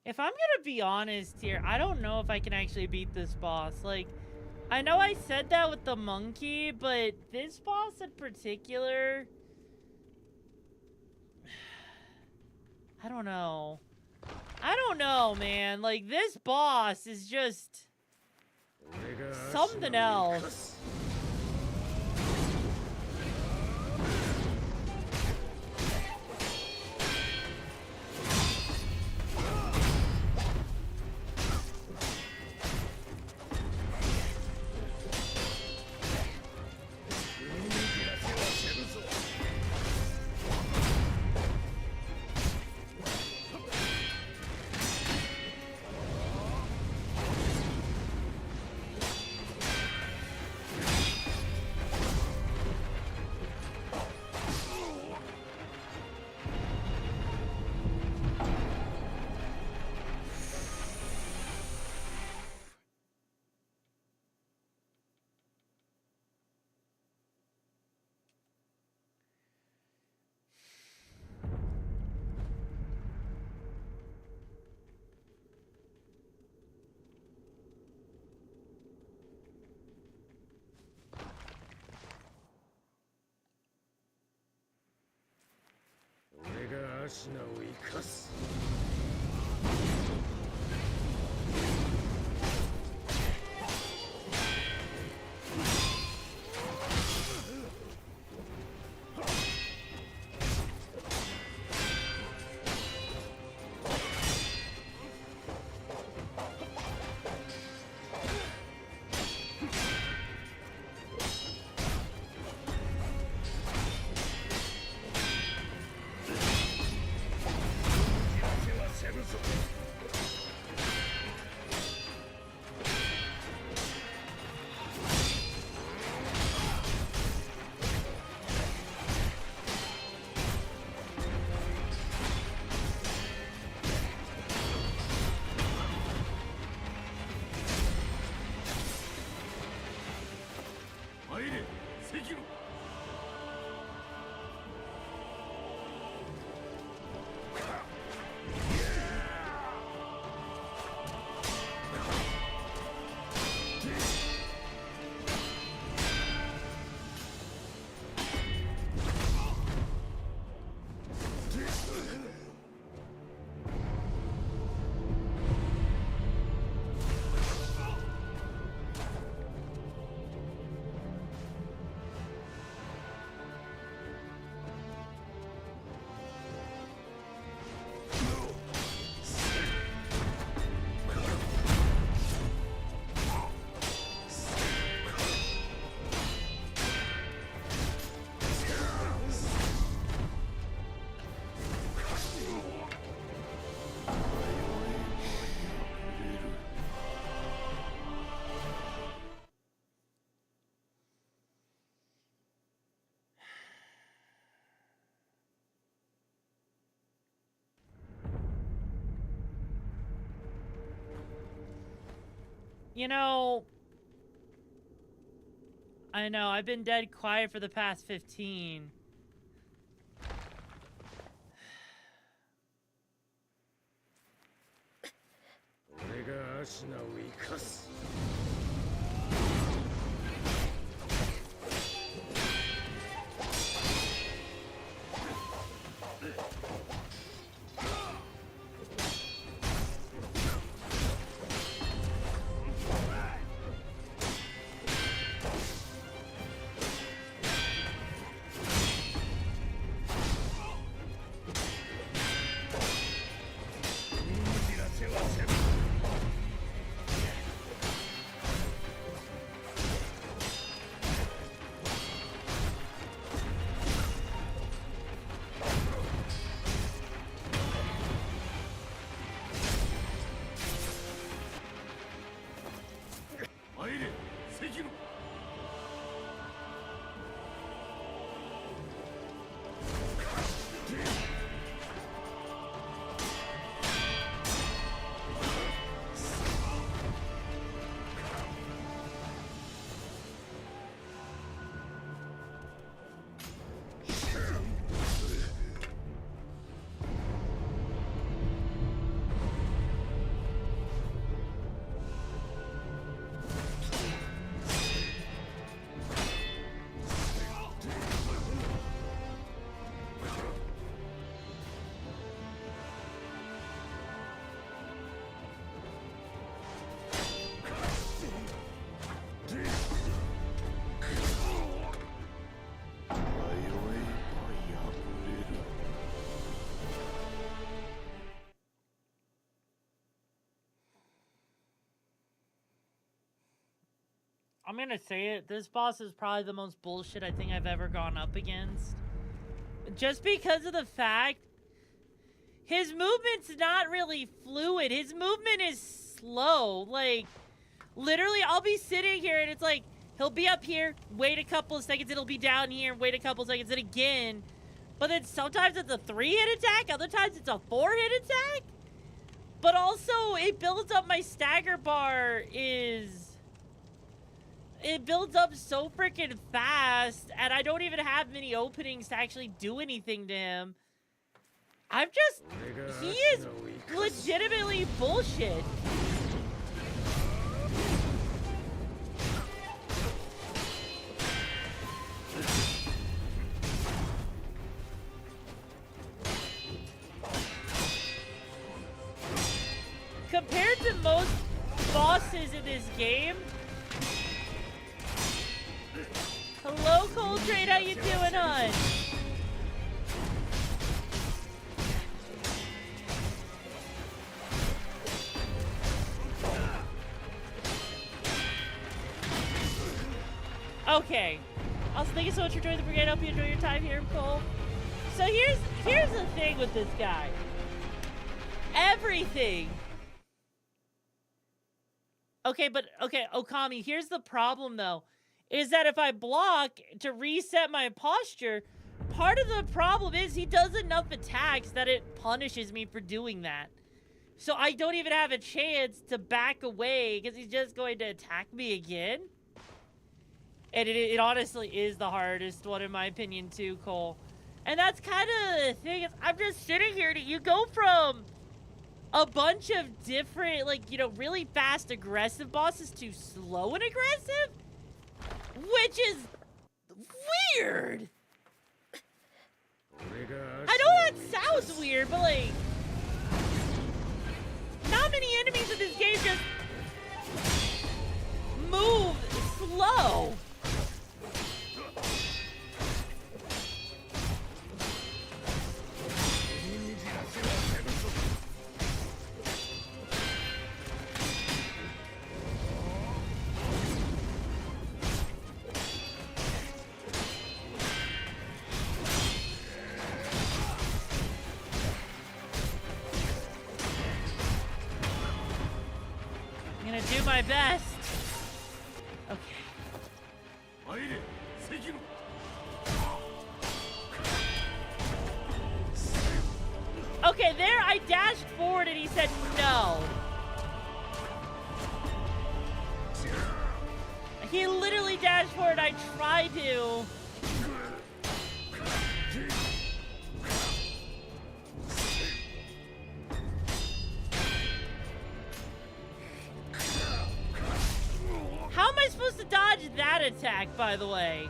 If I'm gonna be honest here, I don't know if I can actually beat this boss. Like, I know I said that with the monkey, but this boss in particular... I don't know. I don't know, man. Like, this boss is just... something else. Sekiro! 'You know, I know, I've been dead quiet for the past 15. I'm gonna say it. This boss is probably the most bullshit I think I've ever gone up against. Just because of the fact his movement's not really fluid. His movement is slow. Like, literally, I'll be sitting here and it's like, he'll be up here, wait a couple of seconds, it'll be down here, wait a couple of seconds, and again. But then sometimes it's a 3-hit attack, other times it's a 4-hit attack. But also, it builds up my stagger bar it builds up so freaking fast, and I don't even have many openings to actually do anything to him. He is legitimately bullshit. Compared to most bosses in this game. Hello, Coltrane, how you doing, hon? Okay. Also, thank you so much for joining the brigade. I hope you enjoy your time here in Cole. So here's the thing with this guy. Everything. Okay, Okami, here's the problem though. Is that if I block to reset my posture, part of the problem is he does enough attacks that it punishes me for doing that. So I don't even have a chance to back away because he's just going to attack me again. And it honestly is the hardest one in my opinion too, Cole. And that's kind of the thing. I'm just sitting here and you go from a bunch of different, like, you know, really fast aggressive bosses to slow and aggressive. Which is weird. I know that sounds weird, but like, not many enemies in this game just move slow. Do my best. Okay. Okay, there I dashed forward and he said no. He literally dashed forward. I tried to. How am I supposed to dodge that attack, by the way?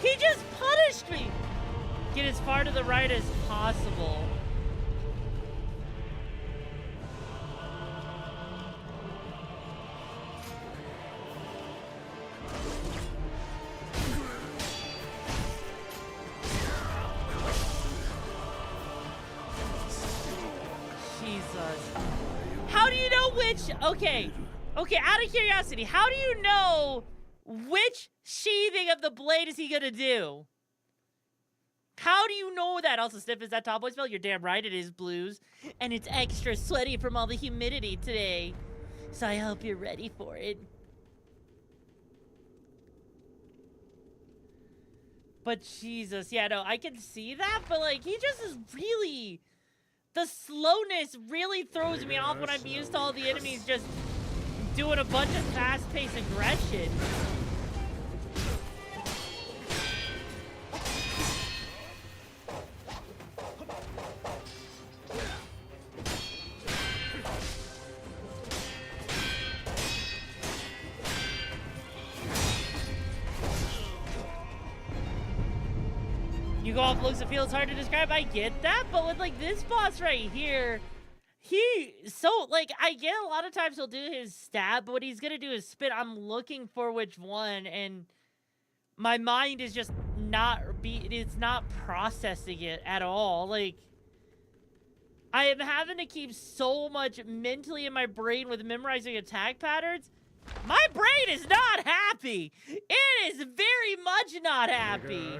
He just punished me! Get as far to the right as possible. Jesus. How do you know which... Okay, out of curiosity, how do you know which sheathing of the blade is he gonna do? How do you know that? Also, Sniff, is that Tomboy spell? You're damn right it is, Blues. And it's extra sweaty from all the humidity today. So I hope you're ready for it. But Jesus, yeah, no, I can see that, but like, he just is really... The slowness really throws me off when I'm used to all the enemies just doing a bunch of fast-paced aggression. You go off looks and feel, it's hard to describe. I get that, but with like this boss right here, I get a lot of times he'll do his stab, but what he's gonna do is spit. I'm looking for which one, and my mind is just it's not processing it at all. Like, I am having to keep so much mentally in my brain with memorizing attack patterns. My brain is not happy. It is very much not happy.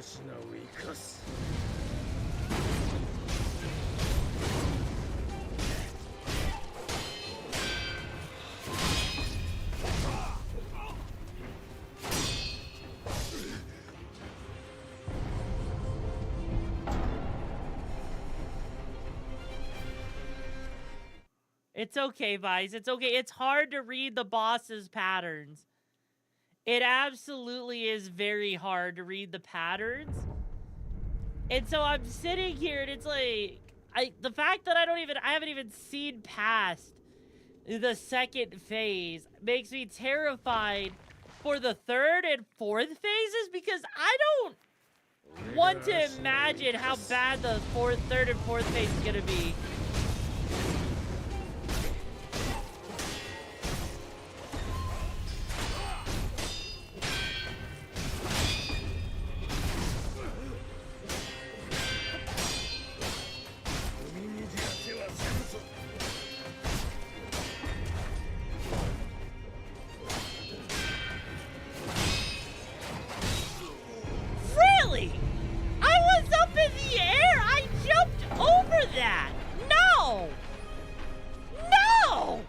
It's okay, Vice. It's okay. It's hard to read the boss's patterns. It absolutely is very hard to read the patterns. And so I'm sitting here and it's like, the fact that I haven't even seen past the second phase makes me terrified for the third and fourth phases, because I don't want to imagine how bad the third and fourth phase is gonna be. Really? I was up in the air! I jumped over that! No! No!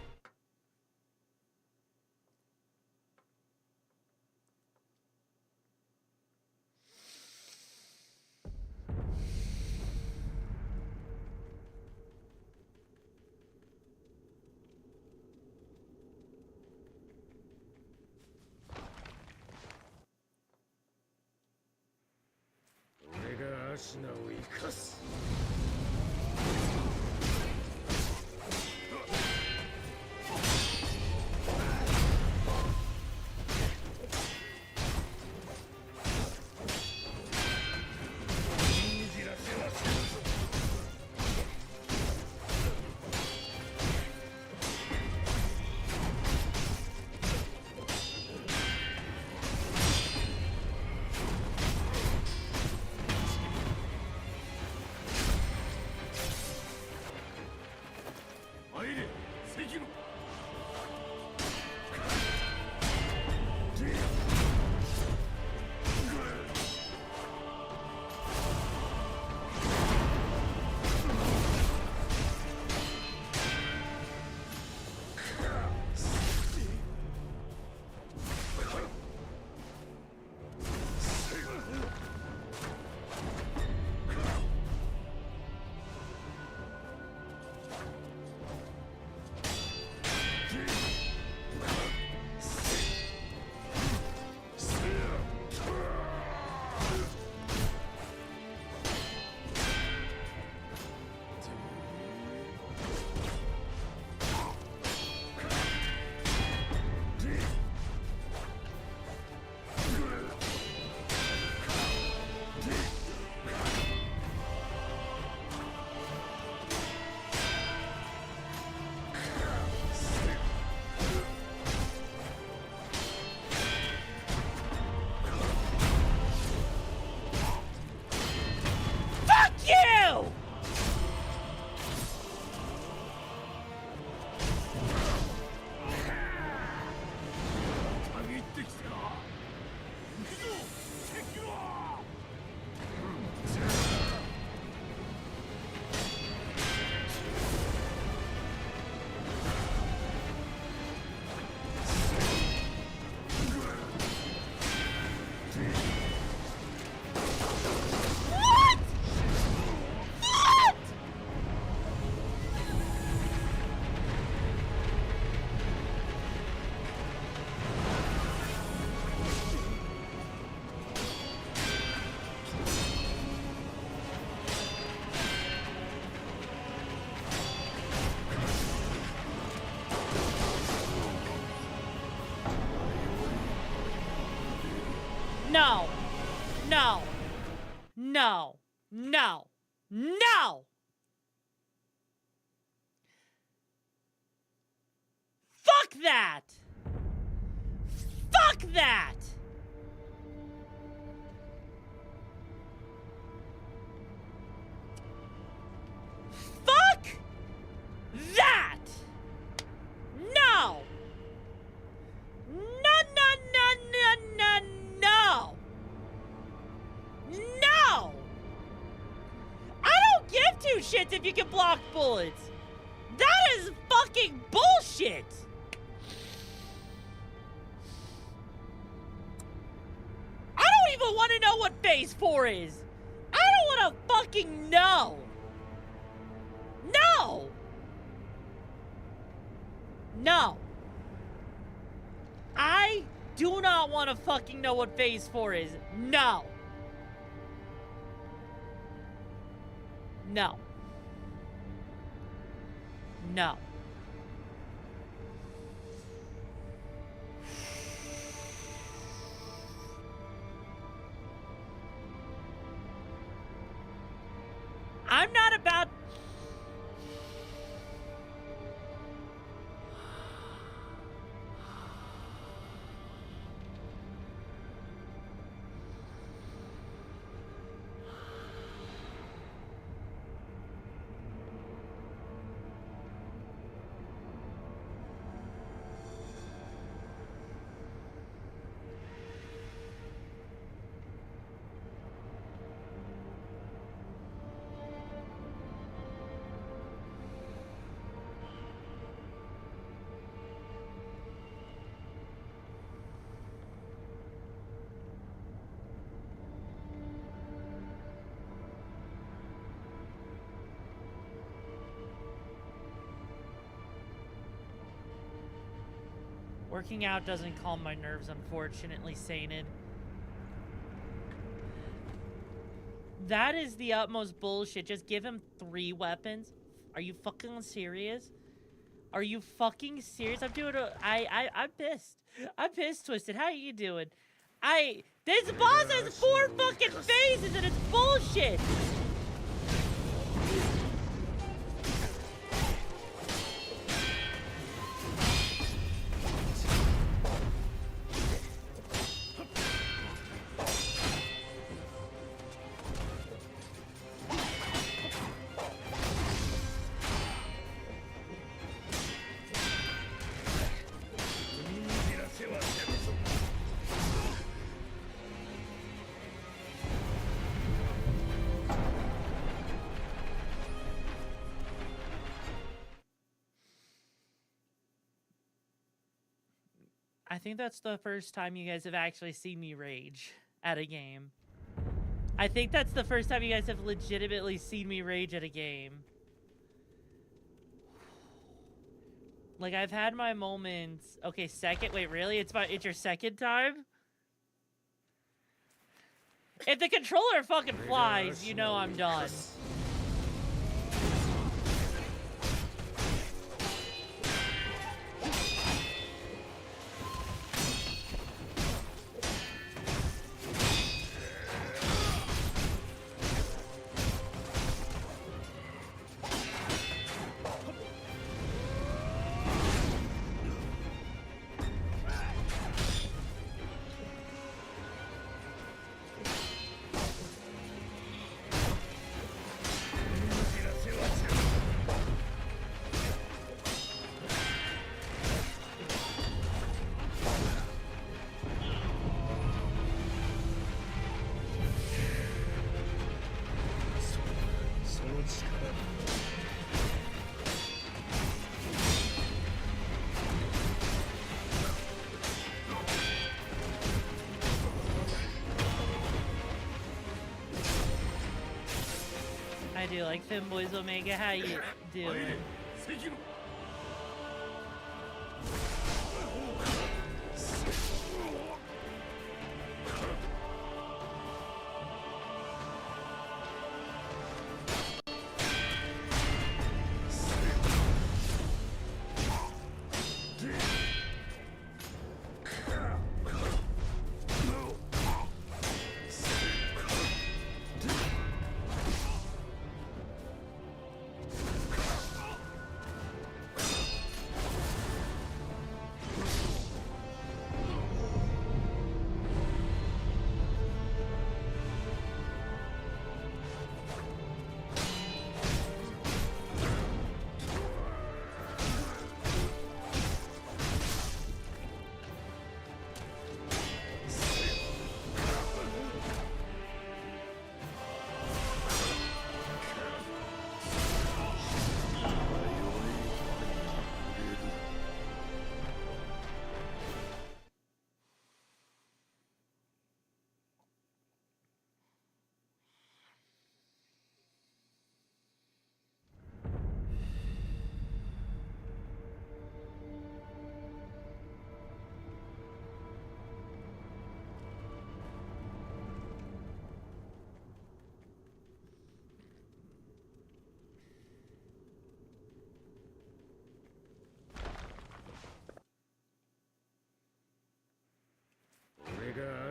No. No. No. No. No! Fuck that! Fuck that! Fuck that! No! No, no, no, no, no, no! No! I don't give two shits if you can block bullets! That is fucking bullshit! I don't even want to know what phase 4 is! I don't want to fucking know! No! No. I do not want to fucking know what phase 4 is. No. No. No. I'm not about... Working out doesn't calm my nerves, unfortunately, Sainted. That is the utmost bullshit. Just give him 3 weapons. Are you fucking serious? Are you fucking serious? I'm doing I'm pissed. I'm pissed, Twisted. How are you doing? This boss has 4 fucking phases and it's bullshit! I think that's the first time you guys have actually seen me rage at a game. I think that's the first time you guys have legitimately seen me rage at a game. Like, I've had my moments. Okay, second. Wait, really? It's your second time? If the controller fucking flies, you know I'm done. I do like Tomboy's Omega. How you doing?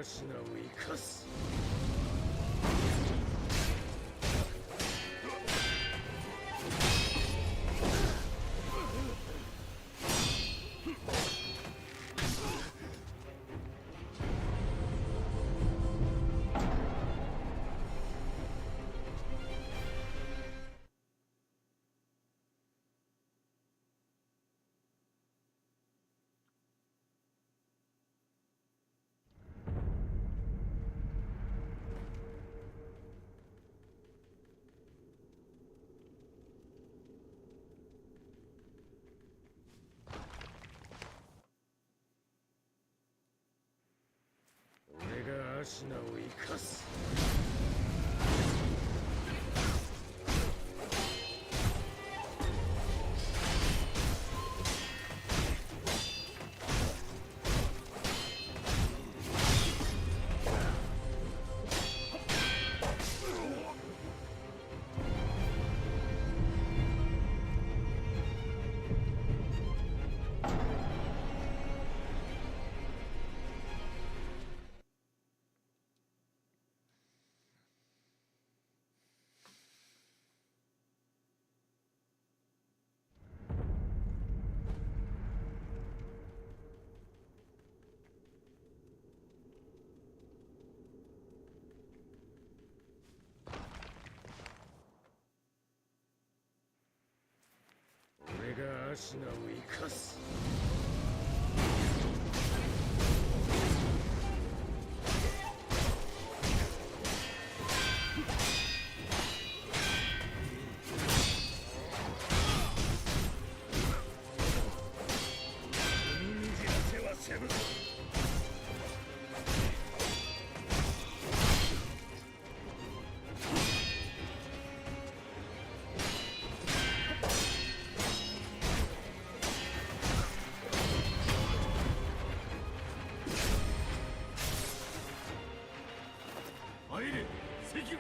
足名を生かす。俺がアシナを生かす。俺がアシナを生かす。踏みにじらせはせぬ。入れ、セキロ。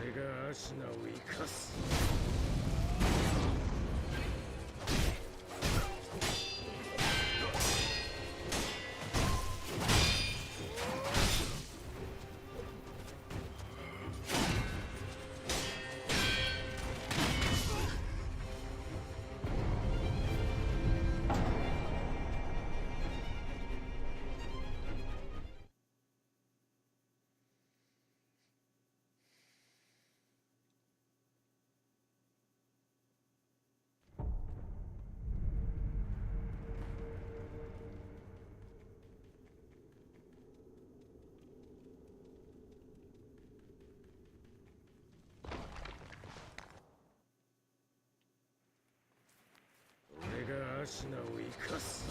俺がアシナを生かす。俺がアシナを生かす。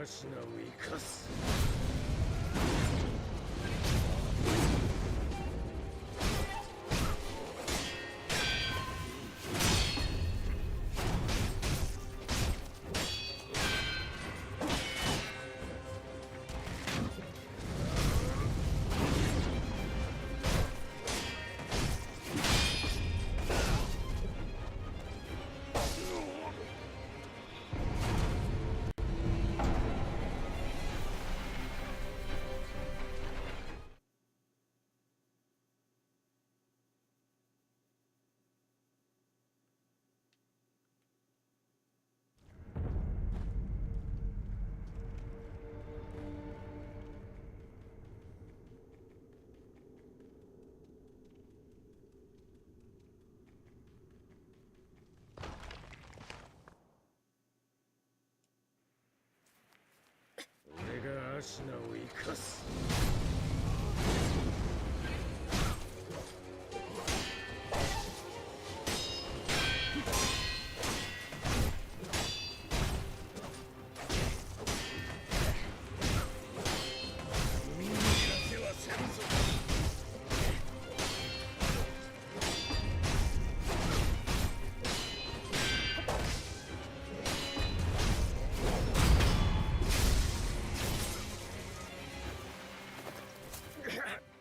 足名を生かす。俺が足名を生かす。君に勝てはせんぞ。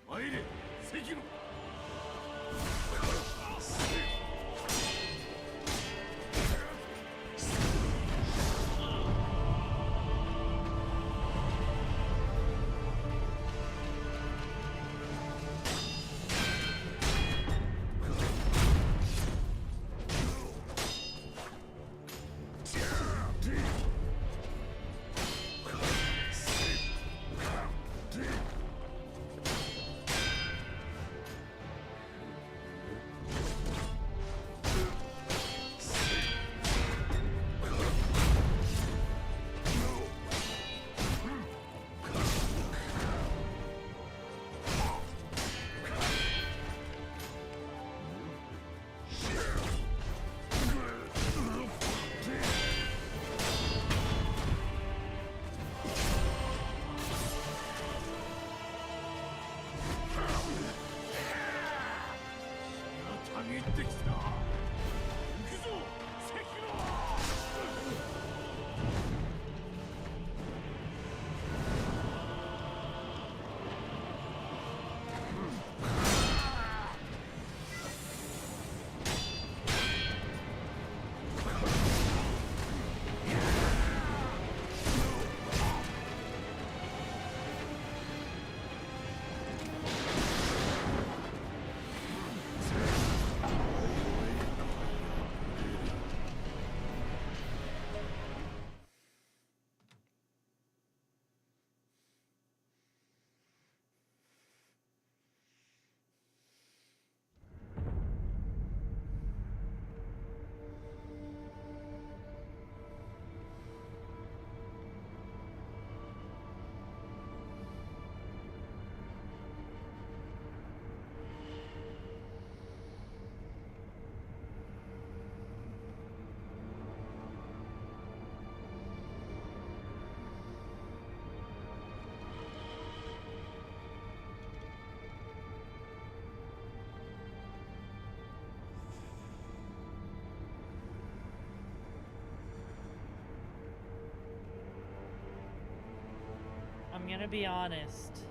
参れ、関野。たぎってきた。行くぞ、関野。I'm gonna be honest.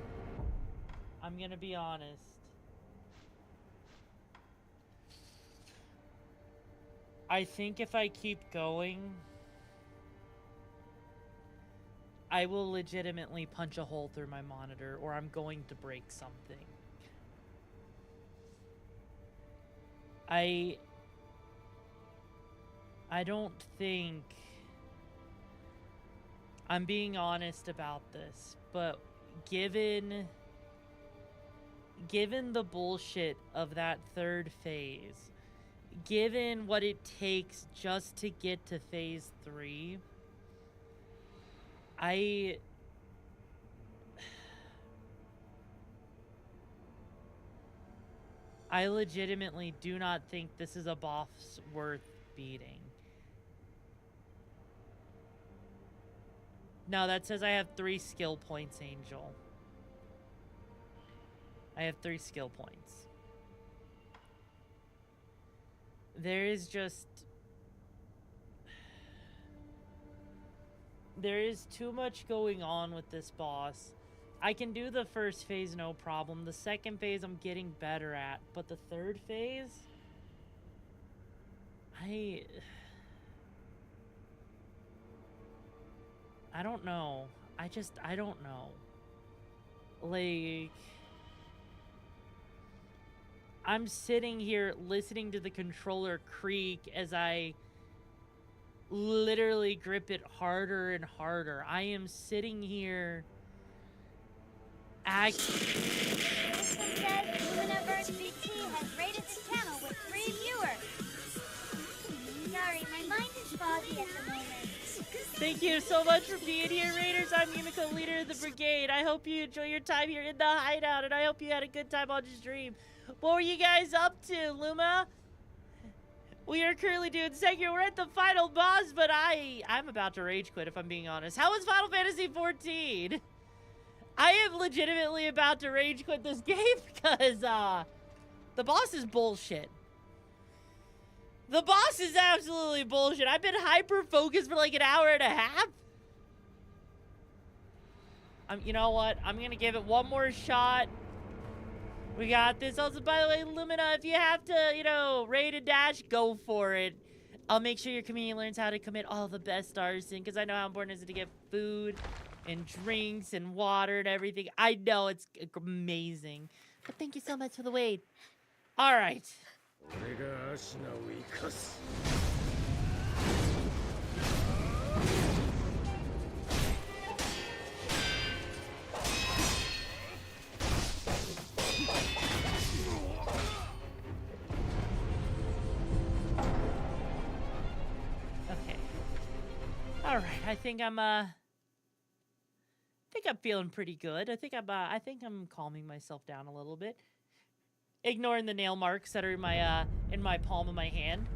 I'm gonna be honest. I think if I keep going, I will legitimately punch a hole through my monitor, or I'm going to break something. I don't think... I'm being honest about this, but given the bullshit of that third phase, given what it takes just to get to phase 3, I legitimately do not think this is a boss worth beating. No, that says I have 3 skill points, Angel. I have 3 skill points. There is just... There is too much going on with this boss. I can do the first phase, no problem. The second phase, I'm getting better at. But the third phase... I don't know. I don't know. Like... I'm sitting here listening to the controller creak as I literally grip it harder and harder. I am sitting here... Luminiverse VT has rated the channel with 3 viewers. Sorry, my mind is foggy at the moment. Thank you so much for being here, Raiders. I'm Yumiko, leader of the brigade. I hope you enjoy your time here in the hideout, and I hope you had a good time on the stream. What were you guys up to, Luma? We are currently doing Sekiro. We're at the final boss, but I'm about to rage quit, if I'm being honest. How was Final Fantasy 14? I am legitimately about to rage quit this game because the boss is bullshit. The boss is absolutely bullshit. I've been hyper-focused for like an hour and a half. You know what? I'm going to give it one more shot. We got this. Also, by the way, Lumina, if you have to, you know, raid and dash, go for it. I'll make sure your community learns how to commit all the best arson, because I know how important it is to get food and drinks and water and everything. I know it's amazing. But thank you so much for the wait. All right. Okay. All right. I think I'm feeling pretty good. I think I'm calming myself down a little bit. Ignoring the nail marks that are in my palm of my hand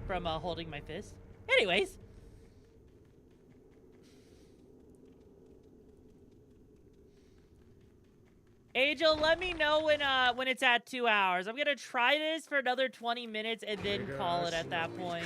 from holding my fist. Anyways. Angel, let me know when it's at 2 hours. I'm gonna try this for another 20 minutes and then call it at that point.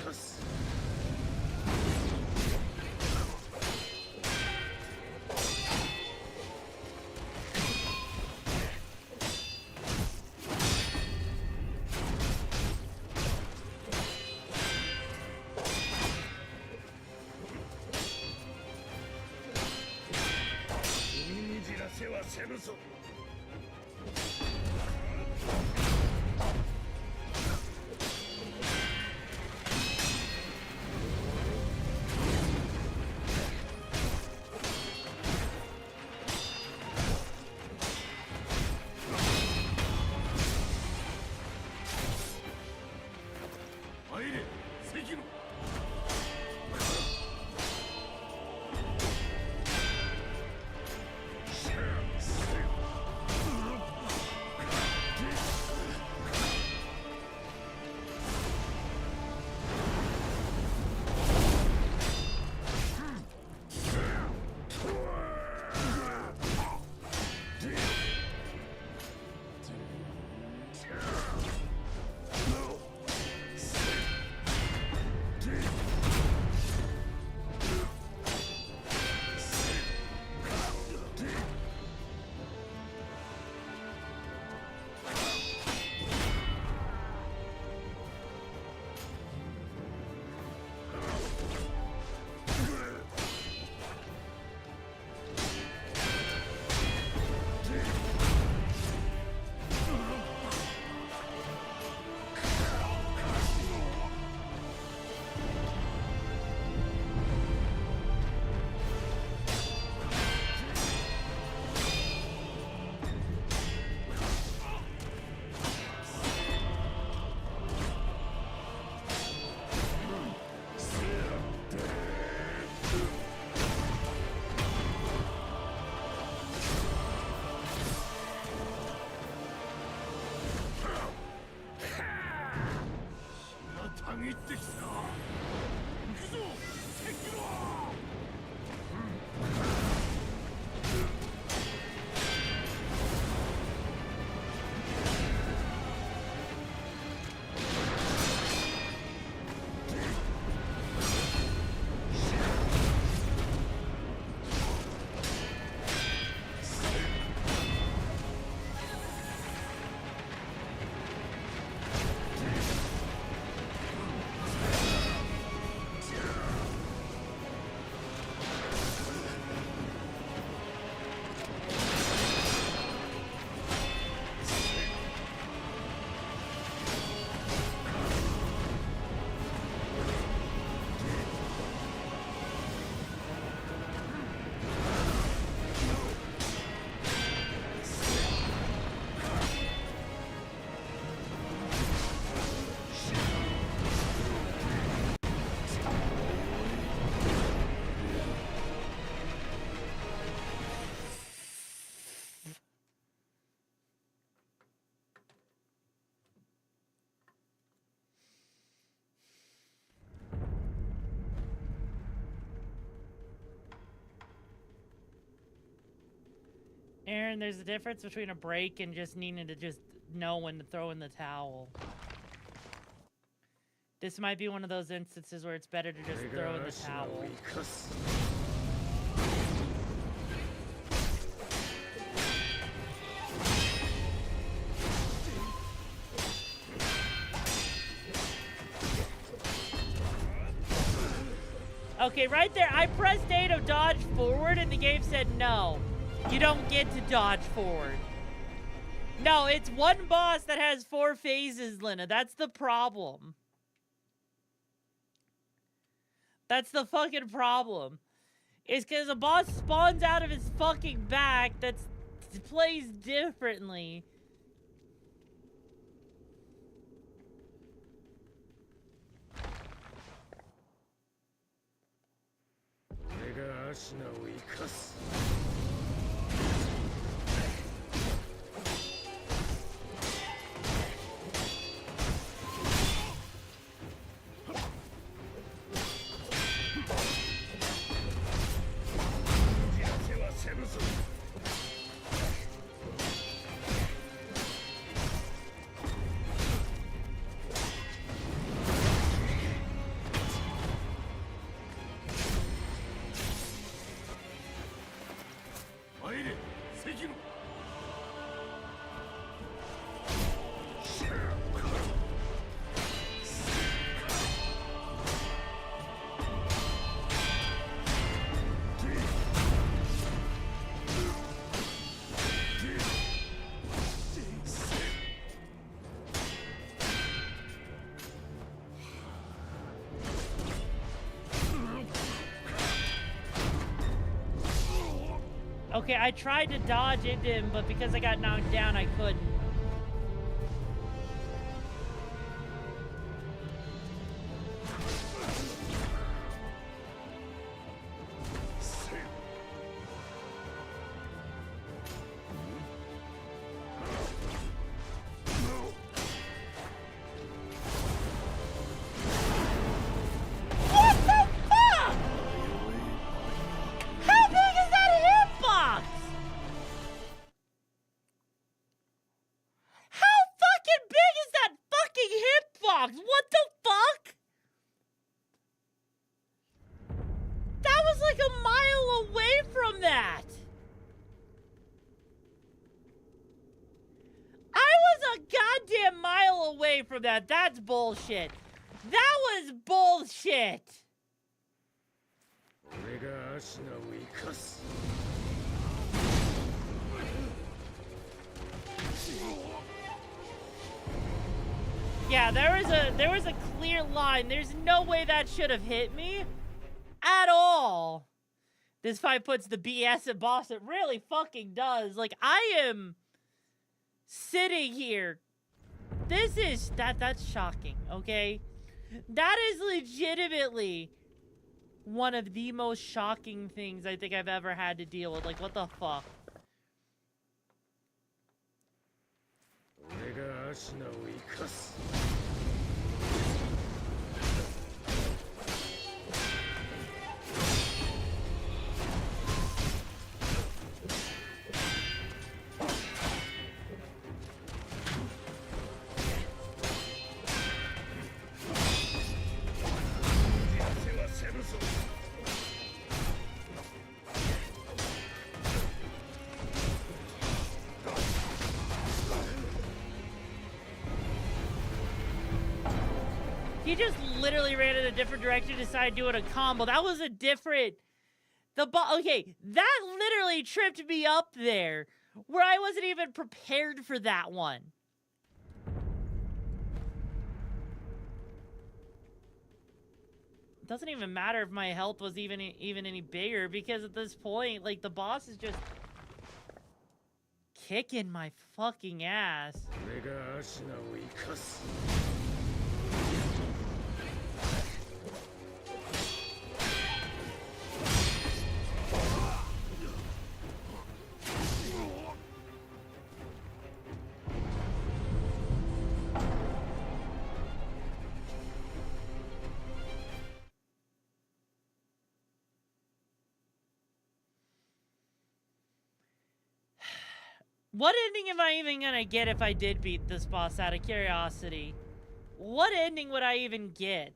Aaron, there's a difference between a break and just needing to just know when to throw in the towel. This might be one of those instances where it's better to just throw in the towel. Okay, right there, I pressed A to dodge forward, and the game said no. You don't get to dodge forward. No, it's one boss that has 4 phases, Lena. That's the problem. That's the fucking problem. It's because a boss spawns out of his fucking back that plays differently. Sekiro. Okay, I tried to dodge into him, but because I got knocked down, I couldn't. What the fuck? That was like a mile away from that. I was a goddamn mile away from that. That's bullshit. That was bullshit. Yeah, there was a clear line. There's no way that should have hit me at all. This fight puts the BS at boss. It really fucking does. Like, I am sitting here. That's shocking, okay? That is legitimately one of the most shocking things I think I've ever had to deal with. Like, what the fuck? He just literally ran in a different direction, decided doing a combo. That was a different... Okay, that literally tripped me up there, where I wasn't even prepared for that one. It doesn't even matter if my health was even any bigger, because at this point, like, the boss is just kicking my fucking ass. What ending am I even gonna get if I did beat this boss out of curiosity? What ending would I even get?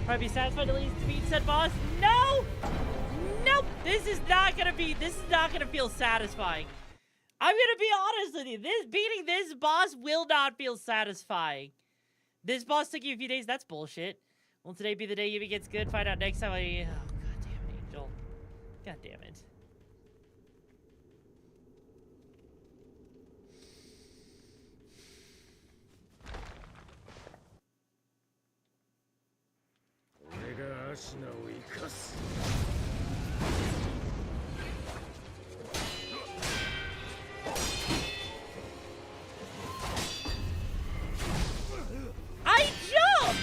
Probably be satisfied to at least beat said boss? No! Nope! This is not gonna feel satisfying. I'm gonna be honest with you. Beating this boss will not feel satisfying. This boss took you a few days. That's bullshit. Will today be the day Yumi gets good? Find out next time. Oh, god damn it, Angel. God damn it. I jumped!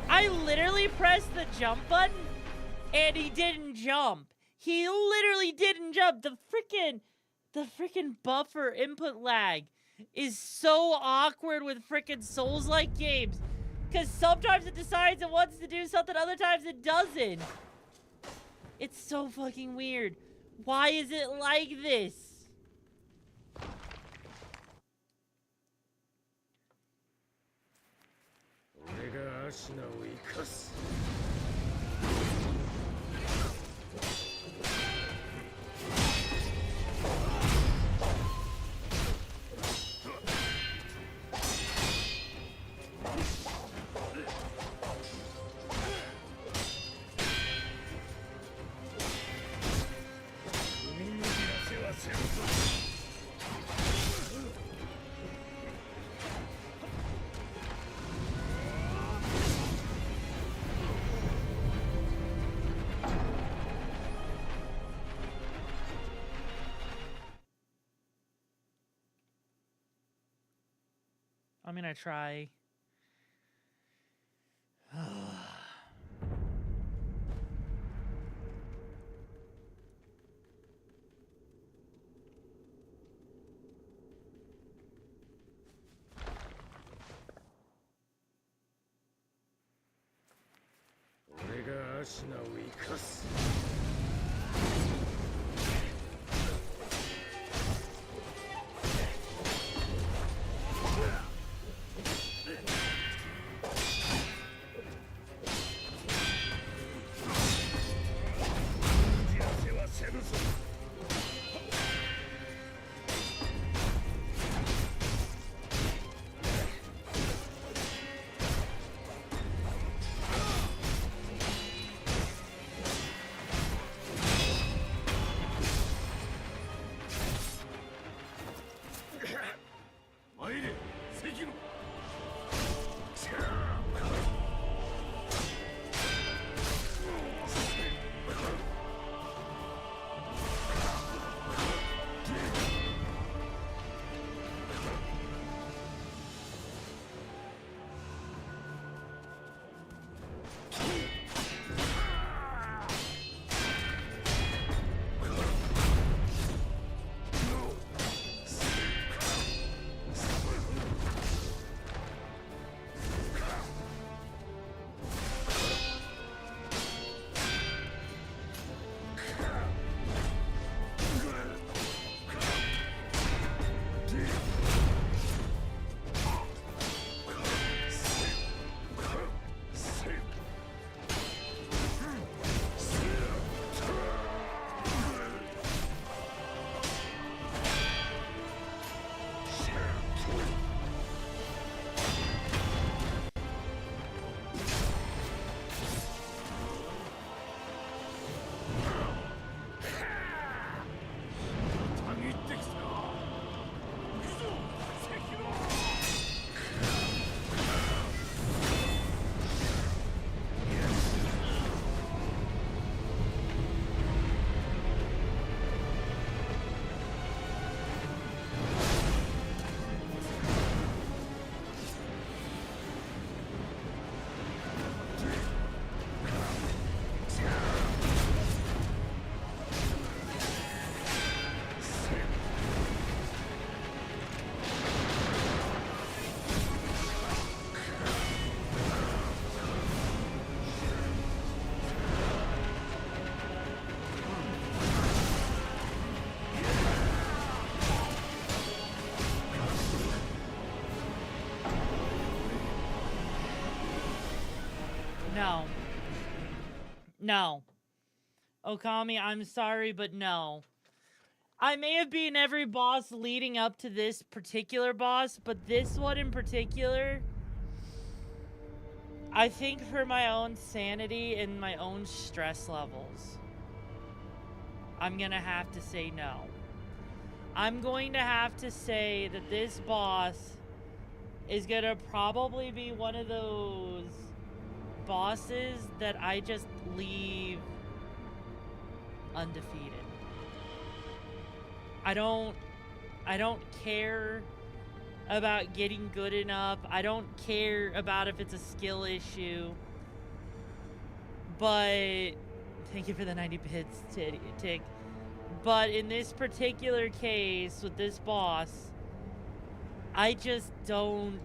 I literally pressed the jump button and he didn't jump. He literally didn't jump. The freaking buffer input lag is so awkward with freaking Souls-like games. Because sometimes it decides it wants to do something, other times it doesn't. It's so fucking weird. Why is it like this? I'm gonna try. No. No. Okami, I'm sorry, but no. I may have beaten every boss leading up to this particular boss, but this one in particular, I think for my own sanity and my own stress levels, I'm gonna have to say no. I'm going to have to say that this boss is gonna probably be one of those bosses that I just leave undefeated. I don't care about getting good enough. I don't care about if it's a skill issue. But thank you for the 90 bits, Tick. But in this particular case with this boss, I just don't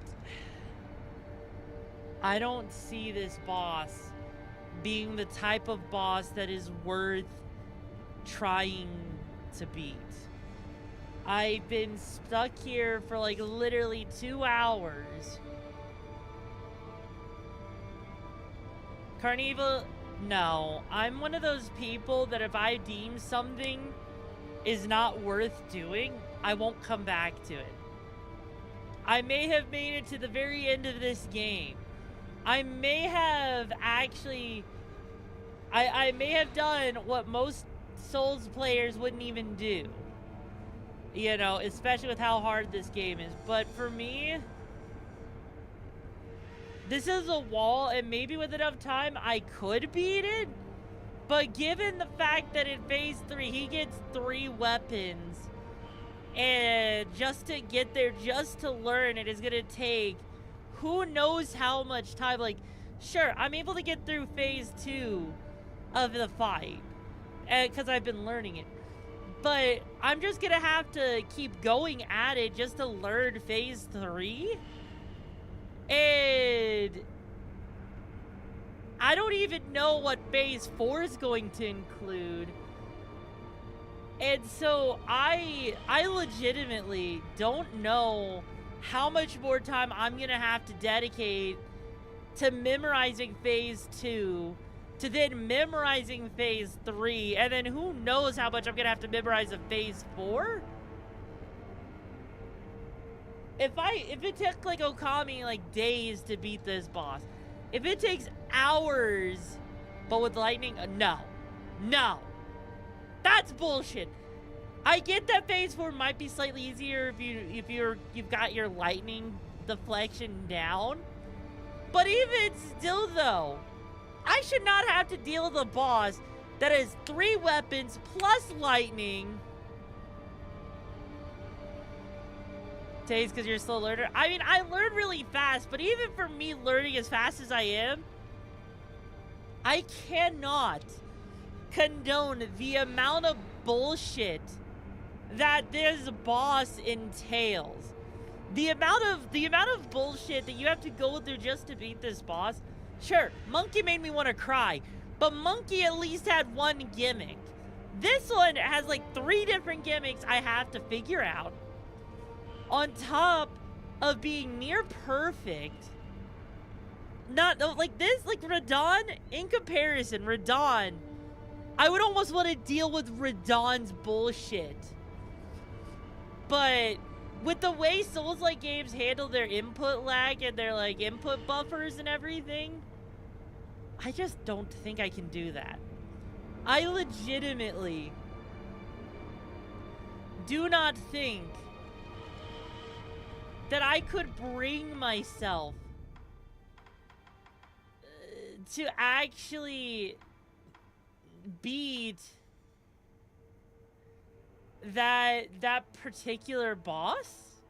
see this boss being the type of boss that is worth trying to beat. I've been stuck here for like literally 2 hours. Carnival, no. I'm one of those people that if I deem something is not worth doing, I won't come back to it. I may have made it to the very end of this game. I may have actually... I may have done what most Souls players wouldn't even do. You know, especially with how hard this game is. But for me, this is a wall, and maybe with enough time, I could beat it. But given the fact that in Phase 3, he gets 3 weapons, and just to get there, just to learn, it is going to take who knows how much time. Like, sure, I'm able to get through Phase 2 of the fight, because I've been learning it. But I'm just gonna have to keep going at it just to learn Phase 3. And I don't even know what Phase 4 is going to include. And so I legitimately don't know how much more time I'm gonna have to dedicate to memorizing Phase 2, to then memorizing Phase 3, and then who knows how much I'm gonna have to memorize of Phase 4? If it took like Okami like days to beat this boss, if it takes hours, but with lightning, no, that's bullshit. I get that Phase 4 might be slightly easier if you've got your lightning deflection down, but even still though, I should not have to deal with a boss that has 3 weapons plus lightning. Taze, because you're a slow learner. I mean, I learn really fast, but even for me learning as fast as I am, I cannot condone the amount of bullshit that this boss entails. The amount of bullshit that you have to go through just to beat this boss. Sure, Monkey made me want to cry, but Monkey at least had one gimmick. This one has like 3 different gimmicks I have to figure out, on top of being near perfect. Not like this, like Radon, in comparison, Radon, I would almost want to deal with Radon's bullshit. But with the way Souls-like games handle their input lag and their like input buffers and everything, I just don't think I can do that. I legitimately do not think that I could bring myself to actually beat that particular boss.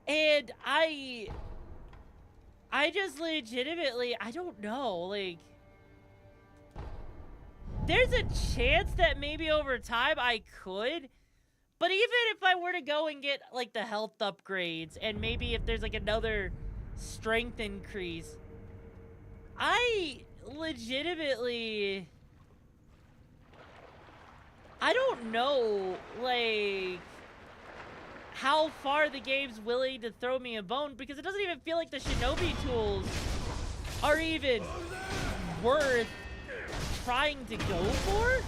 And I just legitimately, I don't know, like, there's a chance that maybe over time I could, but even if I were to go and get like the health upgrades and maybe if there's like another strength increase, I legitimately, I don't know, like, how far the game's willing to throw me a bone, because it doesn't even feel like the shinobi tools are even worth trying to go for.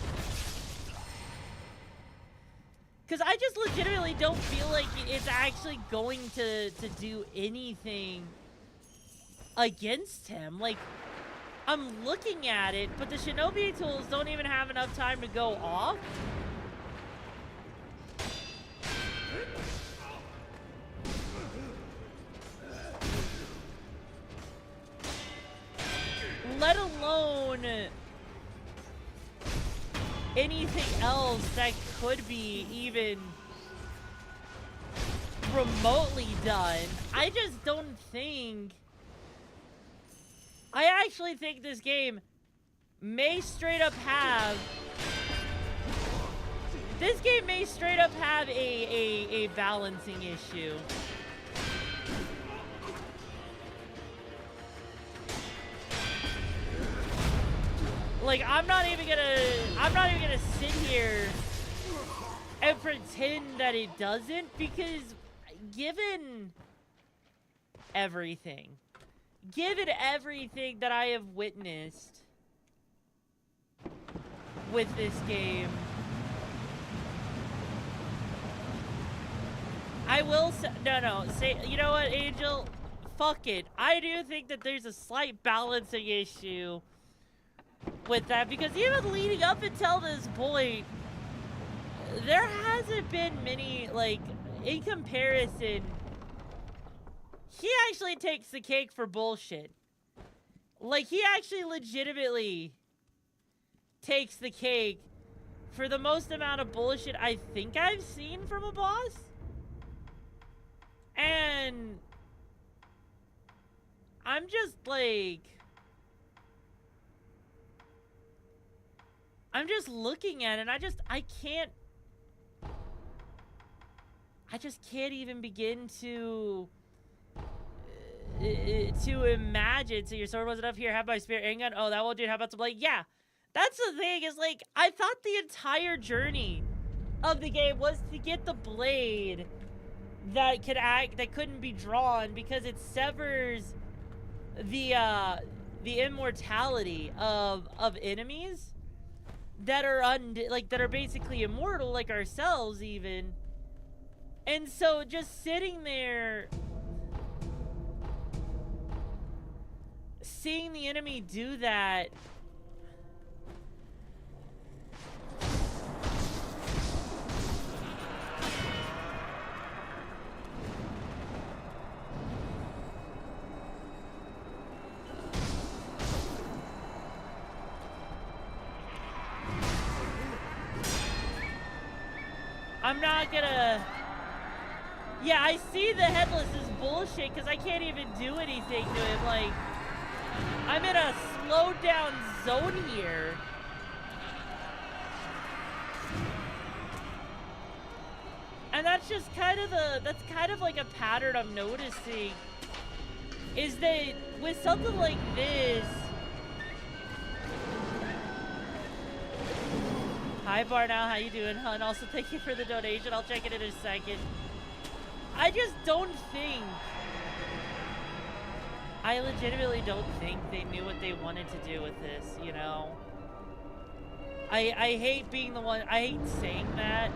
Because I just legitimately don't feel like it's actually going to do anything against him. Like, I'm looking at it, but the shinobi tools don't even have enough time to go off. Let alone anything else that could be even remotely done. I just don't think... I actually think this game may straight up have... This game may straight up have a balancing issue. Like, I'm not even gonna sit here and pretend that it doesn't, because given everything that I have witnessed with this game, I will say, say, you know what, Angel? Fuck it. I do think that there's a slight balancing issue with that, because even leading up until this point, there hasn't been many, like, in comparison, he actually takes the cake for bullshit. Like, he actually legitimately takes the cake for the most amount of bullshit I think I've seen from a boss. And I'm just like... I'm just looking at it, and I just can't even begin to imagine. So your sword wasn't up here, have my spear handgun. Oh, that won't do it. How about some blade? Yeah, that's the thing, is like, I thought the entire journey of the game was to get the blade that couldn't be drawn, because it severs the immortality of enemies that are that are basically immortal, like ourselves even. And so just sitting there, seeing the enemy do that, I'm not gonna... Yeah, I see the headless is bullshit, because I can't even do anything to him. Like, I'm in a slowed down zone here. And that's just kind of like a pattern I'm noticing, is that with something like this... Hi, Barnow. How you doing, hun? Also, thank you for the donation. I'll check it in a second. I just don't think... I legitimately don't think they knew what they wanted to do with this, you know? I hate being the one... I hate saying that.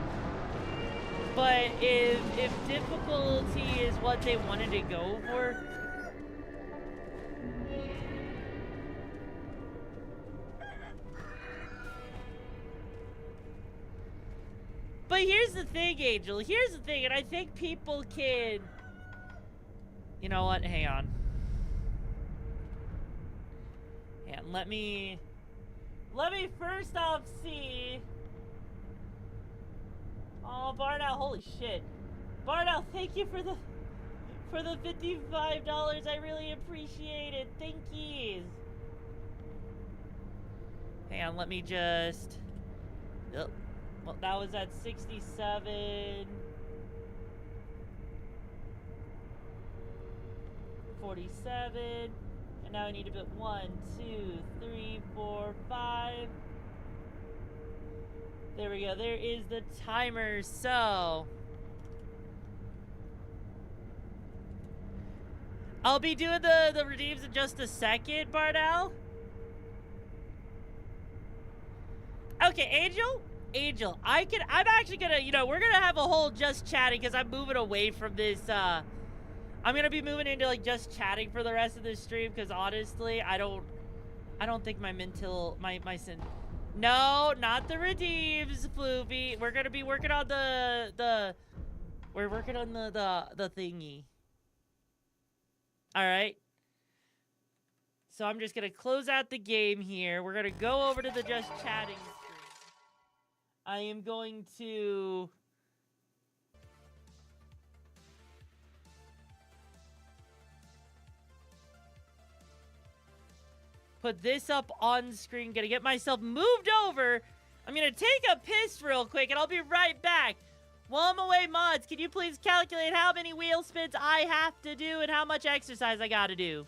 But if difficulty is what they wanted to go for... But here's the thing, Angel. Here's the thing, and I think people can... You know what? Hang on. And let me first off see... Oh, Barnow, holy shit. Barnow, thank you for the $55. I really appreciate it. Thank you. Hang on, let me just... Well, that was at 67. 47. And now I need to put 1, 2, 3, 4, 5. There we go. There is the timer. So I'll be doing the redeems in just a second, Bardell. Okay, Angel, I'm actually gonna, we're gonna have a whole just chatting because I'm moving away from this, I'm gonna be moving into, like, just chatting for the rest of this stream because, honestly, I don't think my sin... No, not the redeems, Floopy. We're gonna be working on we're working on the thingy. Alright. So I'm just gonna close out the game here. We're gonna go over to the just chatting screen. I am going to... put this up on screen. Gonna get myself moved over. I'm gonna take a piss real quick and I'll be right back. While I'm away, mods, can you please calculate how many wheel spins I have to do and how much exercise I gotta do?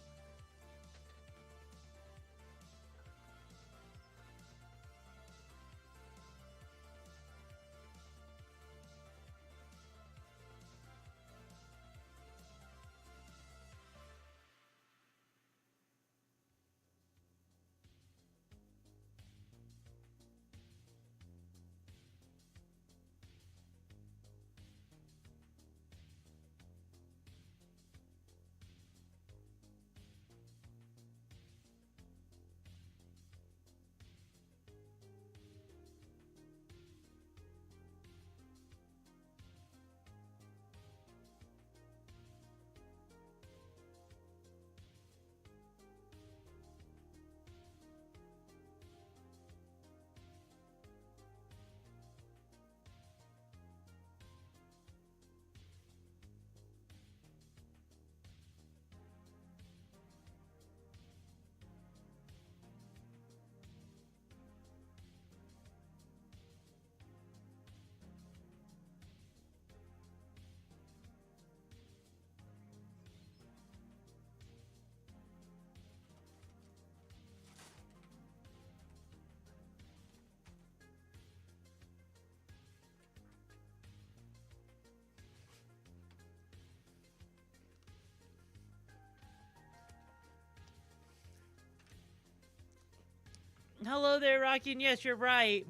Hello there, Rocky, and yes, you're right.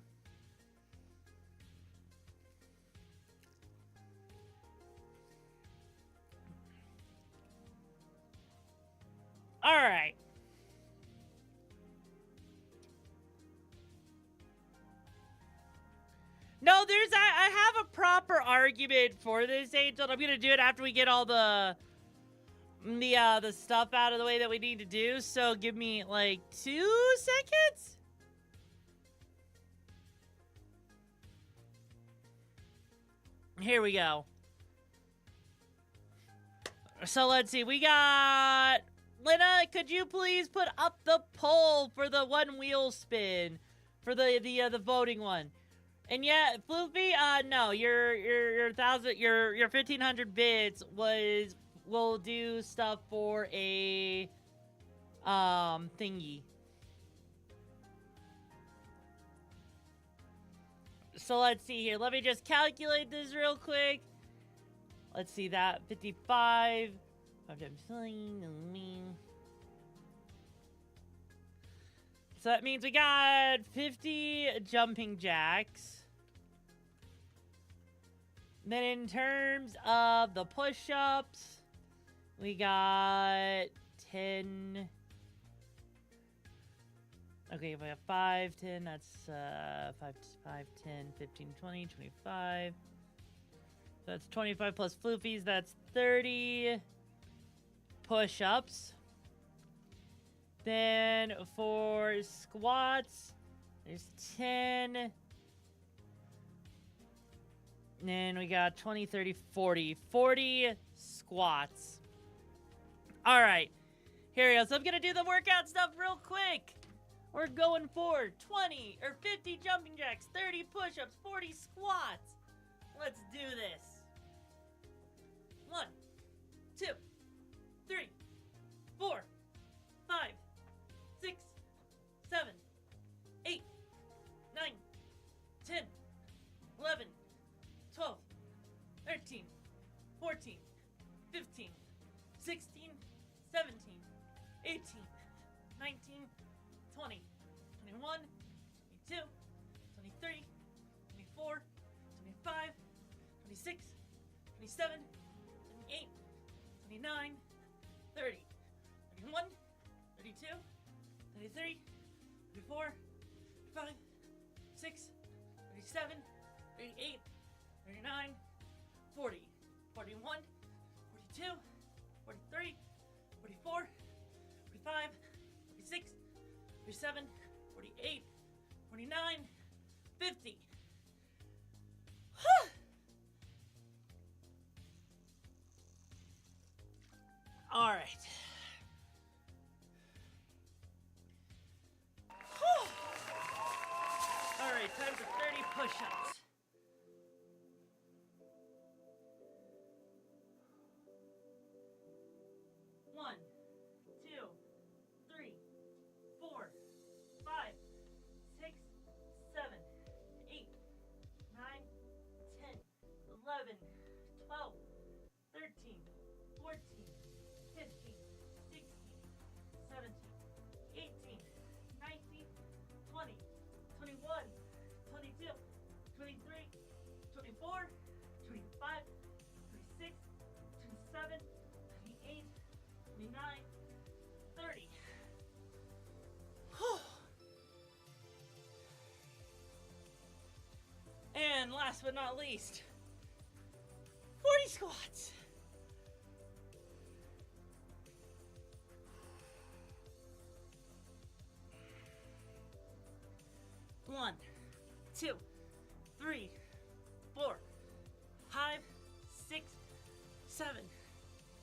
All right. No, I have a proper argument for this, Angel. I'm gonna do it after we get all the stuff out of the way that we need to do. So give me like 2 seconds. Here we go. So let's see. We got... Lena, could you please put up the poll for the one wheel spin for the voting one? And yeah, Floopy, no, your 1500 bits will do stuff for a thingy. So let's see here. Let me just calculate this real quick. Let's see that 55. 5 times 9. So that means we got 50 jumping jacks. Then in terms of the push-ups, we got 10. Okay, we have 5, 10, that's 5, 10, 15, 20, 25. So that's 25 plus floofies, that's 30 push-ups. Then for squats, there's 10. And then we got 20, 30, 40. 40 squats. All right. Here we go. So I'm going to do the workout stuff real quick. We're going for 20 or 50 jumping jacks, 30 push-ups, 40 squats. Let's do this. 1, 2, 3, 4, 5, 6, 7, 8, 9, 10, 11, 12, 13, 14, 15, 16, 18, 19, 20, 21, 22, 23, 24, 25, 26, 27, 28, 29, 30, 31, 32, 33, 34, 35, 36, 37, 38, 39, 40, 41, 42, 43, 44, 45, 46, 47, 48, 49, 50. All right. All right, time for 30 push-ups. One, two, three, 4, 5, 6, 7, 8, 9, 10, 11, 12, 13, 14, 15, 16, 17, 18, 19, 20, 21, 22, 23, 24, 25, 26, 27, 28, 29, 30. And last but not least, 40 squats. One, 2, 3, 4, 5, 6, 7,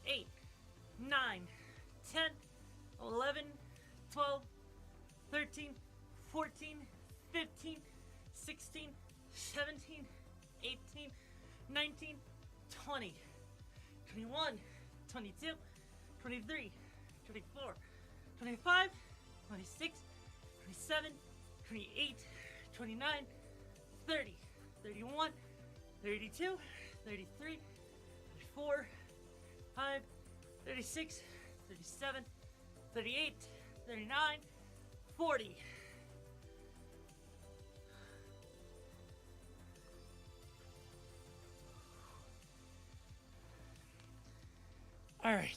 8, 9, 10, 11, 12, 13, 14, 15, 16, 17, 18, 19, 20, 21, 22, 23, 24, 25, 26, 27, 28, 29, 30, 31, 32, 33, 34, 5, 36, 37, 38, 39, 40. All right.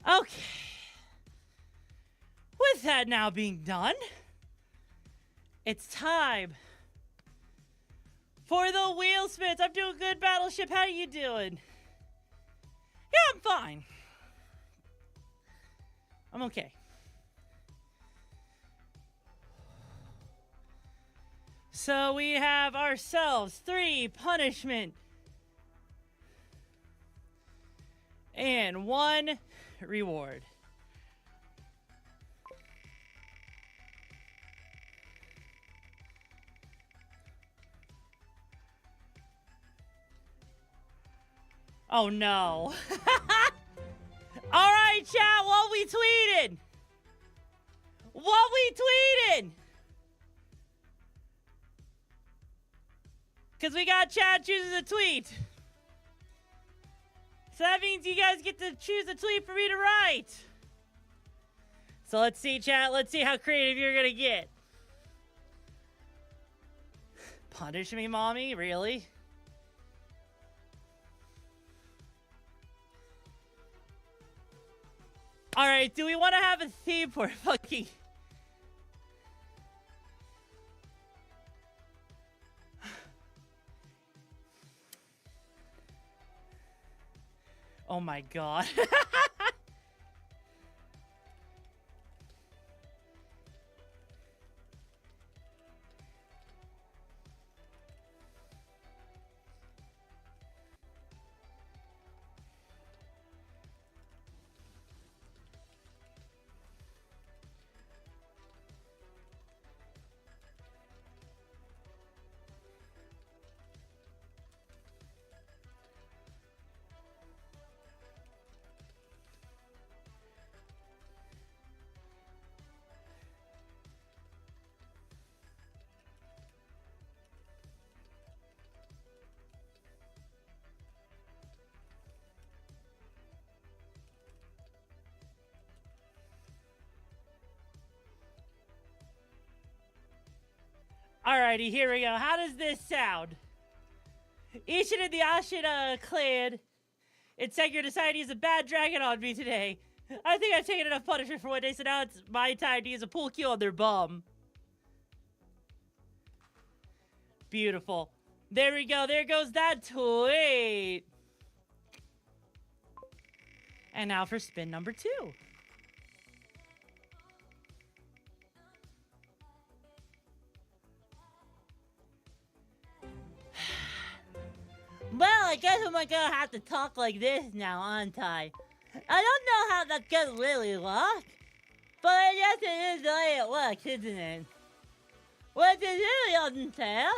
Okay. With that now being done, it's time for the wheel spins. I'm doing good, Battleship. How are you doing? Yeah, I'm fine. I'm okay. So we have ourselves 3 punishment and 1 reward. Oh no. All right, chat, what we tweeted? What we tweeted? Because we got chat chooses a tweet. So that means you guys get to choose a tweet for me to write. So let's see, chat. Let's see how creative you're going to get. Punish me, mommy? Really? Alright, do we want to have a theme for fucking... Oh my god. Alrighty, here we go. How does this sound? Ishin and the Ashina clan in Sekiro decided to use a bad dragon on me today. I think I've taken enough punishment for one day, so now it's my time to use a pool cue on their bum. Beautiful. There we go. There goes that tweet. And now for spin number 2. Well, I guess I'm gonna have to talk like this now, aren't I? I don't know how that's gonna really look, but I guess it is the way it looks, isn't it? Which is really unfair,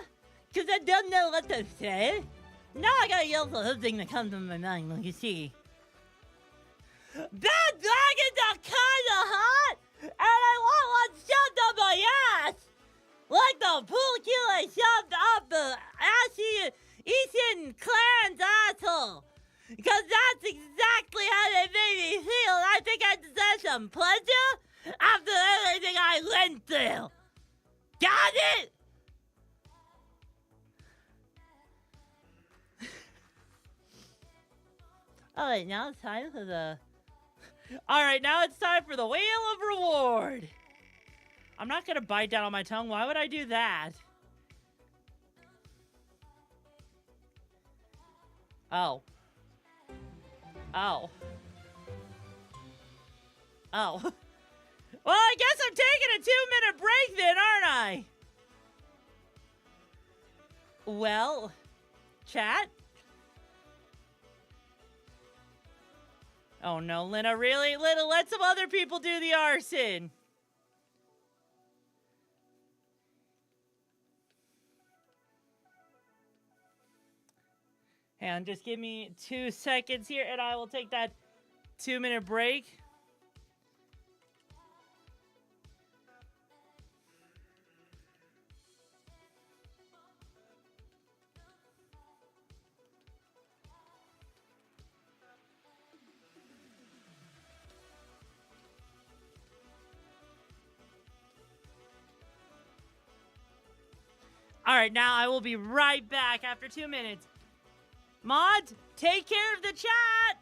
because I don't know what to say. Now I gotta yell for something that comes to my mind, like you see. Bad dragons are kinda hot, and I want one shoved up my ass! Like the pool cue I shoved up the assy Ethan clan's asshole! Because that's exactly how they made me feel, and I think I deserve some pleasure after everything I went through! Got it?! Alright, now it's time for the... Alright, now it's time for the Wheel of Reward! I'm not gonna bite down on my tongue. Why would I do that? Oh. Oh. Oh. Well, I guess I'm taking a 2-minute break then, aren't I? Well, chat? Oh no, Lena, really? Lena, let some other people do the arson. And just give me 2 seconds here and I will take that 2-minute break. All right, now I will be right back after 2 minutes. Mods, take care of the chat!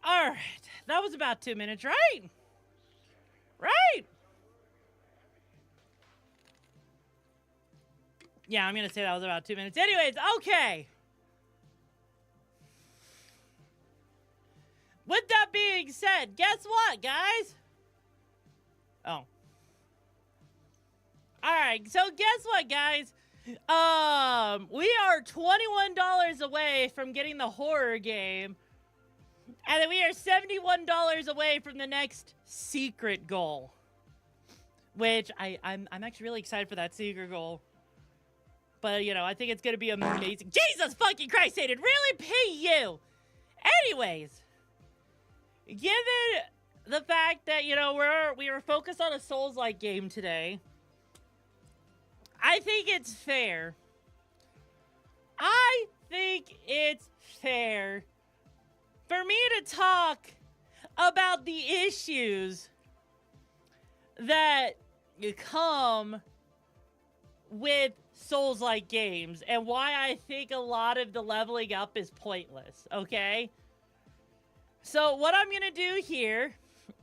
All right, that was about 2 minutes, right? Right? Yeah, I'm gonna say that was about 2 minutes. Anyways, okay. With that being said, guess what, guys? Oh. Alright, so guess what, guys? We are $21 away from getting the horror game. And then we are $71 away from the next secret goal. Which, I'm actually really excited for that secret goal. But, you know, I think it's gonna be amazing. Jesus fucking Christ, Aiden, really pay you! Anyways. Given the fact that, you know, we were focused on a Souls-like game today, I think it's fair. I think it's fair for me to talk about the issues that come with Souls-like games and why I think a lot of the leveling up is pointless, okay? So what I'm going to do here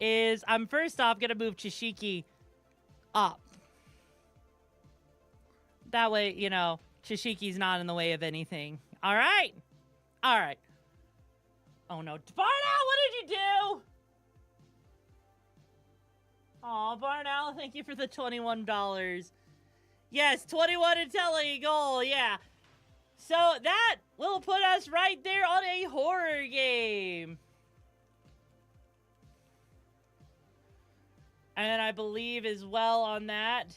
is I'm first off going to move Chishiki up. That way, you know, Chishiki's not in the way of anything. All right? All right. Oh, no. Barnell, what did you do? Aw, Barnell, thank you for the $21. Yes, 21 Intelli goal, yeah. So that will put us right there on a horror game. And I believe as well on that,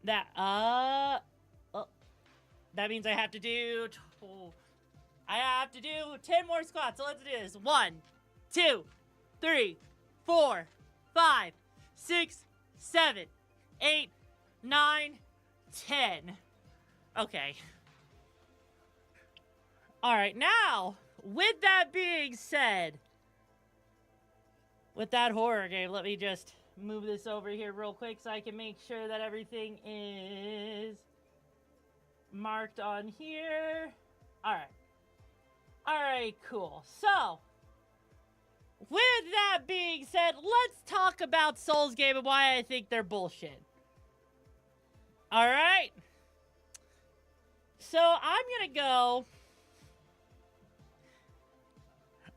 that means I have to do, 10 more squats. So let's do this. 1, 2, 3, 4, 5, 6, 7, 8, 9, 10. Okay. All right, now, with that being said, with that horror game, let me just move this over here real quick so I can make sure that everything is marked on here. All right. All right, cool. So, with that being said, let's talk about Souls game and why I think they're bullshit. All right. So, I'm going to go,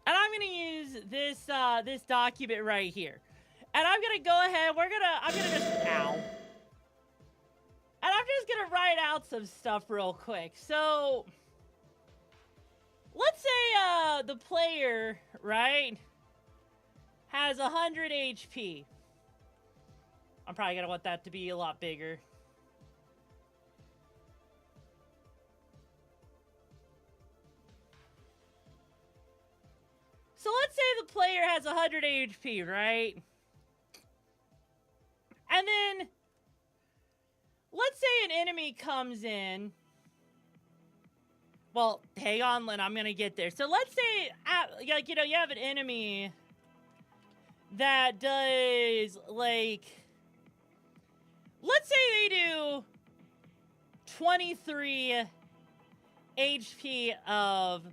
and I'm going to use this this document right here. And I'm going to go ahead, I'm going to just, ow. And I'm just going to write out some stuff real quick. So, let's say the player, right, has 100 HP. I'm probably going to want that to be a lot bigger. So let's say the player has 100 HP, right? And then, let's say an enemy comes in. Well, hang on, Lynn, I'm gonna get there. So let's say, like, you know, you have an enemy that does, like, let's say they do 23 HP of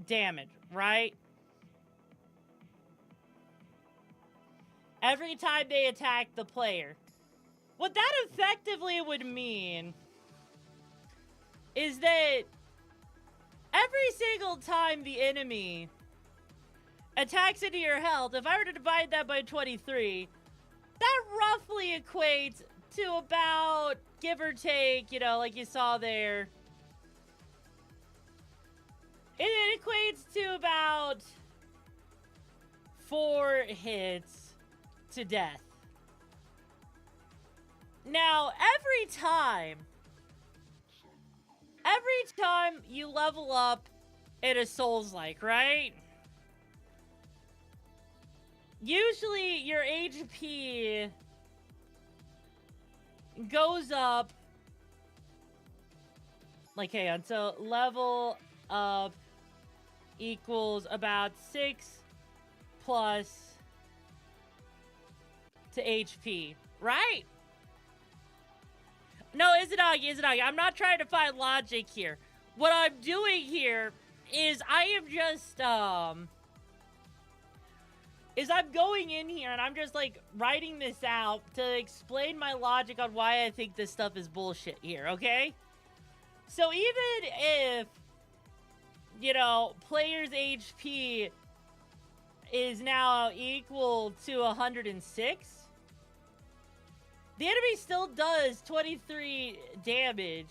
damage, right? Every time they attack the player. What that effectively would mean is that every single time the enemy attacks into your health, if I were to divide that by 23, that roughly equates to about, give or take, you know, like you saw there, it equates to about 4 hits to death. Now, every time you level up in a Souls-like, right? Usually your HP goes up, like, hang on, so level up equals about 6 plus to HP, right? No, Izanagi, I'm not trying to find logic here. What I'm doing here is I am just, is I'm going in here and I'm just like writing this out to explain my logic on why I think this stuff is bullshit here, okay? So even if, you know, player's HP is now equal to 106, the enemy still does 23 damage.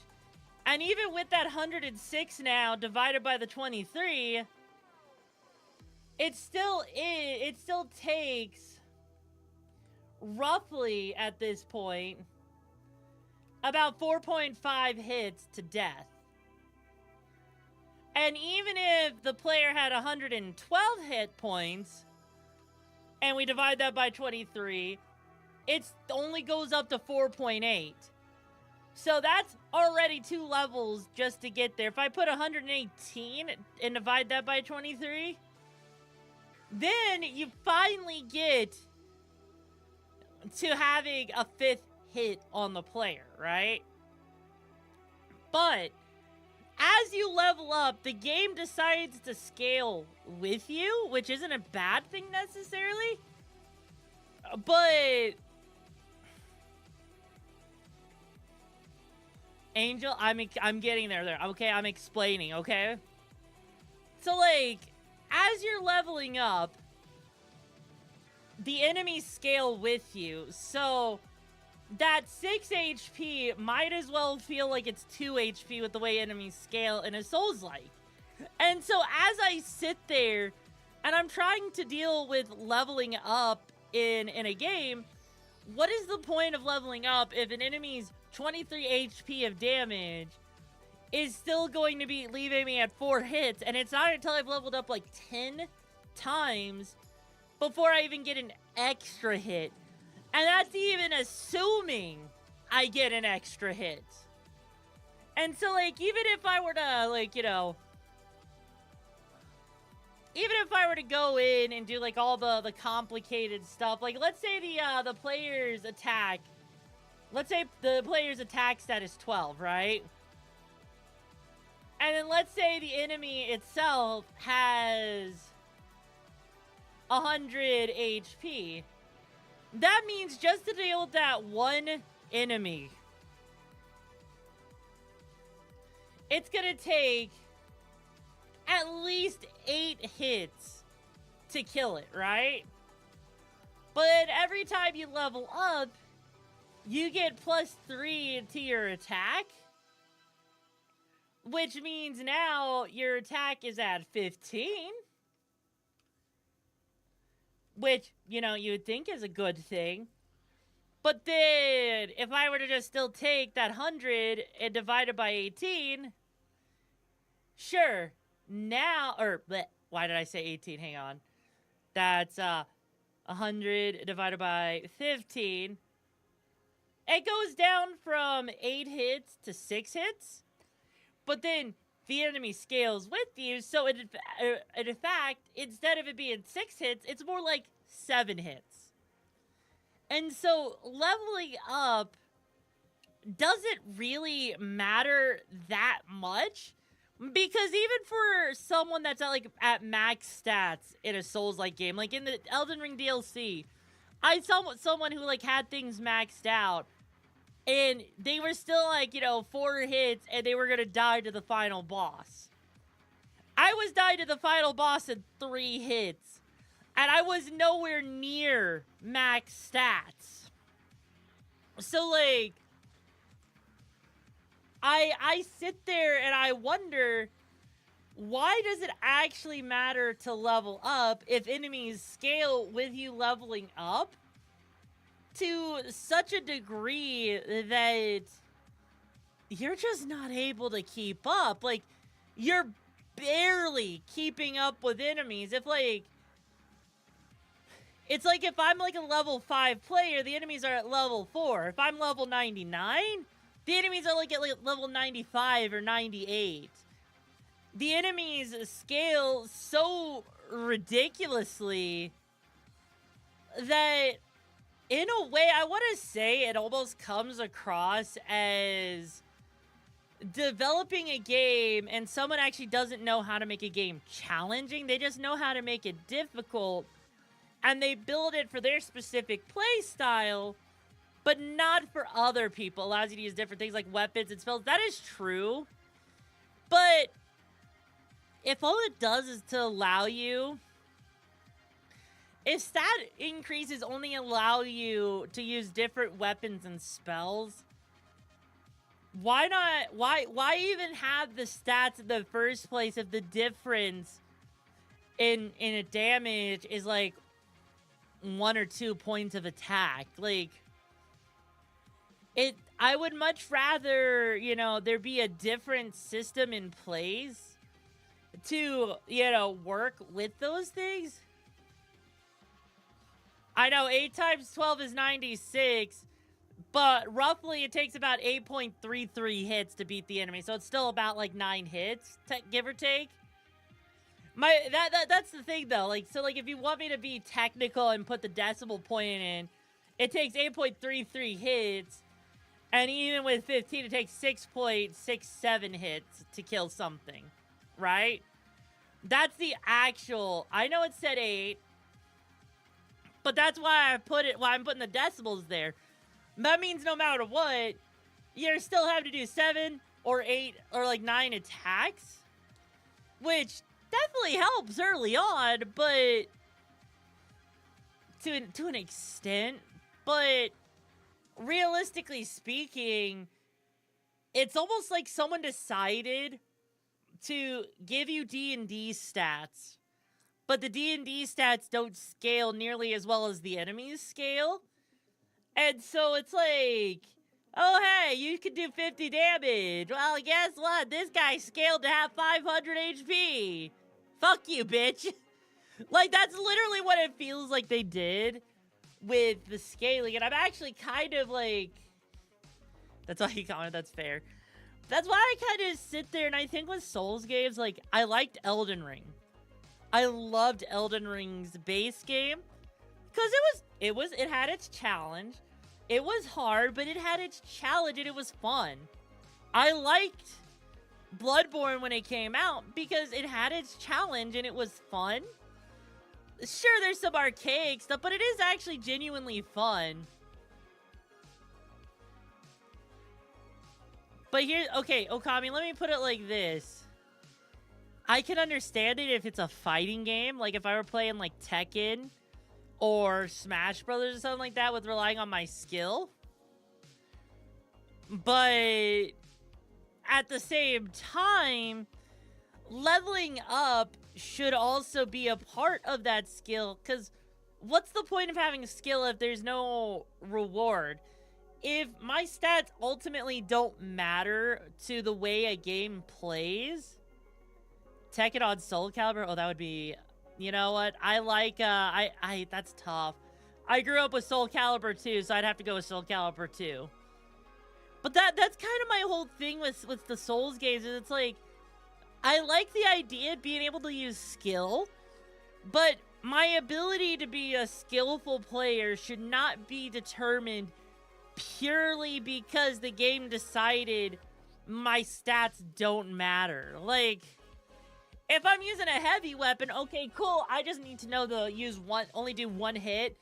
And even with that 106 now divided by the 23, it still takes roughly at this point about 4.5 hits to death. And even if the player had 112 hit points and we divide that by 23, it only goes up to 4.8. So that's already 2 levels just to get there. If I put 118 and divide that by 23, then you finally get to having a 5th hit on the player, right? But as you level up, the game decides to scale with you, which isn't a bad thing necessarily. But Angel, I'm getting there. Okay, I'm explaining, okay? So, like, as you're leveling up, the enemies scale with you. So, that 6 HP might as well feel like it's 2 HP with the way enemies scale in a Souls-like. And so, as I sit there, and I'm trying to deal with leveling up in a game, what is the point of leveling up if an enemy's 23 HP of damage is still going to be leaving me at 4 hits, and it's not until I've leveled up like 10 times before I even get an extra hit. And that's even assuming I get an extra hit. And so, like, even if I were to, like, you know, even if I were to go in and do, like, all the complicated stuff, like, let's say the player's attack, let's say the player's attack stat is 12, right? And then let's say the enemy itself has 100 HP. That means just to deal with that one enemy, it's gonna take at least 8 hits to kill it, right? But every time you level up, you get +3 to your attack, which means now your attack is at 15. Which, you know, you would think is a good thing. But then, if I were to just still take that 100 and divide it by 18, sure, now, or, bleh, why did I say 18? Hang on. That's 100 divided by 15. It goes down from 8 hits to 6 hits. But then the enemy scales with you, so in fact, instead of it being 6 hits, it's more like 7 hits. And so leveling up doesn't really matter that much, because even for someone that's at max stats in a Souls-like game, like in the Elden Ring DLC, I saw someone who like had things maxed out, and they were still like, you know, 4 hits, and they were gonna die to the final boss. I was dying to the final boss in 3 hits, and I was nowhere near max stats. So, like, I sit there and I wonder, why does it actually matter to level up if enemies scale with you leveling up to such a degree that you're just not able to keep up? Like, you're barely keeping up with enemies. If, like, it's like if I'm, like, a level 5 player, the enemies are at level 4. If I'm level 99, the enemies are, like, at level 95 or 98. The enemies scale so ridiculously that, in a way, I want to say it almost comes across as developing a game and someone actually doesn't know how to make a game challenging. They just know how to make it difficult. and they build it for their specific play style, but not for other people. Allows you to use different things like weapons and spells. That is true. But if all it does is to allow you... If stat increases only allow you to use different weapons and spells, why not... Why even have the stats in the first place if the difference in a damage is like 1 or 2 points of attack? Like... I would much rather, you know, there be a different system in place to, you know, work with those things. I know 8 times 12 is 96, but roughly it takes about 8.33 hits to beat the enemy. So it's still about like 9 hits, give or take. That's the thing though. Like, so like if you want me to be technical and put the decimal point in, it takes 8.33 hits. And even with 15, it takes 6.67 hits to kill something, right? That's the actual... I know it said 8, but that's why I'm putting the decimals there. That means no matter what, you still have to do 7 or 8 or like 9 attacks, which definitely helps early on, but to an extent, but... Realistically speaking, it's almost like someone decided to give you D&D stats, but the D&D stats don't scale nearly as well as the enemies scale. And so it's like, oh, hey, you can do 50 damage. Well, guess what? This guy scaled to have 500 HP. Fuck you, bitch. Like, that's literally what it feels like they did with the scaling, and I'm actually kind of like... That's why he commented, that's fair. That's why I kind of sit there, and I think with Souls games, like, I liked Elden Ring. I loved Elden Ring's base game, because it had its challenge. It was hard, but it had its challenge, and it was fun. I liked Bloodborne when it came out, because it had its challenge, and it was fun. Sure, there's some archaic stuff, but it is actually genuinely fun. But here, okay, Okami, let me put it like this. I can understand it if it's a fighting game, like if I were playing like Tekken or Smash Brothers or something like that with relying on my skill. But at the same time, leveling up should also be a part of that skill, because what's the point of having skill if there's no reward? If my stats ultimately don't matter to the way a game plays, Tekken on Soul Calibur, oh, that would be, you know what? I like, that's tough. I grew up with Soul Calibur 2, so I'd have to go with Soul Calibur 2. But that's kind of my whole thing with the Souls games, is it's like, I like the idea of being able to use skill, but my ability to be a skillful player should not be determined purely because the game decided my stats don't matter. Like, if I'm using a heavy weapon, okay, cool, I just need to know to only do 1 hit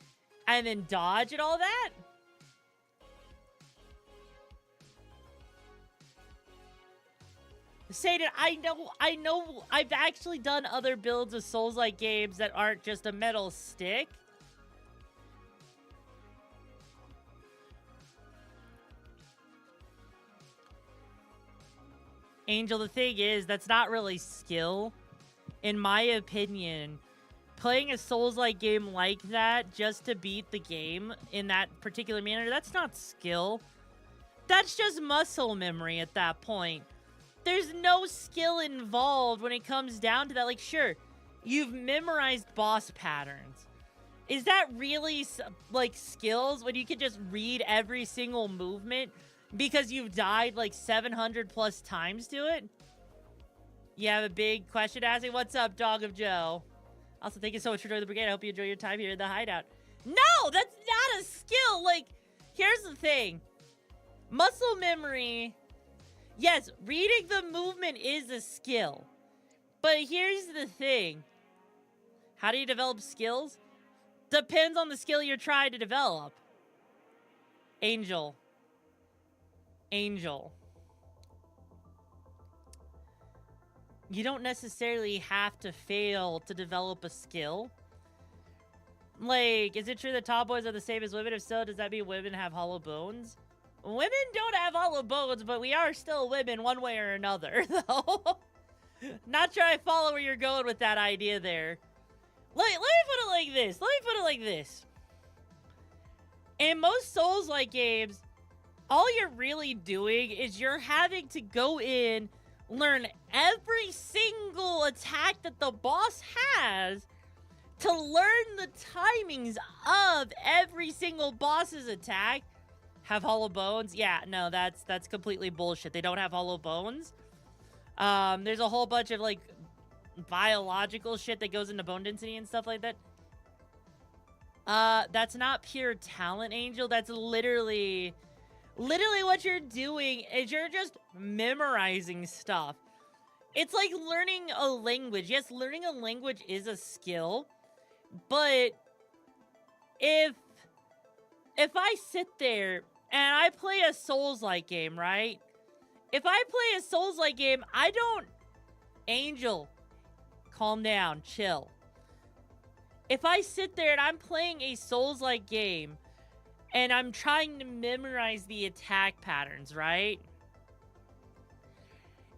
and then dodge and all that. Satan, I know, I've actually done other builds of Souls-like games that aren't just a metal stick. Angel, the thing is, that's not really skill. In my opinion, playing a Souls-like game like that just to beat the game in that particular manner, that's not skill. That's just muscle memory at that point. There's no skill involved when it comes down to that. Like, sure, you've memorized boss patterns. Is that really, like, skills when you can just read every single movement because you've died, like, 700 plus times to it? You have a big question asking? What's up, Dog of Joe? Also, thank you so much for joining the brigade. I hope you enjoy your time here in the hideout. No, that's not a skill. Like, here's the thing. Muscle memory... Yes, reading the movement is a skill. But here's the thing. How do you develop skills? Depends on the skill you're trying to develop. Angel. You don't necessarily have to fail to develop a skill. Like, is it true that tomboys are the same as women? If so, does that mean women have hollow bones? Women don't have hollow bones, but we are still women one way or another, though. Not sure I follow where you're going with that idea there. Let me put it like this. In most Souls-like games, all you're really doing is you're having to go in, learn every single attack that the boss has to learn the timings of every single boss's attack. Have hollow bones? Yeah, no, that's completely bullshit. They don't have hollow bones. There's a whole bunch of, like, biological shit that goes into bone density and stuff like that. That's not pure talent, Angel. That's literally what you're doing is you're just memorizing stuff. It's like learning a language. Yes, learning a language is a skill, but if I sit there and I play a Souls-like game, right? If I play a Souls-like game, I don't... Angel, calm down, chill. If I sit there and I'm playing a Souls-like game and I'm trying to memorize the attack patterns, right?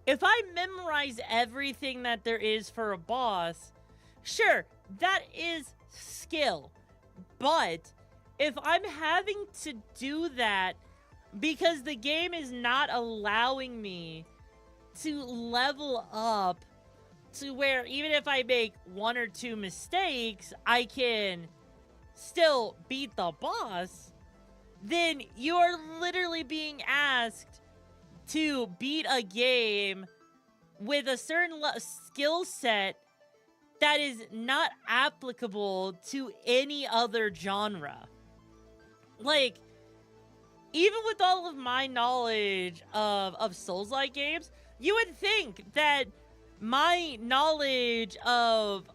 If I memorize everything that there is for a boss, sure, that is skill. But if I'm having to do that because the game is not allowing me to level up to where even if I make 1 or 2 mistakes, I can still beat the boss, then you are literally being asked to beat a game with a certain skill set that is not applicable to any other genre. Like, even with all of my knowledge of Souls-like games, you would think that my knowledge of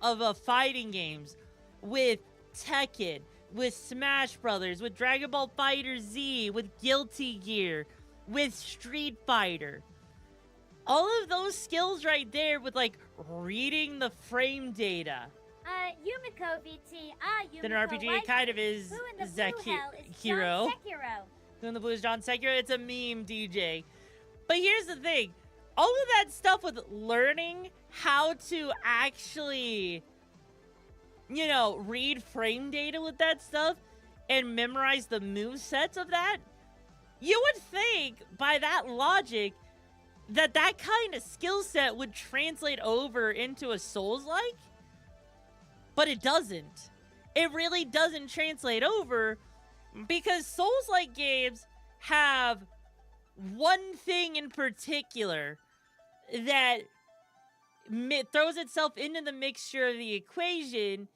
fighting games with Tekken, with Smash Brothers, with Dragon Ball Fighter Z, with Guilty Gear, with Street Fighter, all of those skills right there with, like, reading the frame data. Yumiko VT, Yumiko. Then an RPG, it kind of is Who in the blue hell is Sekiro. John Sekiro? Who in the blue is John Sekiro? It's a meme, DJ. But here's the thing. All of that stuff with learning how to actually, you know, read frame data with that stuff and memorize the movesets of that, you would think, by that logic, that kind of skill set would translate over into a Souls-like. But it doesn't. It really doesn't translate over because Souls-like games have one thing in particular that throws itself into the mixture of the equation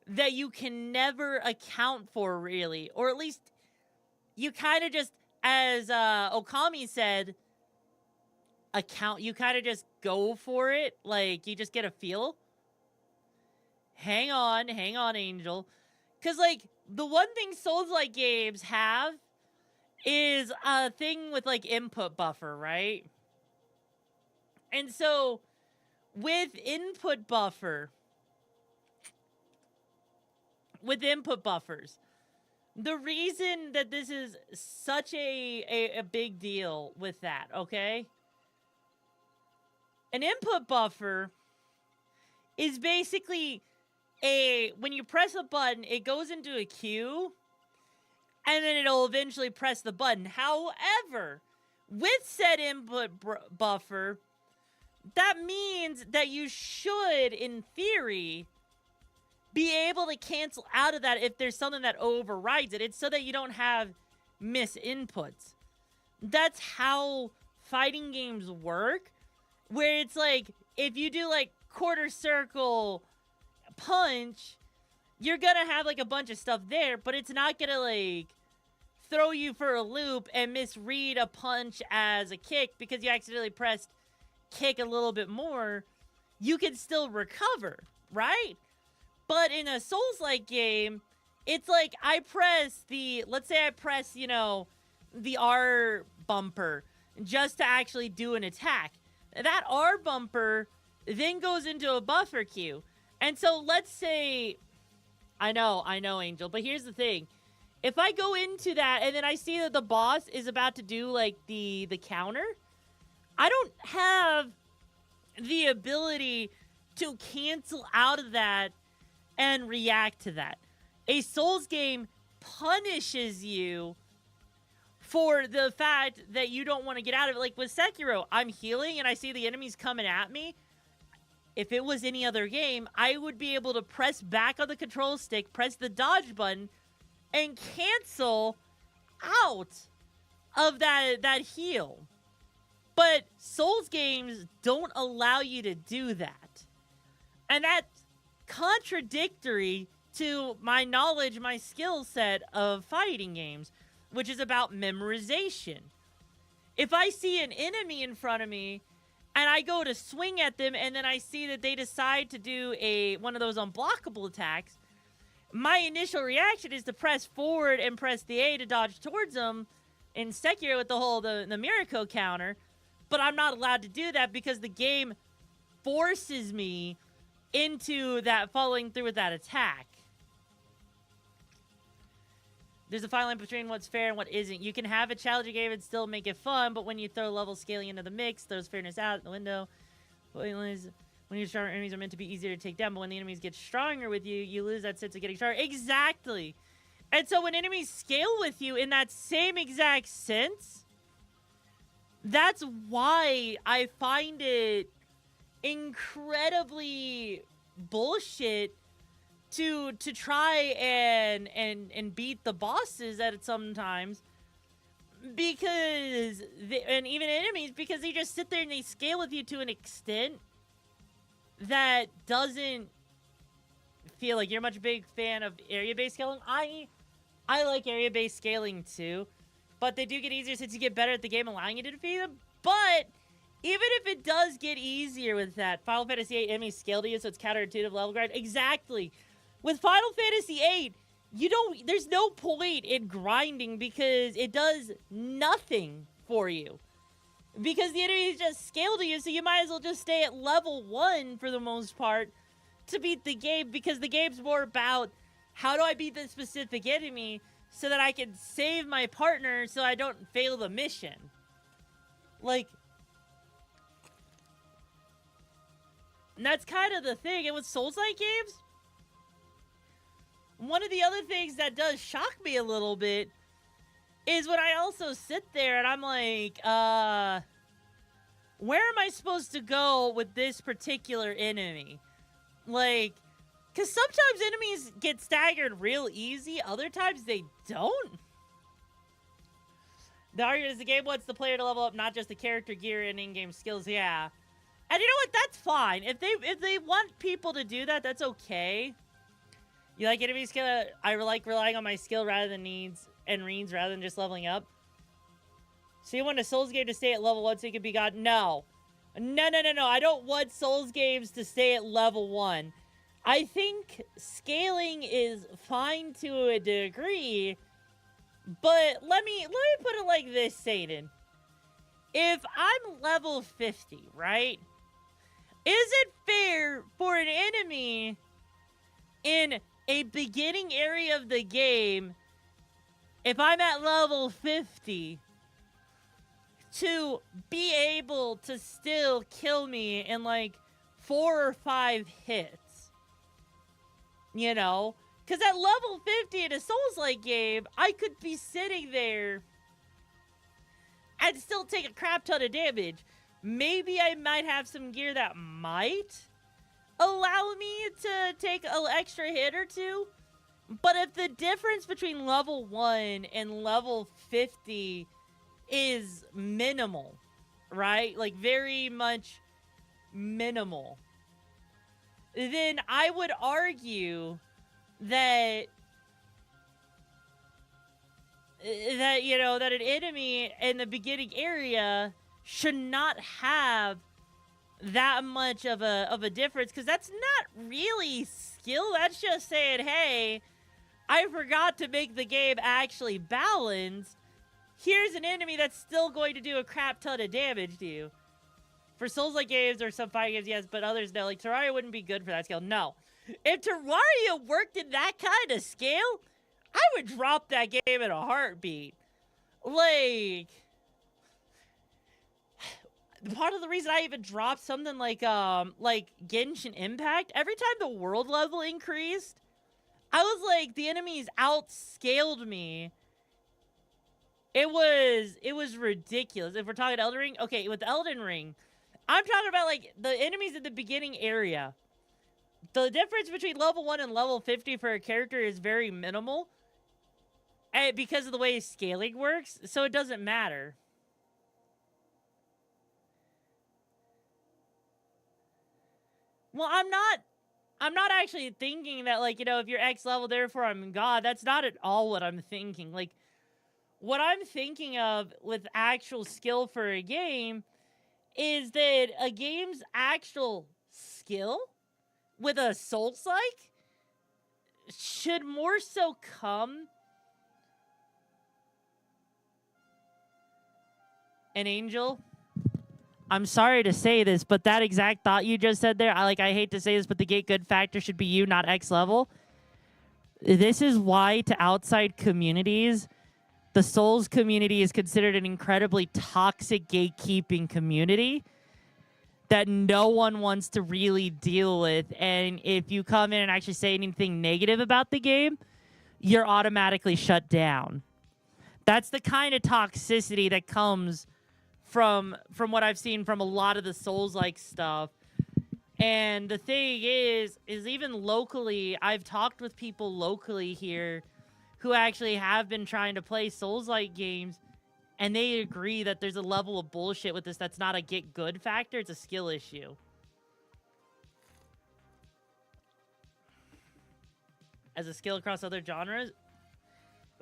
that you can never account for, really. Or at least you kind of just, as Okami said, you kind of just go for it. Like, you just get a feel. Hang on, Angel. Because, like, the one thing Souls-like games have is a thing with, like, input buffer, right? And so, with input buffers, the reason that this is such a big deal with that, okay? An input buffer is basically when you press a button, it goes into a queue, and then it'll eventually press the button. However, with said input buffer, that means that you should, in theory, be able to cancel out of that if there's something that overrides it. It's so that you don't have misinputs. That's how fighting games work, where it's like, if you do, like, quarter circle punch, you're gonna have, like, a bunch of stuff there, but it's not gonna, like, throw you for a loop and misread a punch as a kick because you accidentally pressed kick a little bit more. You can still recover, right? But in a Souls-like game, it's like I press the, let's say I press, you know, the R bumper just to actually do an attack. That R bumper then goes into a buffer queue. And so let's say, I know, Angel, but here's the thing. If I go into that and then I see that the boss is about to do like the counter, I don't have the ability to cancel out of that and react to that. A Souls game punishes you for the fact that you don't want to get out of it. Like with Sekiro, I'm healing and I see the enemies coming at me. If it was any other game, I would be able to press back on the control stick, press the dodge button, and cancel out of that heal. But Souls games don't allow you to do that. And that's contradictory to my knowledge, my skill set of fighting games, which is about memorization. If I see an enemy in front of me and I go to swing at them and then I see that they decide to do one of those unblockable attacks, my initial reaction is to press forward and press the A to dodge towards them in Sekiro with the Miracle counter, but I'm not allowed to do that because the game forces me into that following through with that attack. There's a fine line between what's fair and what isn't. You can have a challenging game and still make it fun, but when you throw level scaling into the mix, throws fairness out the window. When you're stronger, enemies are meant to be easier to take down, but when the enemies get stronger with you, you lose that sense of getting stronger. Exactly. And so when enemies scale with you in that same exact sense, that's why I find it incredibly bullshit to try and beat the bosses at it sometimes, because and even enemies, because they just sit there and they scale with you to an extent that doesn't feel like you're much a big fan of area-based scaling. I like area-based scaling too, but they do get easier since you get better at the game, allowing you to defeat them. But even if it does get easier with that, Final Fantasy VIII enemies scale to you, so it's counterintuitive level grind. Exactly. With Final Fantasy VIII, there's no point in grinding because it does nothing for you. Because the enemies just scale to you, so you might as well just stay at level 1 for the most part to beat the game, because the game's more about how do I beat this specific enemy so that I can save my partner so I don't fail the mission. Like, and that's kind of the thing. And with Souls-like games, one of the other things that does shock me a little bit is when I also sit there and I'm like, where am I supposed to go with this particular enemy? Like, because sometimes enemies get staggered real easy, other times they don't. The argument is the game wants the player to level up, not just the character gear and in-game skills. Yeah. And you know what? That's fine. If they want people to do that, that's okay. You like enemy skill? I like relying on my skill rather than needs and reads rather than just leveling up. So you want a Souls game to stay at level 1 so you can be God? No. No. I don't want Souls games to stay at level 1. I think scaling is fine to a degree, but let me put it like this, Satan. If I'm level 50, right? Is it fair for an enemy in a beginning area of the game, if I'm at level 50, to be able to still kill me in like 4 or 5 hits? You know? Because at level 50 in a Souls-like game, I could be sitting there and still take a crap ton of damage. Maybe I might have some gear that might allow me to take an extra hit or two. But if the difference between level 1 and level 50 is minimal, right? Like very much minimal, then I would argue that an enemy in the beginning area should not have that much of a difference, because that's not really skill. That's just saying, hey, I forgot to make the game actually balanced. Here's an enemy that's still going to do a crap ton of damage to you. For Souls-like games or some fighting games, yes, but others no. Like, Terraria wouldn't be good for that scale. No. If Terraria worked in that kind of scale, I would drop that game in a heartbeat. Like, part of the reason I even dropped something like Genshin Impact, every time the world level increased, I was like, the enemies outscaled me. It was ridiculous. If we're talking Elden Ring, okay, with Elden Ring, I'm talking about like the enemies in the beginning area. The difference between level 1 and level 50 for a character is very minimal. And because of the way scaling works, so it doesn't matter. Well, I'm not actually thinking that, like, you know, if you're X level, therefore I'm God. That's not at all what I'm thinking. Like, what I'm thinking of with actual skill for a game is that a game's actual skill with a Souls-like should more so come... An angel? I'm sorry to say this, but that exact thought you just said there, I hate to say this, but the get good factor should be you, not X level. This is why to outside communities, the Souls community is considered an incredibly toxic gatekeeping community that no one wants to really deal with. And if you come in and actually say anything negative about the game, you're automatically shut down. That's the kind of toxicity that comes from what I've seen from a lot of the Souls-like stuff. And the thing is even locally, I've talked with people locally here who actually have been trying to play Souls-like games, and they agree that there's a level of bullshit with this that's not a get good factor, it's a skill issue. As a skill across other genres?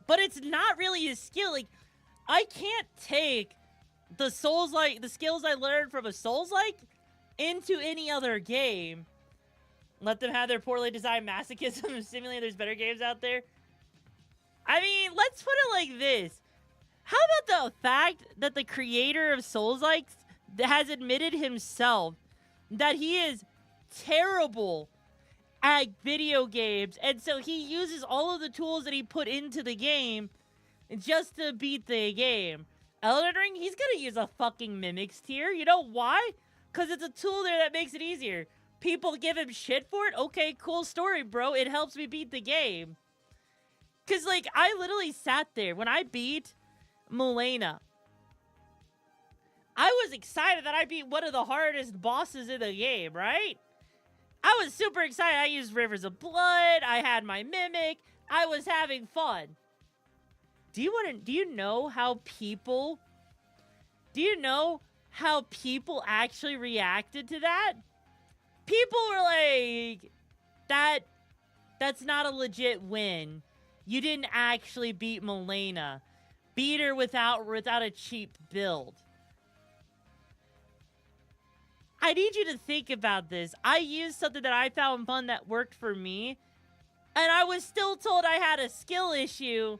But it's not really a skill. Like, I can't take the Souls-like, the skills I learned from a Souls-like into any other game. Let them have their poorly designed masochism simulate there's better games out there. I mean, let's put it like this. How about the fact that the creator of Souls-like has admitted himself that he is terrible at video games, and so he uses all of the tools that he put into the game just to beat the game. Elden Ring, he's gonna use a fucking Mimics tier. You know why? Because it's a tool there that makes it easier. People give him shit for it? Okay, cool story, bro. It helps me beat the game. Because, like, I literally sat there. When I beat Milena, I was excited that I beat one of the hardest bosses in the game, right? I was super excited. I used Rivers of Blood. I had my Mimic. I was having fun. Do you know how people actually reacted to that? People were like, that's not a legit win. You didn't actually beat Milena. Beat her without a cheap build. I need you to think about this. I used something that I found fun that worked for me, and I was still told I had a skill issue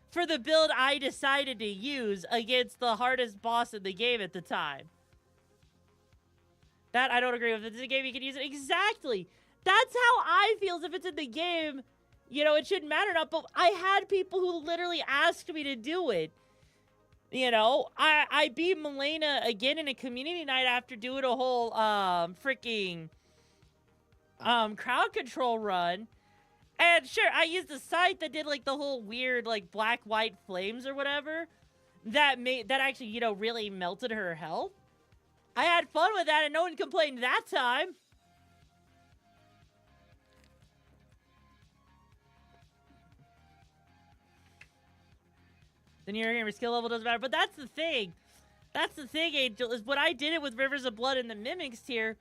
for the build I decided to use against the hardest boss in the game at the time. That I don't agree with. If it's in the game, you can use it. Exactly. That's how I feel. If it's in the game, you know, it shouldn't matter enough. But I had people who literally asked me to do it. You know, I beat Milena again in a community night after doing a whole freaking crowd control run. And sure, I used a site that did like the whole weird like black white flames or whatever that actually, you know, really melted her health. I had fun with that and no one complained that time. Then your skill level doesn't matter. But that's the thing. That's the thing, Angel, is when I did it with Rivers of Blood and the Mimics tier,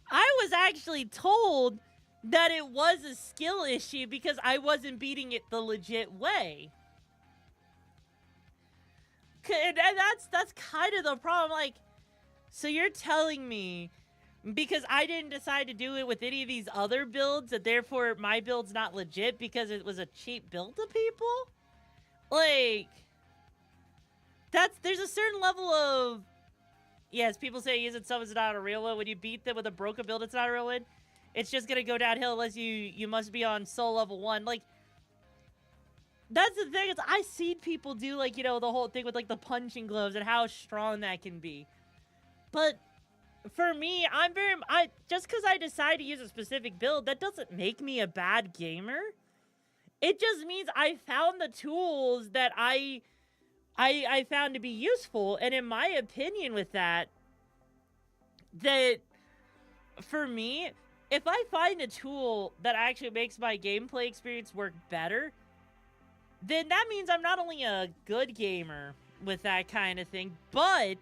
I was actually told that it was a skill issue because I wasn't beating it the legit way. And that's kind of the problem. Like, so you're telling me because I didn't decide to do it with any of these other builds, that therefore my build's not legit because it was a cheap build to people. Like, there's a certain level of, yes, people say use it so it's not a real one. When you beat them with a broken build, it's not a real win. It's just gonna go downhill unless you must be on soul level 1. Like, that's the thing, is I seen people do, like, you know, the whole thing with, like, the punching gloves and how strong that can be. But for me, just because I decide to use a specific build, that doesn't make me a bad gamer. It just means I found the tools that I found to be useful, and in my opinion with that for me, if I find a tool that actually makes my gameplay experience work better, then that means I'm not only a good gamer with that kind of thing, but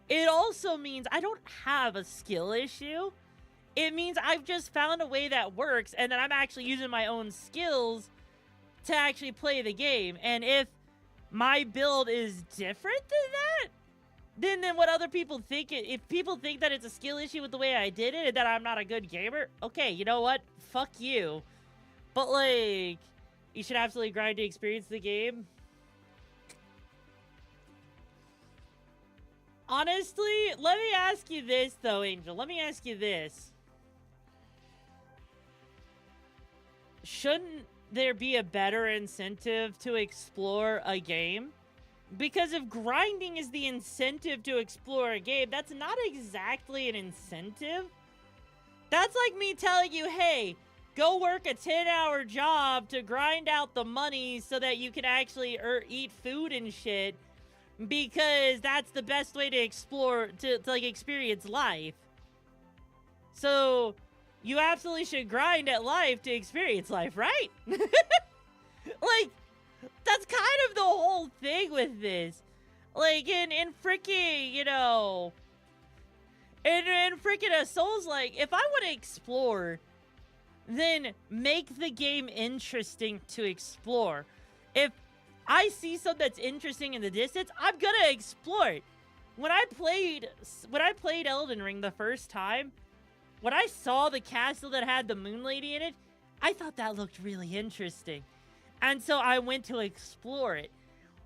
it also means I don't have a skill issue. It means I've just found a way that works, and that I'm actually using my own skills to actually play the game. And if my build is different than that, then what other people think, if people think that it's a skill issue with the way I did it and that I'm not a good gamer, okay, you know what? Fuck you. But, like, you should absolutely grind to experience the game. Honestly, let me ask you this, though, Angel. Let me ask you this. Shouldn't there be a better incentive to explore a game? Because if grinding is the incentive to explore a game, that's not exactly an incentive. That's like me telling you, hey, go work a 10-hour job to grind out the money so that you can actually eat food and shit, because that's the best way to explore, to like experience life. So you absolutely should grind at life to experience life, right? Like, that's kind of the whole thing with this. Like, in freaking, you know, in freaking a Souls-like, if I want to explore, then make the game interesting to explore. If I see something that's interesting in the distance, I'm gonna explore it. When I played Elden Ring the first time, when I saw the castle that had the Moon Lady in it, I thought that looked really interesting. And so I went to explore it.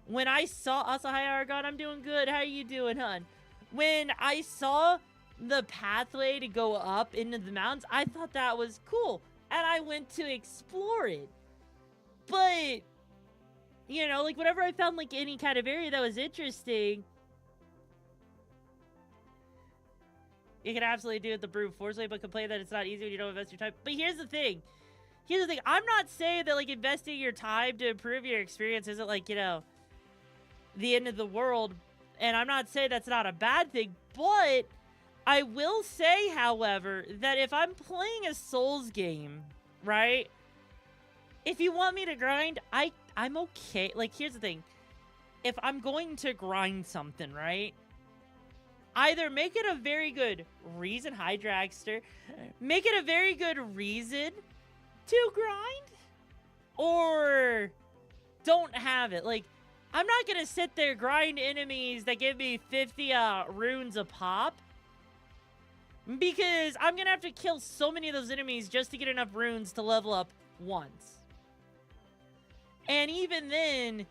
When I saw... Also, hi, Argon. I'm doing good. How you doing, hon? When I saw the pathway to go up into the mountains, I thought that was cool. And I went to explore it. But, you know, like, whenever I found, like, any kind of area that was interesting, you can absolutely do it the brute force way, but complain that it's not easy when you don't invest your time. But here's the thing. I'm not saying that, like, investing your time to improve your experience isn't, like, you know, the end of the world. And I'm not saying that's not a bad thing. But I will say, however, that if I'm playing a Souls game, right? If you want me to grind, I'm okay. Like, here's the thing. If I'm going to grind something, right? Either make it a very good reason, hi Dragster, make it a very good reason to grind, or don't have it. Like, I'm not gonna sit there grind enemies that give me 50 runes a pop, because I'm gonna have to kill so many of those enemies just to get enough runes to level up once. And even then,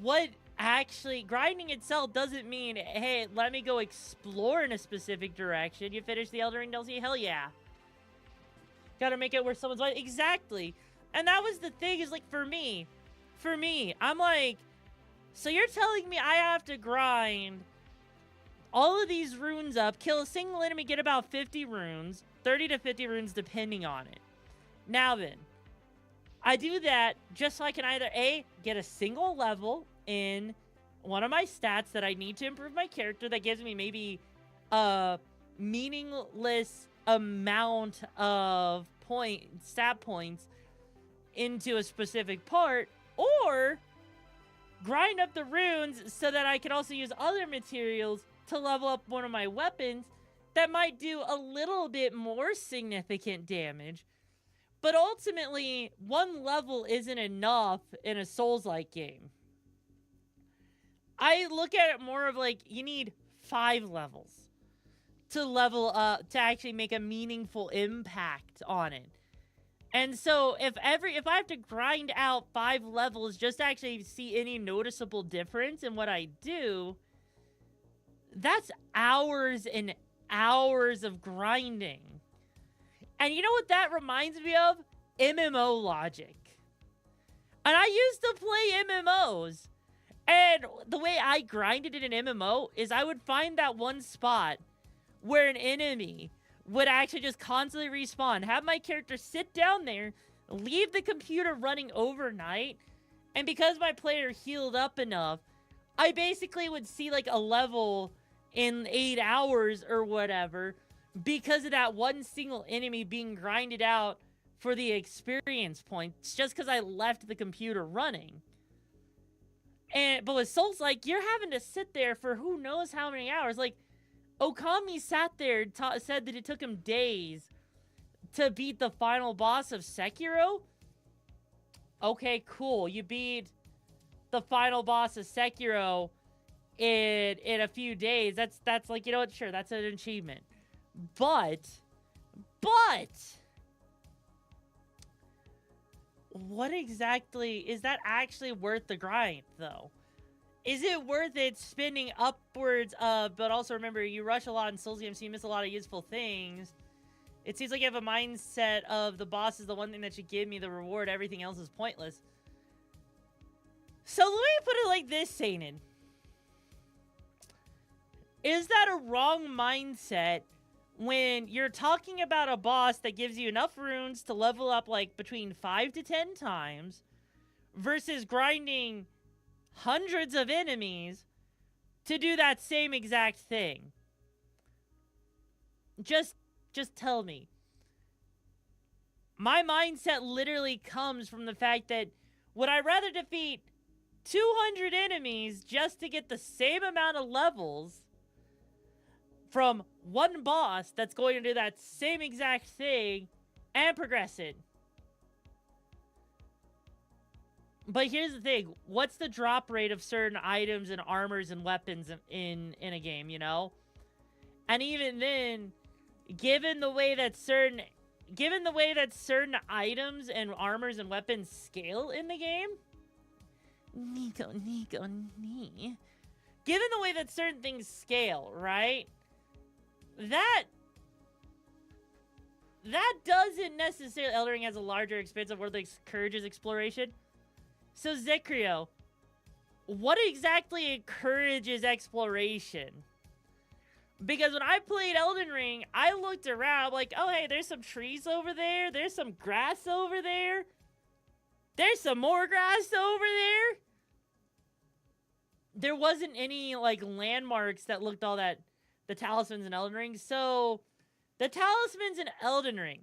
what actually, grinding itself doesn't mean, hey, let me go explore in a specific direction. You finish the Elden Ring DLC? Hell yeah. Gotta make it where someone's like, exactly. And that was the thing, is like, for me, I'm like, so you're telling me I have to grind all of these runes up, kill a single enemy, get about 50 runes, 30 to 50 runes depending on it. Now then, I do that just so I can either A, get a single level in one of my stats that I need to improve my character that gives me maybe a meaningless amount of stat points into a specific part, or grind up the runes so that I can also use other materials to level up one of my weapons that might do a little bit more significant damage. But ultimately, one level isn't enough in a Souls-like game. I look at it more of like, you need 5 levels to level up, to actually make a meaningful impact on it. And so if I have to grind out 5 levels just to actually see any noticeable difference in what I do, that's hours and hours of grinding. And you know what that reminds me of? MMO logic. And I used to play MMOs. And the way I grinded in an MMO is I would find that one spot where an enemy would actually just constantly respawn, have my character sit down there, leave the computer running overnight, and because my player healed up enough, I basically would see like a level in 8 hours or whatever because of that one single enemy being grinded out for the experience points just because I left the computer running. But with Souls, like, you're having to sit there for who knows how many hours. Like, Okami sat there and said that it took him days to beat the final boss of Sekiro. Okay, cool. You beat the final boss of Sekiro in a few days. That's like, you know what? Sure, that's an achievement. But what exactly is that actually worth the grind, though? Is it worth it spending upwards of, but also remember, you rush a lot in Souls games, so you miss a lot of useful things. It seems like you have a mindset of the boss is the one thing that should give me the reward, everything else is pointless. So let me put it like this, Seinen. Is that a wrong mindset when you're talking about a boss that gives you enough runes to level up like between 5 to 10 times versus grinding hundreds of enemies to do that same exact thing? Just tell me. My mindset literally comes from the fact that would I rather defeat 200 enemies just to get the same amount of levels from one boss that's going to do that same exact thing and progress it? But here's the thing. What's the drop rate of certain items and armors and weapons in a game, you know? And even then, given the way that certain items and armors and weapons scale in the game, given the way that certain things scale, right? That doesn't necessarily... Elden Ring has a larger expanse of where the encourages exploration. So, Sekiro, what exactly encourages exploration? Because when I played Elden Ring, I looked around like, oh, hey, there's some trees over there. There's some grass over there. There's some more grass over there. There wasn't any, like, landmarks that looked all that... The talismans in Elden Ring. So, the talismans in Elden Ring.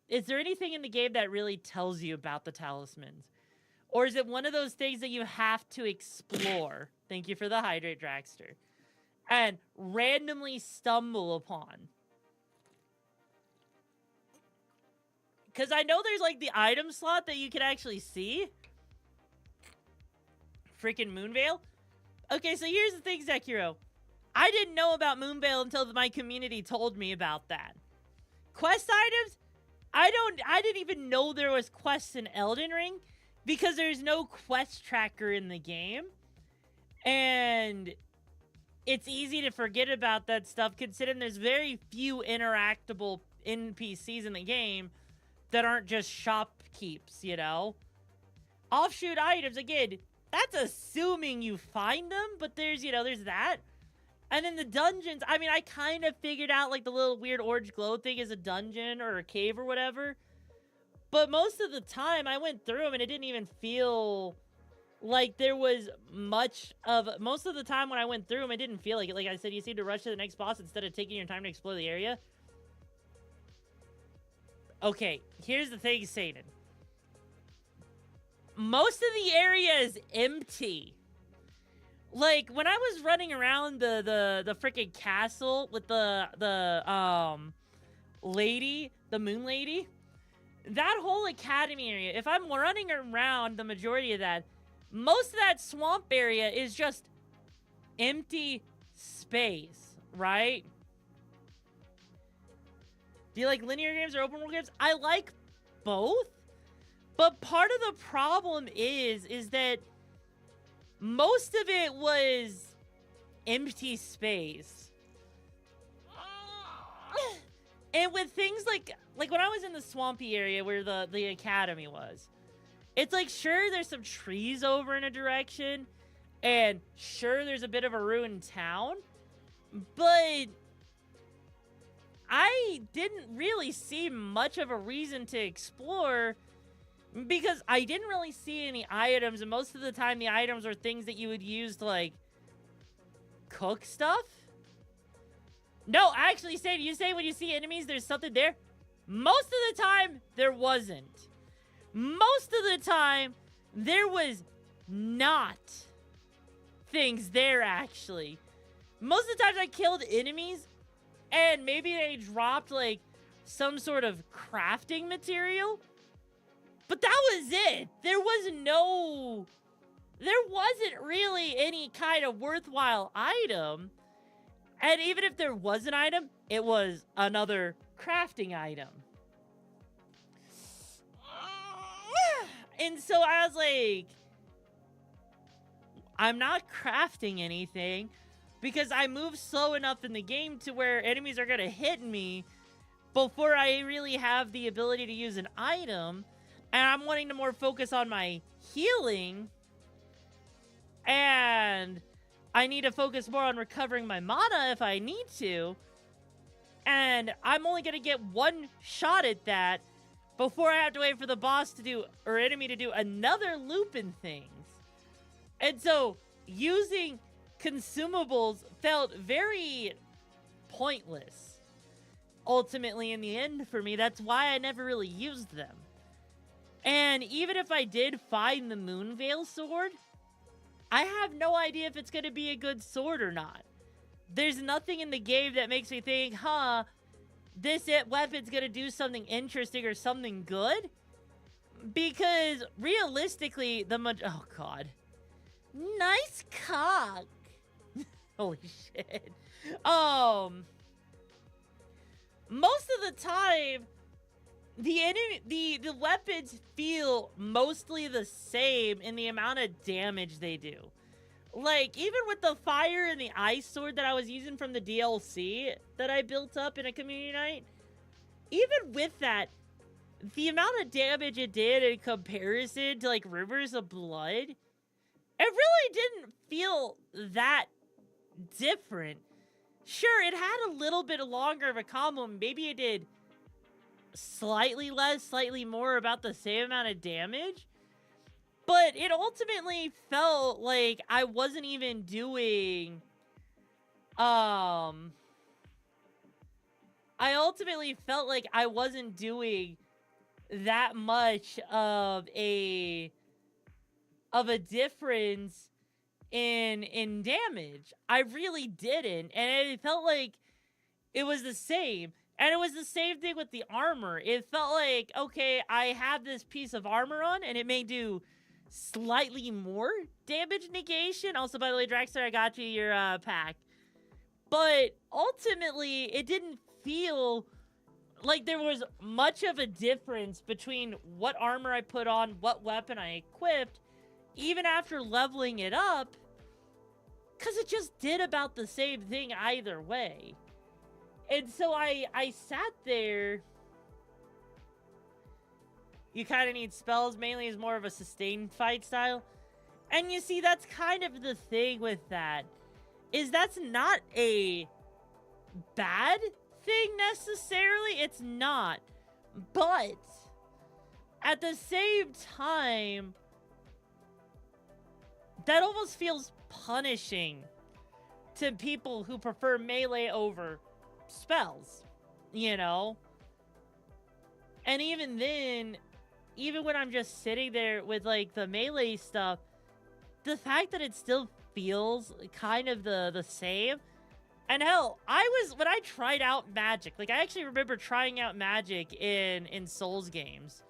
Is there anything in the game that really tells you about the talismans? Or is it one of those things that you have to explore? Thank you for the hydrate, Dragster. And randomly stumble upon. Because I know there's like the item slot that you can actually see. Freaking Moonveil. Okay, so here's the thing, Sekiro. I didn't know about Moonveil until my community told me about that. Quest items? I didn't even know there was quests in Elden Ring because there's no quest tracker in the game. And it's easy to forget about that stuff considering there's very few interactable NPCs in the game that aren't just shopkeeps, you know? Offshoot items, again, that's assuming you find them, but there's, you know, there's that. And then the dungeons, I mean, I kind of figured out, like, the little weird orange glow thing is a dungeon or a cave or whatever. But most of the time, I went through them and it didn't even feel like there was much of... Most of the time when I went through them, it didn't feel like it. Like I said, you seem to rush to the next boss instead of taking your time to explore the area. Okay, here's the thing, Satan. Most of the area is empty. Like, when I was running around the freaking castle with the lady, the moon lady, that whole academy area, if I'm running around the majority of that, most of that swamp area is just empty space, right? Do you like linear games or open world games? I like both. But part of the problem is that most of it was empty space. And with things like when I was in the swampy area where the academy was, it's like, sure, there's some trees over in a direction, and sure, there's a bit of a ruined town, but I didn't really see much of a reason to explore because I didn't really see any items, and most of the time the items were things that you would use to, like, cook stuff. No, actually, you say when you see enemies, there's something there? Most of the time, there wasn't. Most of the time, there was not things there, actually. Most of the times I killed enemies, and maybe they dropped, like, some sort of crafting material. But that was it. There wasn't really any kind of worthwhile item. And even if there was an item, it was another crafting item. And so I was like, I'm not crafting anything because I move slow enough in the game to where enemies are going to hit me before I really have the ability to use an item. And I'm wanting to more focus on my healing. And I need to focus more on recovering my mana if I need to. And I'm only going to get one shot at that before I have to wait for the boss to do, or enemy to do another loop in things. And so, using consumables felt very pointless. Ultimately, in the end, for me, that's why I never really used them. And even if I did find the Moonveil sword, I have no idea if it's going to be a good sword or not. There's nothing in the game that makes me think, this weapon's going to do something interesting or something good. Because realistically, oh god. Nice cock. Holy shit. Most of the time, the weapons feel mostly the same in the amount of damage they do. Like, even with the fire and the ice sword that I was using from the DLC that I built up in a community night, even with that, the amount of damage it did in comparison to, like, Rivers of Blood, it really didn't feel that different. Sure, it had a little bit longer of a combo, maybe it did slightly less, slightly more, about the same amount of damage. But it ultimately felt like I wasn't even doing, I ultimately felt like I wasn't doing that much of a difference in damage. I really didn't. And it felt like it was the same. And it was the same thing with the armor. It felt like, okay, I have this piece of armor on, and it may do slightly more damage negation. Also, by the way, Draxter, I got you your pack. But ultimately, it didn't feel like there was much of a difference between what armor I put on, what weapon I equipped, even after leveling it up, because it just did about the same thing either way. And so I sat there. You kind of need spells, mainly as more of a sustained fight style. And you see, that's kind of the thing with that, is that's not a bad thing necessarily. It's not. But at the same time, that almost feels punishing to people who prefer melee over spells, you know? And even then, even when I'm just sitting there with, like, the melee stuff, the fact that it still feels kind of the same. And hell, when I tried out Magic, like, I actually remember trying out Magic in Souls games.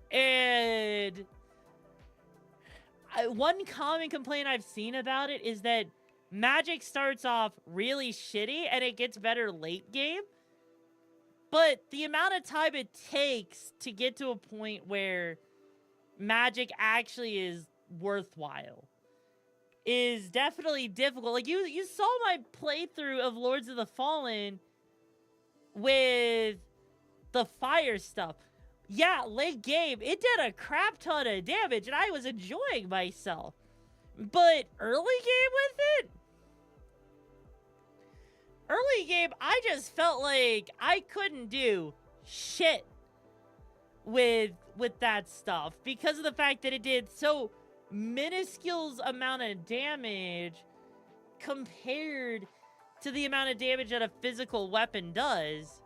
And one common complaint I've seen about it is that Magic starts off really shitty and it gets better late game. But the amount of time it takes to get to a point where magic actually is worthwhile is definitely difficult. Like, you saw my playthrough of Lords of the Fallen with the fire stuff. Yeah, late game, it did a crap ton of damage, and I was enjoying myself. But early game with it? Early game, I just felt like I couldn't do shit with that stuff because of the fact that it did so minuscule amount of damage compared to the amount of damage that a physical weapon does.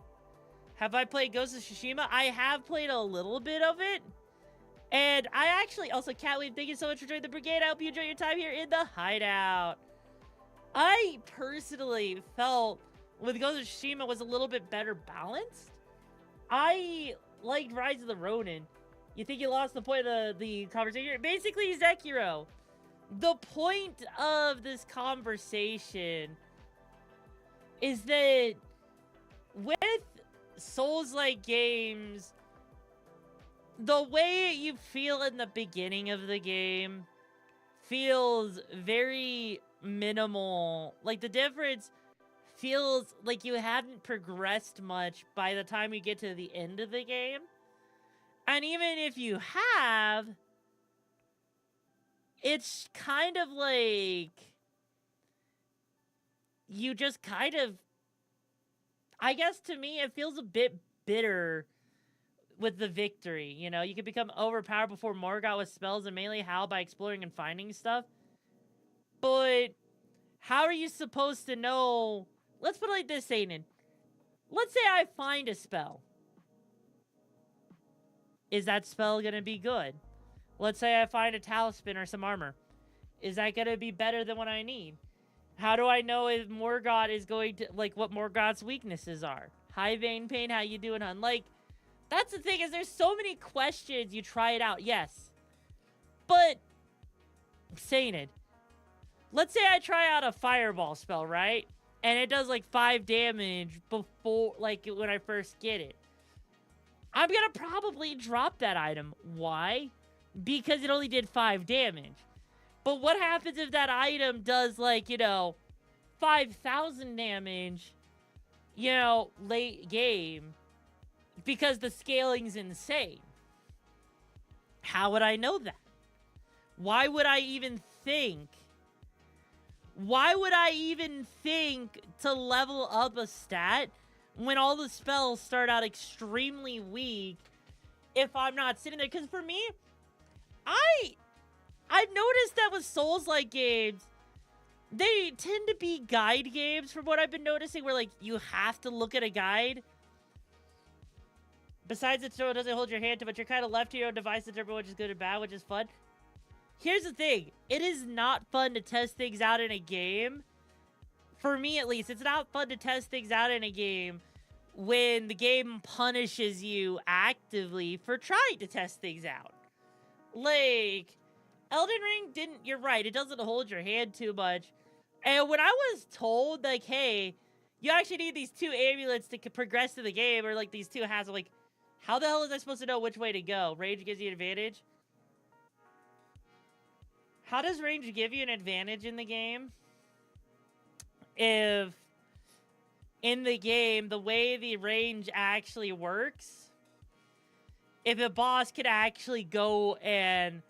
Have I played Ghost of Tsushima? I have played a little bit of it. And I actually, also, Catweave, thank you so much for joining the brigade. I hope you enjoy your time here in the hideout. I personally felt with Ghost of Tsushima was a little bit better balanced. I liked Rise of the Ronin. You think you lost the point of the conversation? Basically, Sekiro. The point of this conversation is that with Souls-like games, the way you feel in the beginning of the game feels very minimal. Like, the difference feels like you haven't progressed much by the time you get to the end of the game. And even if you have, it's kind of like you just kind of, I guess to me, it feels a bit bitter with the victory. You know, you can become overpowered before Morgoth with spells and melee how by exploring and finding stuff. But how are you supposed to know? Let's put it like this, Aiden. Let's say I find a spell. Is that spell going to be good? Let's say I find a talisman or some armor. Is that going to be better than what I need? How do I know if Morgoth is going to, like, what Morgoth's weaknesses are? High vein pain, how you doing, hun? Like, that's the thing, is there's so many questions. You try it out, yes. But, I'm saying it. Let's say I try out a fireball spell, right? And it does, like, 5 damage before, like, when I first get it. I'm gonna probably drop that item. Why? Because it only did 5 damage. But what happens if that item does, like, you know, 5,000 damage, you know, late game? Because the scaling's insane. How would I know that? Why would I even think? Why would I even think to level up a stat when all the spells start out extremely weak if I'm not sitting there? Because for me, I've noticed that with Souls-like games, they tend to be guide games from what I've been noticing, where, like, you have to look at a guide. Besides, the tutorial doesn't hold your hand to, but you're kind of left to your own device to determine which is good and bad, which is fun. Here's the thing. It is not fun to test things out in a game. For me, at least, it's not fun to test things out in a game when the game punishes you actively for trying to test things out. Like, Elden Ring didn't, you're right, it doesn't hold your hand too much. And when I was told, like, hey, you actually need these 2 amulets to progress to the game, or, like, these 2 hats, I'm like, how the hell is I supposed to know which way to go? Range gives you an advantage? How does range give you an advantage in the game? If in the game, the way the range actually works, if a boss could actually go and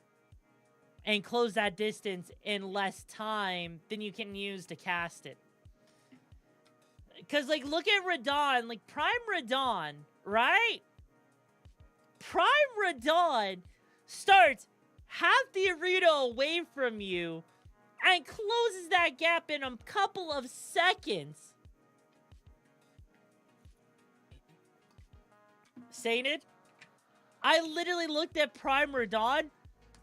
close that distance in less time than you can use to cast it. Because, like, look at Radon. Like, Prime Radon, right? Prime Radon starts half the arena away from you and closes that gap in a couple of seconds. Sainted, I literally looked at Prime Radon.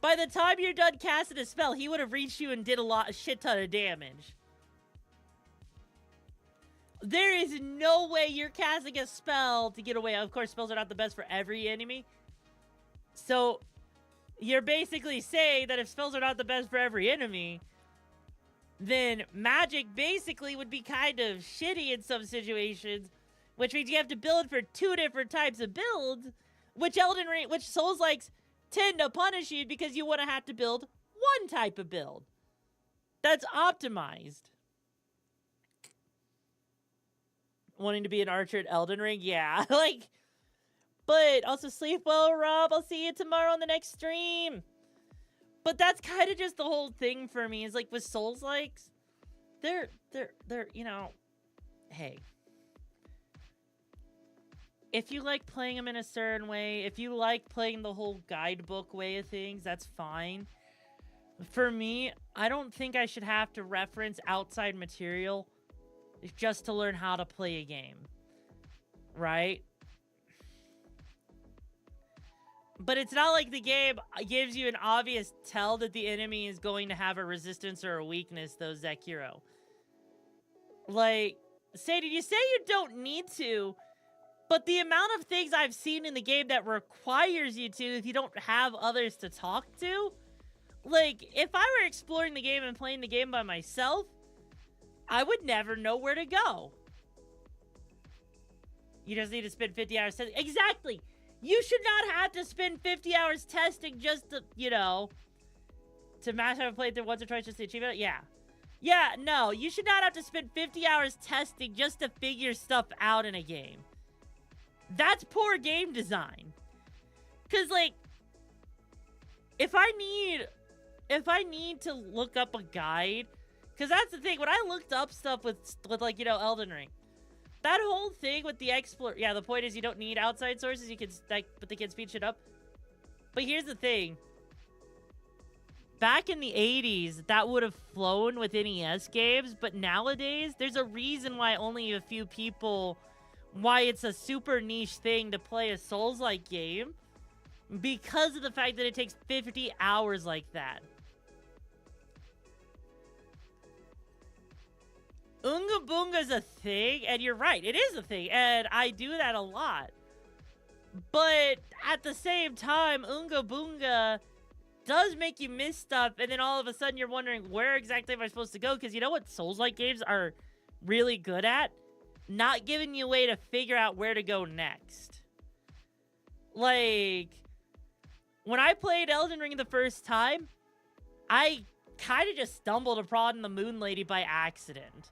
By the time you're done casting a spell, he would have reached you and did a shit ton of damage. There is no way you're casting a spell to get away. Of course, spells are not the best for every enemy. So, you're basically saying that if spells are not the best for every enemy, then magic basically would be kind of shitty in some situations which means you have to build for 2 different types of builds, which Souls-likes tend to punish you because you want to have to build one type of build that's optimized. Wanting to be an archer at Elden Ring? Yeah, like, but also sleep well, Rob. I'll see you tomorrow on the next stream. But that's kind of just the whole thing for me, is like with Souls-likes, they're, you know, hey. If you like playing them in a certain way, if you like playing the whole guidebook way of things, that's fine. For me, I don't think I should have to reference outside material just to learn how to play a game. Right? But it's not like the game gives you an obvious tell that the enemy is going to have a resistance or a weakness, though, Sekiro. Like, Sadie, you say you don't need to, but the amount of things I've seen in the game that requires you to if you don't have others to talk to, like, if I were exploring the game and playing the game by myself, I would never know where to go. You just need to spend 50 hours testing. Exactly! You should not have to spend 50 hours testing just to, you know, to match how to play through once or twice just to achieve it. Yeah. Yeah, no, you should not have to spend 50 hours testing just to figure stuff out in a game. That's poor game design. Cause like, if I need to look up a guide, cause that's the thing, when I looked up stuff with like, you know, Elden Ring, that whole thing with the yeah, the point is you don't need outside sources, you can, like, but they can speed shit up. But here's the thing. Back in the 80s, that would have flown with NES games, but nowadays, there's a reason why only a few people, why it's a super niche thing to play a Souls-like game, because of the fact that it takes 50 hours like that. Oonga Boonga's a thing, and you're right, it is a thing, and I do that a lot. But at the same time, Oonga Boonga does make you miss stuff, and then all of a sudden you're wondering, where exactly am I supposed to go? Because you know what Souls-like games are really good at? Not giving you a way to figure out where to go next. Like, when I played Elden Ring the first time, I kind of just stumbled upon the Moon Lady by accident.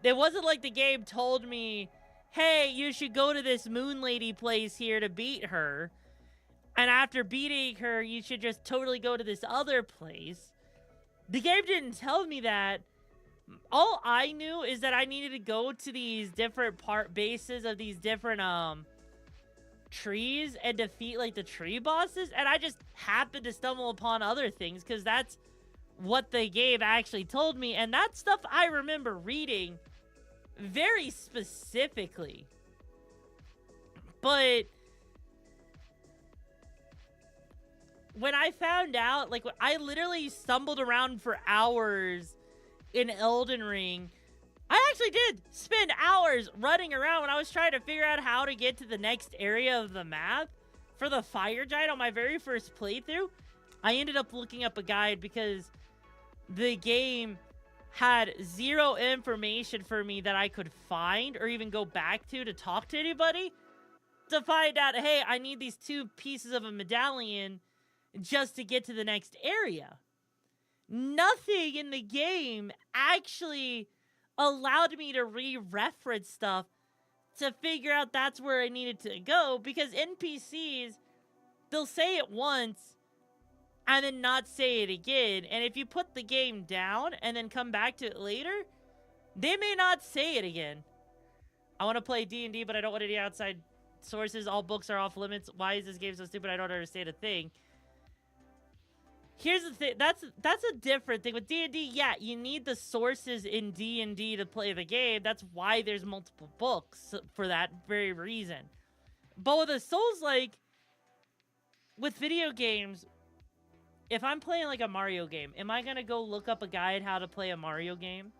It wasn't like the game told me, hey, you should go to this Moon Lady place here to beat her. And after beating her, you should just totally go to this other place. The game didn't tell me that. All I knew is that I needed to go to these different bases of these different trees and defeat like the tree bosses. And I just happened to stumble upon other things because that's what the game actually told me. And that stuff I remember reading very specifically. But when I found out, like, I literally stumbled around for hours in Elden Ring. I actually did spend hours running around when I was trying to figure out how to get to the next area of the map for the fire giant on my very first playthrough. I ended up looking up a guide because the game had zero information for me that I could find or even go back to talk to anybody to find out, hey, I need these 2 pieces of a medallion just to get to the next area. Nothing in the game actually allowed me to re-reference stuff to figure out that's where I needed to go, because NPCs, they'll say it once and then not say it again. And if you put the game down and then come back to it later, they may not say it again. I want to play D&D, but I don't want any outside sources. All books are off limits. Why is this game so stupid? I don't understand a thing. Here's the thing. That's a different thing. With D&D, yeah, you need the sources in D&D to play the game. That's why there's multiple books for that very reason. But with a Souls-like, with video games, if I'm playing like a Mario game, am I going to go look up a guide how to play a Mario game?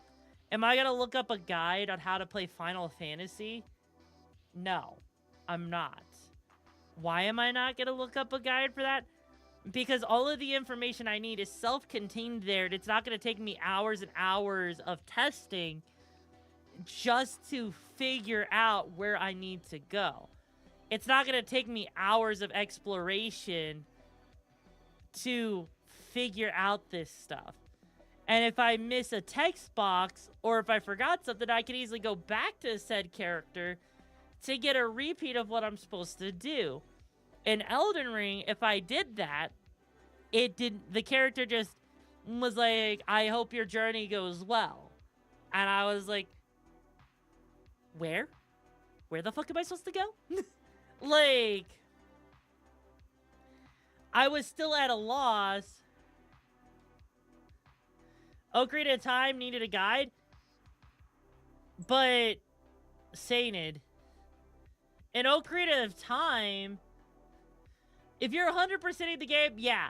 Am I going to look up a guide on how to play Final Fantasy? No, I'm not. Why am I not going to look up a guide for that? Because all of the information I need is self-contained there. It's not going to take me hours and hours of testing just to figure out where I need to go. It's not going to take me hours of exploration to figure out this stuff. And if I miss a text box, or if I forgot something, I can easily go back to said character to get a repeat of what I'm supposed to do. In Elden Ring, if I did that, the character just was like, I hope your journey goes well. And I was like, where? Where the fuck am I supposed to go? Like, I was still at a loss. Ocarina of Time needed a guide. But, Sainted, in Ocarina of Time, if you're 100%ing the game, yeah.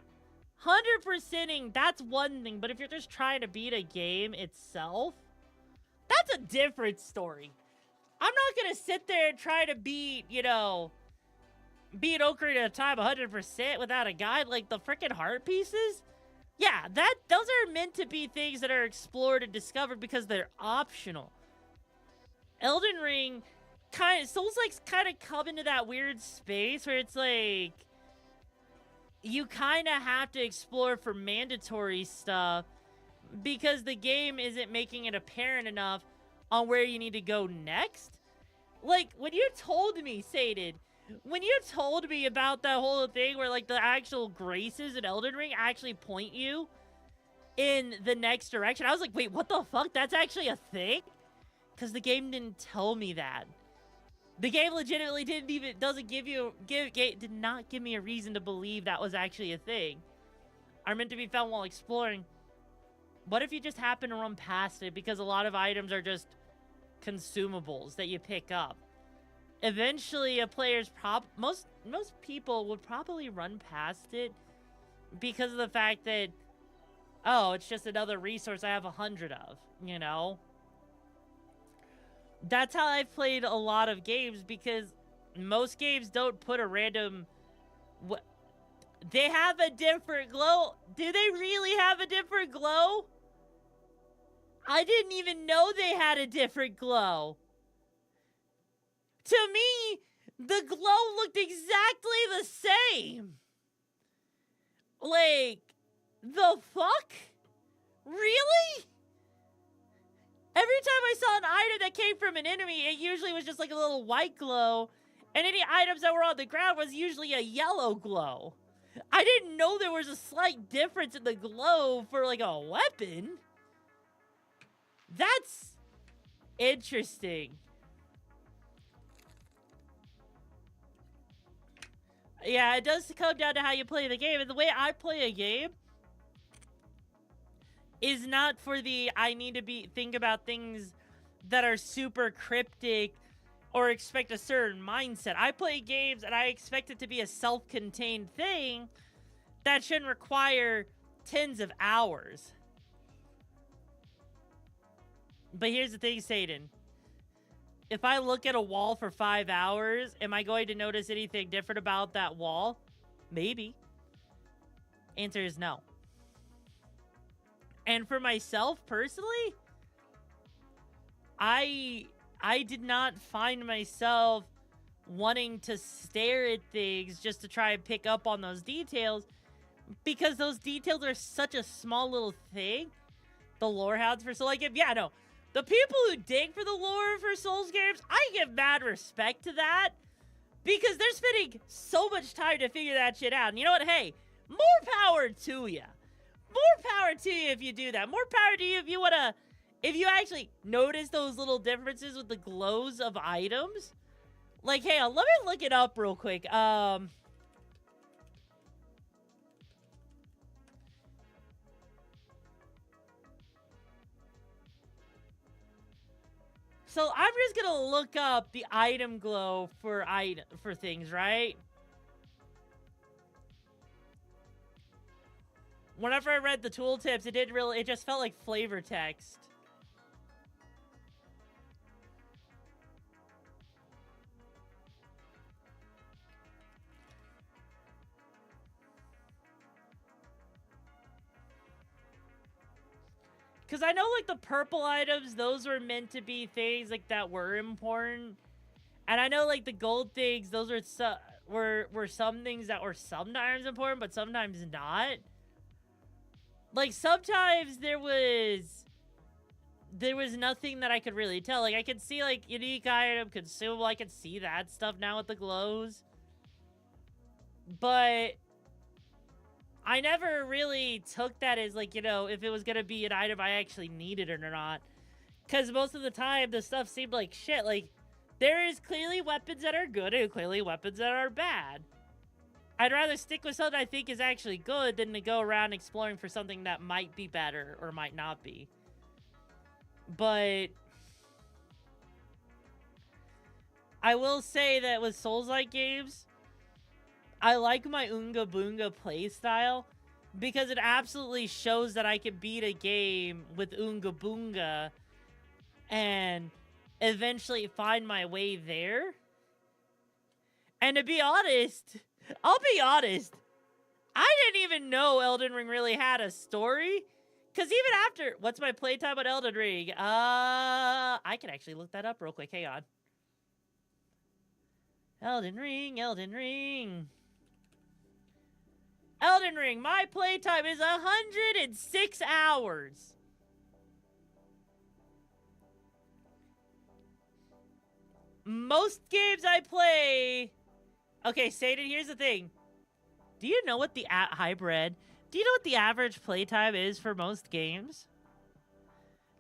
100%ing, that's one thing. But if you're just trying to beat a game itself, that's a different story. I'm not going to sit there and try to beat, beat Ocarina of Time 100% without a guide, like the freaking heart pieces. Yeah, those are meant to be things that are explored and discovered because they're optional. Elden Ring Souls-likes kind of come into that weird space where it's like, you kind of have to explore for mandatory stuff because the game isn't making it apparent enough on where you need to go next. Like, when you told me, Saded, when you told me about that whole thing where, like, the actual graces in Elden Ring actually point you in the next direction, I was like, wait, what the fuck? That's actually a thing? Because the game didn't tell me that. The game legitimately did not give me a reason to believe that was actually a thing. Are meant to be found while exploring. What if you just happen to run past it because a lot of items are just consumables that you pick up? Eventually, a player's most people would probably run past it because of the fact that, oh, it's just another resource I have 100 of, That's how I've played a lot of games, because most games don't put a random... They have a different glow. Do they really have a different glow? I didn't even know they had a different glow. To me, the glow looked exactly the same. Like, the fuck? Really? Every time I saw an item that came from an enemy, it usually was just like a little white glow. And any items that were on the ground was usually a yellow glow. I didn't know there was a slight difference in the glow for like a weapon. That's interesting. Yeah, it does come down to how you play the game. And the way I play a game is not for the I need to think about things that are super cryptic or expect a certain mindset. I play games and I expect it to be a self-contained thing that shouldn't require tens of hours. But here's the thing, Satan. If I look at a wall for 5 hours, am I going to notice anything different about that wall? Maybe. Answer is no. And for myself, personally, I did not find myself wanting to stare at things just to try and pick up on those details, because those details are such a small little thing. The lore hounds for Soul, the people who dig for the lore for Souls games, I give mad respect to that, because they're spending so much time to figure that shit out. And you know what? Hey, more power to you. More power to you if you do that. More power to you if you actually notice those little differences with the glows of items. Like, hey, let me look it up real quick. So I'm just gonna look up the item glow for things, right? Whenever I read the tooltips, it just felt like flavor text. Because I know, like, the purple items, those were meant to be things, like, that were important. And I know, like, the gold things, those were some things that were sometimes important, but sometimes not. Like, sometimes there was nothing that I could really tell. Like, I could see, like, unique item, consumable, I could see that stuff now with the glows. But I never really took that as, like, you know, if it was gonna be an item I actually needed or not. Because most of the time, the stuff seemed like shit. Like, there is clearly weapons that are good and clearly weapons that are bad. I'd rather stick with something I think is actually good than to go around exploring for something that might be better or might not be. But I will say that with Souls-like games, I like my Oonga Boonga playstyle because it absolutely shows that I can beat a game with Oonga Boonga and eventually find my way there. And to be honest, I'll be honest, I didn't even know Elden Ring really had a story. Because even after, what's my playtime on Elden Ring? I can actually look that up real quick. Hang on. Elden Ring, Elden Ring. Elden Ring, my playtime is 106 hours. Most games I play... Okay, Satan, here's the thing. Do you know what the... Hybrid... Do you know what the average playtime is for most games?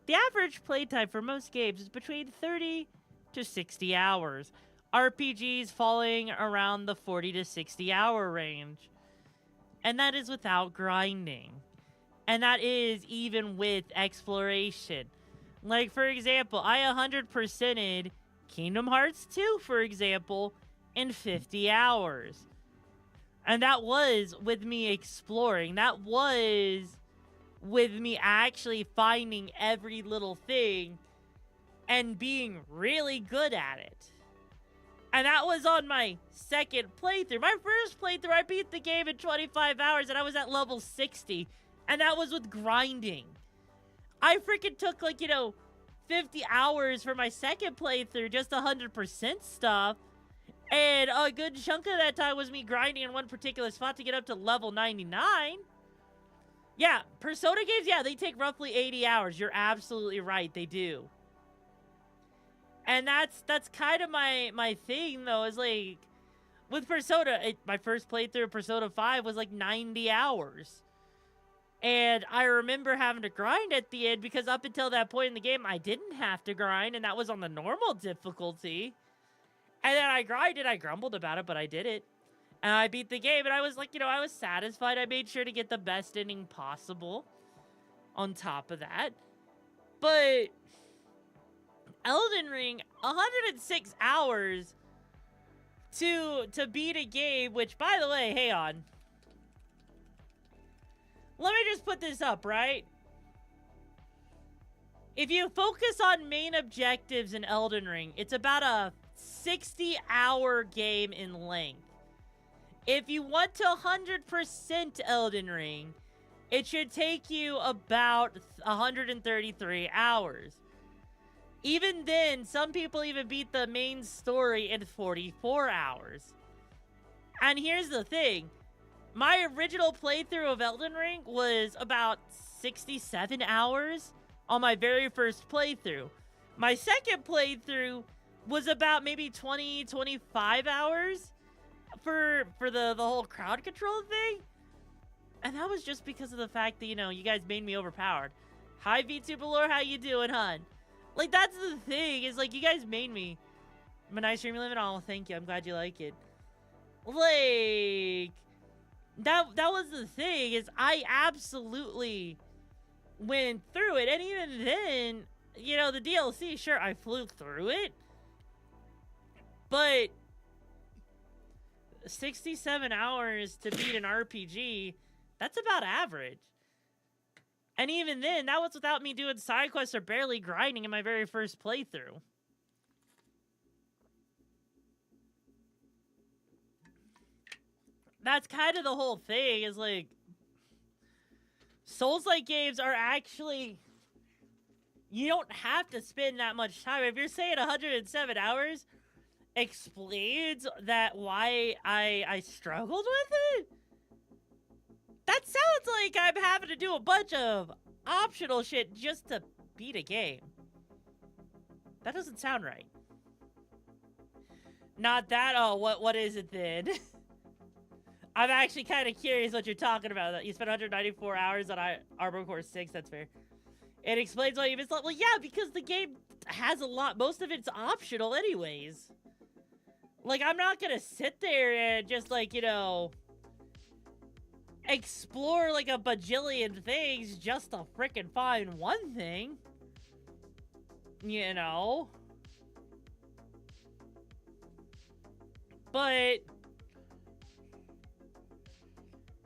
The average playtime for most games is between 30 to 60 hours. RPGs falling around the 40 to 60 hour range. And that is without grinding. And that is even with exploration. Like, for example, I 100%ed Kingdom Hearts 2, for example, in 50 hours. And that was with me exploring. That was with me actually finding every little thing and being really good at it. And that was on my second playthrough. My first playthrough, I beat the game in 25 hours and I was at level 60. And that was with grinding. I freaking took, like, 50 hours for my second playthrough, just 100% stuff. And a good chunk of that time was me grinding in one particular spot to get up to level 99. Yeah, Persona games, yeah, they take roughly 80 hours. You're absolutely right, they do. And that's kind of my thing, though, is, like, with Persona, my first playthrough of Persona 5 was, like, 90 hours. And I remember having to grind at the end because up until that point in the game, I didn't have to grind, and that was on the normal difficulty. And then I grinded, I grumbled about it, but I did it. And I beat the game, and I was like, I was satisfied. I made sure to get the best ending possible on top of that. But Elden Ring, 106 hours to beat a game, which, by the way, hang on. Let me just put this up, right? If you focus on main objectives in Elden Ring, it's about a 60-hour game in length. If you want to 100% Elden Ring, it should take you about 133 hours. Even then, some people even beat the main story in 44 hours. And here's the thing. My original playthrough of Elden Ring was about 67 hours on my very first playthrough. My second playthrough was about maybe 20, 25 hours for the whole crowd control thing. And that was just because of the fact that, you guys made me overpowered. Hi, VTuber Lore, how you doing, hun? Like, that's the thing, is, like, you guys made me. I'm a nice stream you live in. Oh, thank you. I'm glad you like it. Like, that was the thing, is I absolutely went through it. And even then, the DLC, sure, I flew through it. But 67 hours to beat an RPG, that's about average. And even then, that was without me doing side quests or barely grinding in my very first playthrough. That's kind of the whole thing, is like, Souls-like games are actually you don't have to spend that much time. If you're saying 107 hours explains that why I struggled with it, that sounds like I'm having to do a bunch of optional shit just to beat a game. That doesn't sound right. Not that, oh, what is it then? I'm actually kind of curious what you're talking about. You spent 194 hours on Armored Core 6, that's fair. It explains why you missed a lot. Well, yeah, because the game has a lot. Most of it's optional anyways. Like, I'm not gonna sit there and just, like, you know, explore, like, a bajillion things just to frickin' find one thing. You know? But...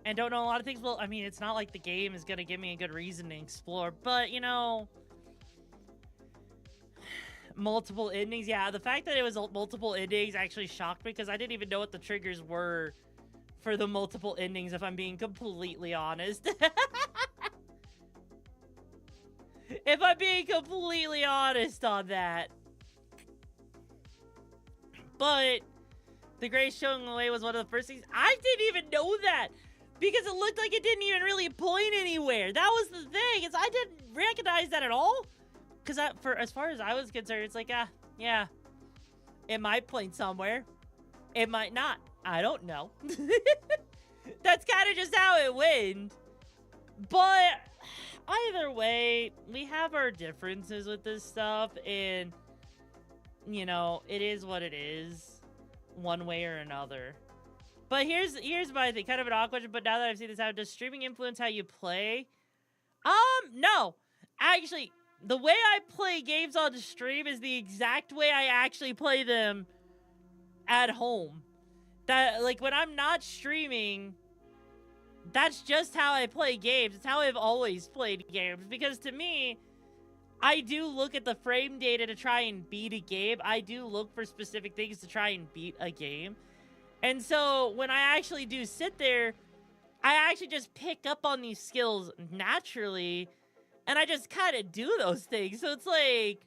and don't know a lot of things. Well, I mean, it's not like the game is gonna give me a good reason to explore, but, you know, multiple endings. Yeah, the fact that it was multiple endings actually shocked me because I didn't even know what the triggers were for the multiple endings, if I'm being completely honest. If I'm being completely honest on that. But the Grace showing away was one of the first things. I didn't even know that. Because it looked like it didn't even really point anywhere. That was the thing. Is I didn't recognize that at all. Because for as far as I was concerned, it's like, yeah. It might point somewhere. It might not. I don't know. That's kind of just how it went. But either way, we have our differences with this stuff. And, you know, it is what it is. One way or another. But here's my thing, kind of an odd question, but now that I've seen this out, does streaming influence how you play? No. Actually, the way I play games on the stream is the exact way I actually play them at home. That, like, when I'm not streaming, that's just how I play games. It's how I've always played games. Because to me, I do look at the frame data to try and beat a game. I do look for specific things to try and beat a game. And so, when I actually do sit there, I actually just pick up on these skills naturally, and I just kind of do those things. So it's like,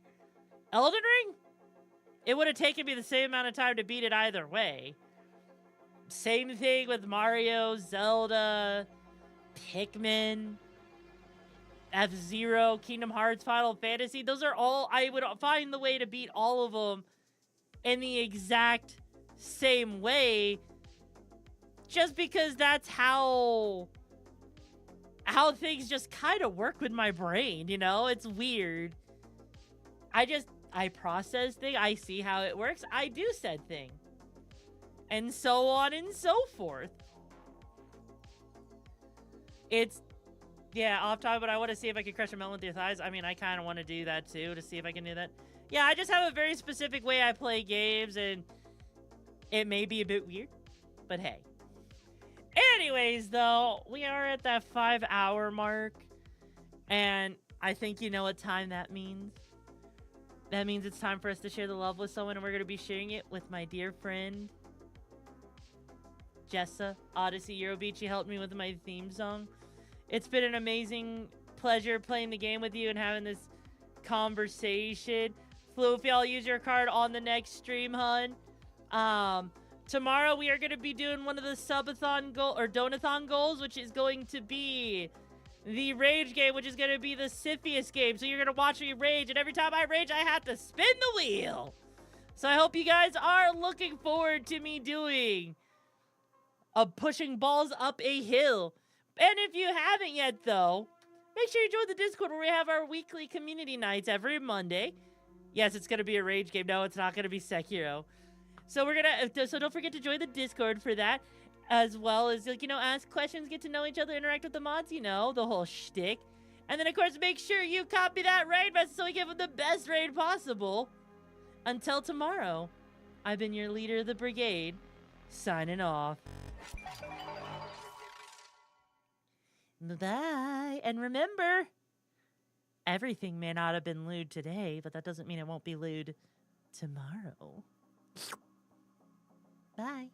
Elden Ring? It would have taken me the same amount of time to beat it either way. Same thing with Mario, Zelda, Pikmin, F-Zero, Kingdom Hearts, Final Fantasy. Those are all, I would find the way to beat all of them in the exact same way, just because that's how things just kind of work with my brain, you know? It's weird. I process things, I see how it works, I do said thing. And so on and so forth. It's, yeah, off topic, but I want to see if I can crush a melon with your thighs. I mean, I kind of want to do that too, to see if I can do that. Yeah, I just have a very specific way I play games, and it may be a bit weird, but hey. Anyways, though, we are at that 5-hour mark, and I think you know what time that means. That means it's time for us to share the love with someone, and we're going to be sharing it with my dear friend, Jessa, Odyssey Eurobeach. She helped me with my theme song. It's been an amazing pleasure playing the game with you and having this conversation. Floofy, I'll use your card on the next stream, hun. Tomorrow we are going to be doing one of the subathon goal or donathon goals, which is going to be the rage game, which is going to be the Siphius game. So you're going to watch me rage, and every time I rage, I have to spin the wheel. So I hope you guys are looking forward to me doing pushing balls up a hill. And if you haven't yet, though, make sure you join the Discord where we have our weekly community nights every Monday. Yes, it's going to be a rage game. No, it's not going to be Sekiro. So so don't forget to join the Discord for that, as well as, like, you know, ask questions, get to know each other, interact with the mods, you know, the whole shtick. And then, of course, make sure you copy that raid message so we give them the best raid possible. Until tomorrow, I've been your leader of the brigade, signing off. Bye. And remember, everything may not have been lewd today, but that doesn't mean it won't be lewd tomorrow. Bye.